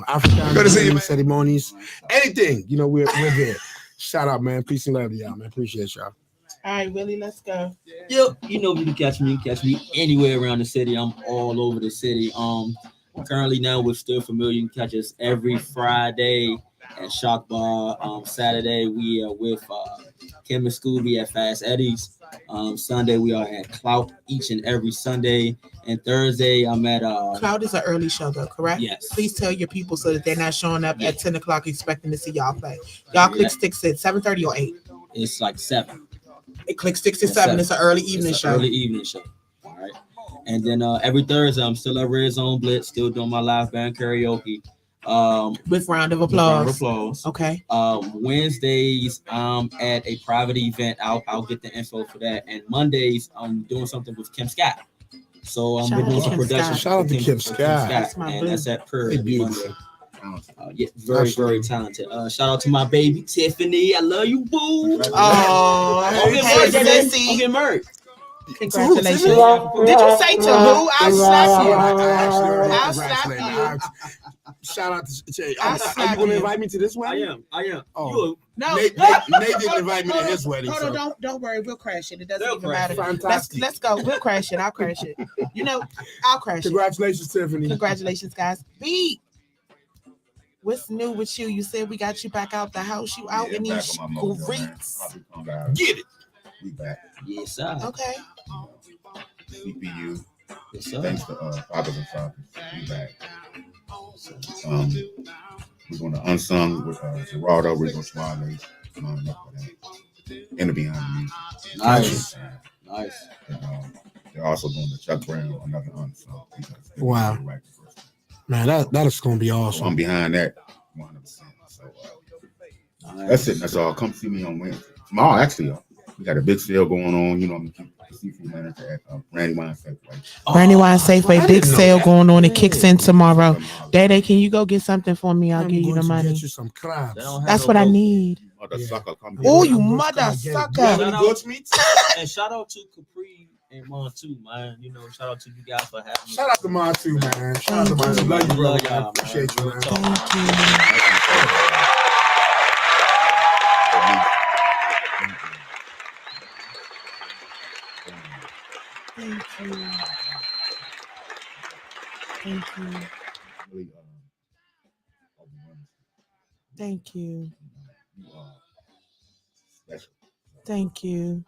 African ceremonies, anything. We're there. Shout out, man. Peace and love to y'all, man. Appreciate y'all. All right, Willie, let's go. Yep, you can catch me. You can catch me anywhere around the city. I'm all over the city. Currently now we're still familiar. You can catch us every Friday at Shock Bar. Saturday we are with Kim and Scooby at Fast Eddie's. Sunday we are at Clout each and every Sunday. And Thursday I'm at Cloud is an early show, though, correct? Yes. Please tell your people so that they're not showing up at 10 o'clock expecting to see y'all play. Y'all click sticks at 7:30 or 8. It's like 7. It clicks 6 to 7. It's an early evening show. Early evening show. All right. And then every Thursday I'm still at Red Zone Blitz, still doing my live band karaoke. With round of applause. Okay. Wednesdays I'm at a private event. I'll get the info for that. And Mondays I'm doing something with Kim Scott. So Shout we're out doing to some Kim production. Scott. Shout out to Kim Scott. That's my And boo. that's at Per. Hey, beautiful. Yeah, very, very talented. Shout out to my baby Tiffany. I love you, boo. Oh, I'm getting hey, married today. I'm sissy. getting married. Congratulations. Did you say to who? I'll slap you. I'll slap you. Shout out to Jay. I'll Are slap you going to you. invite me to this wedding? I am. Oh. No. Nate didn't invite me to his wedding. Hold So. on, don't worry. We'll crash it. It doesn't They'll even crash matter. it. Fantastic. Let's go. We'll crash it. I'll crash it. I'll crash it. Congratulations, Tiffany. Congratulations, guys. B, what's new with you? You said we got you back out the house. You out in these streets. Get it. We back. Yes, sir. Okay. CPU. Yes, sir. Thanks to Fathers and Fathers. We back. We're going to Unsung with Gerardo, Rigo Suarez. In the Behind the Music. Nice. And, they're also doing the Chuck Brown, another Unsung. Wow. Man, that is going to be So awesome. I'm behind that 100%. So that's it. That's all. Come see me on Wednesday. Tomorrow, actually, we got a big sale going on. I'm the seafood manager at Randy Wine Safeway. Brandy Wine Safeway, big sale going on. It kicks in tomorrow. Tomorrow. Daddy, can you go get something for me? I'll I'm give you the going to money. Get you some crabs. That's what I need. Mother sucker, come Oh, here. you I'm mother gonna get it. sucker. You want any goat's meat? And shout out to Kapri and Mon too, man. Shout out to you guys for having me. Shout out to Ma too, man. Shout out to Ma. Love you, Love brother. y'all, man. Appreciate you, man. Thank you. Thank you. Thank you. Thank you.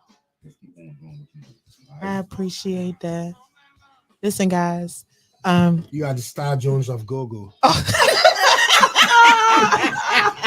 Thank you. I appreciate that. Listen, guys. You got the Star Jones of Gogo.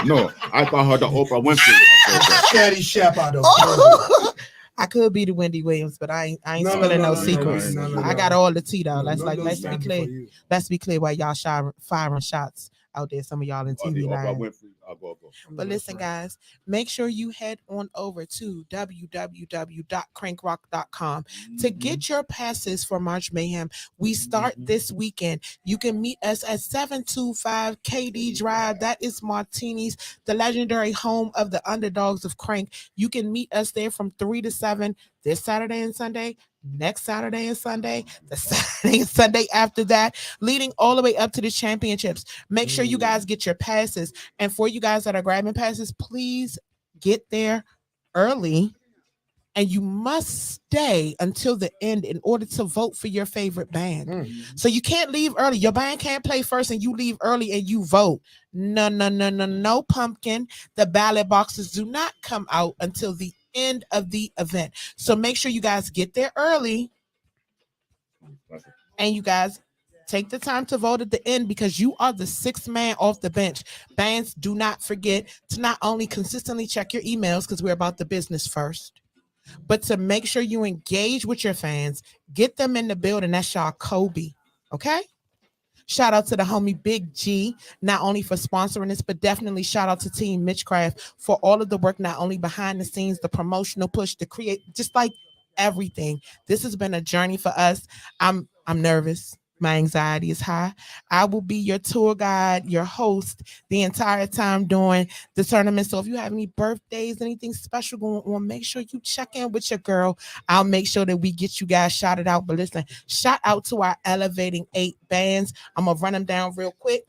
No, I thought her the Oprah Winfrey. Chatty Shepherd of Gogo. I could be the Wendy Williams, but I ain't No, spilling no, no no, secrets. no, no, I no. got all the tea though. No, Let's no, let's be standing clear. for you. Let's be clear while y'all firing shots out there. Some of y'all in The TV Oprah land. Winfrey Go. But listen, guys, make sure you head on over to www.crankrock.com to get your passes for March Mayhem. We start this weekend. You can meet us at 725 KD Drive. That is Martini's, the legendary home of the underdogs of Crank. You can meet us there from 3 to 7 this Saturday and Sunday, next Saturday and Sunday, the Saturday and Sunday after that, leading all the way up to the championships. Make sure you guys get your passes. And for you guys that are grabbing passes, please get there early. And you must stay until the end in order to vote for your favorite band. So you can't leave early. Your band can't play first and you leave early and you vote. No, pumpkin. The ballot boxes do not come out until the end of the event. So make sure you guys get there early. And you guys take the time to vote at the end because you are the sixth man off the bench. Bands, do not forget to not only consistently check your emails because we're about the business first, but to make sure you engage with your fans, get them in the building. That's y'all Kobe, okay? Shout out to the homie Big G, not only for sponsoring this, but definitely shout out to Team Mitchcraft for all of the work, not only behind the scenes, the promotional push, to create, just like everything. This has been a journey for us. I'm nervous. My anxiety is high. I will be your tour guide, your host the entire time during the tournament. So if you have any birthdays, anything special going on, make sure you check in with your girl. I'll make sure that we get you guys shouted out. But listen, shout out to our Elevating 8 bands. I'm going to run them down real quick.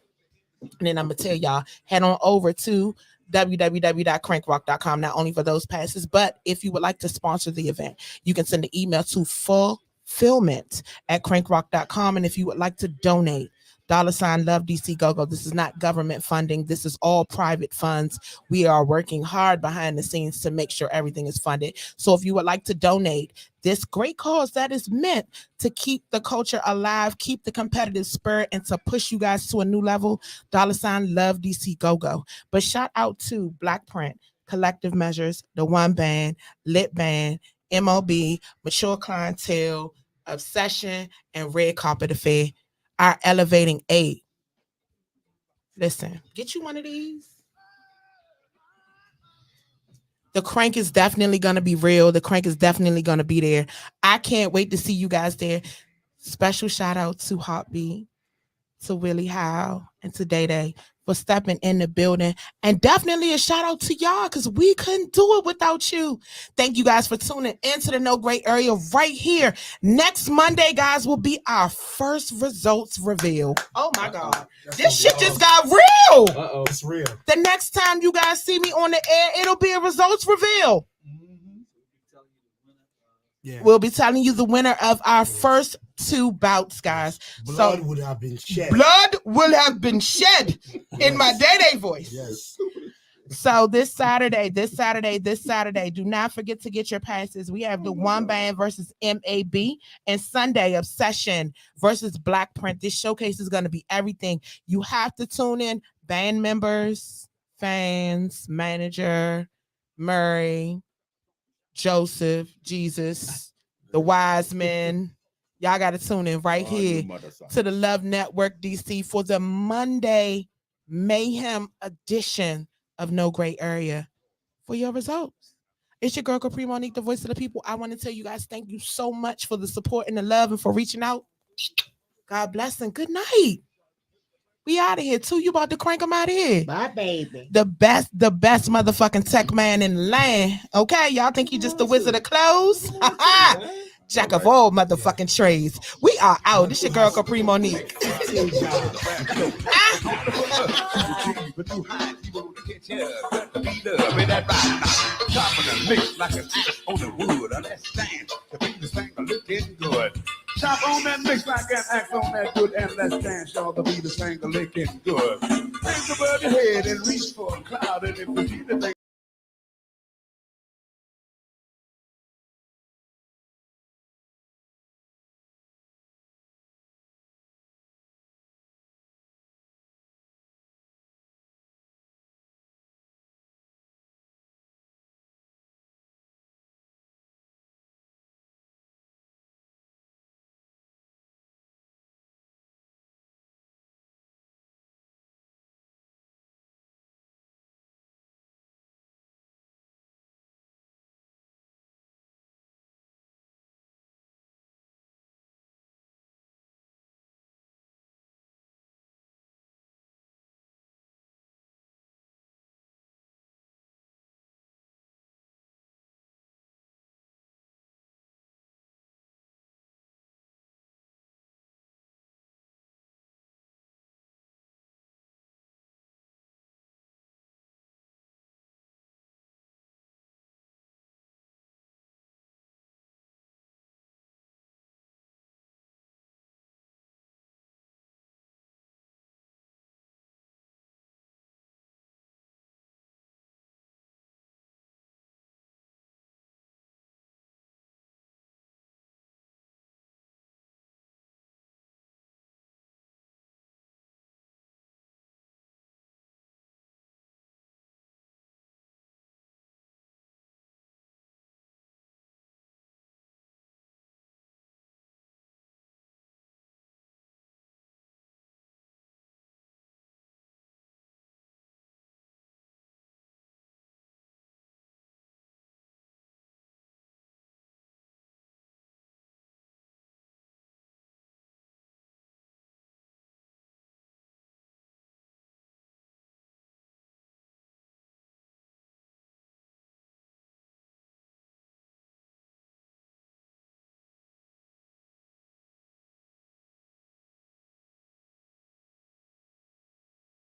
And then I'm going to tell y'all, head on over to www.crankrock.com, not only for those passes, but if you would like to sponsor the event, you can send an email to fulfillment@crankrock.com. And if you would like to donate, $ Love DC Go-Go. This is not government funding. This is all private funds. We are working hard behind the scenes to make sure everything is funded. So if you would like to donate this great cause that is meant to keep the culture alive, keep the competitive spirit, and to push you guys to a new level, $ Love DC Go-Go. But shout out to Black Print, Collective Measures, The One Band, Lit Band, MOB, Mature Clientele, Obsession, and Red Carpet Affair. Our Elevating 8. Listen, get you one of these. The crank is definitely going to be real. The crank is definitely going to be there. I can't wait to see you guys there. Special shout out to Heartbeat, to Willie Howe, and to Day Day for stepping in the building. And definitely a shout out to y'all because we couldn't do it without you. Thank you guys for tuning into the No Gray Area right here. Next Monday, guys, will be our first results reveal. Oh my God. This shit just got real. It's real. The next time you guys see me on the air, it'll be a results reveal. Yeah. We'll be telling you the winner of our first 2 bouts, guys. Blood would have been shed. Blood will have been shed in my Day voice. Yes. So this Saturday, do not forget to get your passes. We have the One Band versus MAB, and Sunday, Obsession versus Black Print. This showcase is going to be everything. You have to tune in. Band members, fans, manager, Murray, Joseph, Jesus, the wise men. Y'all got to tune in right here to the Love Network DC for the Monday Mayhem edition of No Gray Area for your results. It's your girl Kapri, Monique, the voice of the people. I want to tell you guys thank you so much for the support and the love and for reaching out. God bless and good night. We out of here too. You about to crank them out of here. Bye, baby. The best motherfucking tech man in the land. Okay, y'all think you just the wizard of clothes? Jack of all motherfucking trades. We are out. This your girl Kapri Monique. Chop on that mix like an act on that good, and let's dance, y'all. The beat is licking good. Think about your head and reach for a cloud, and if you need the thing.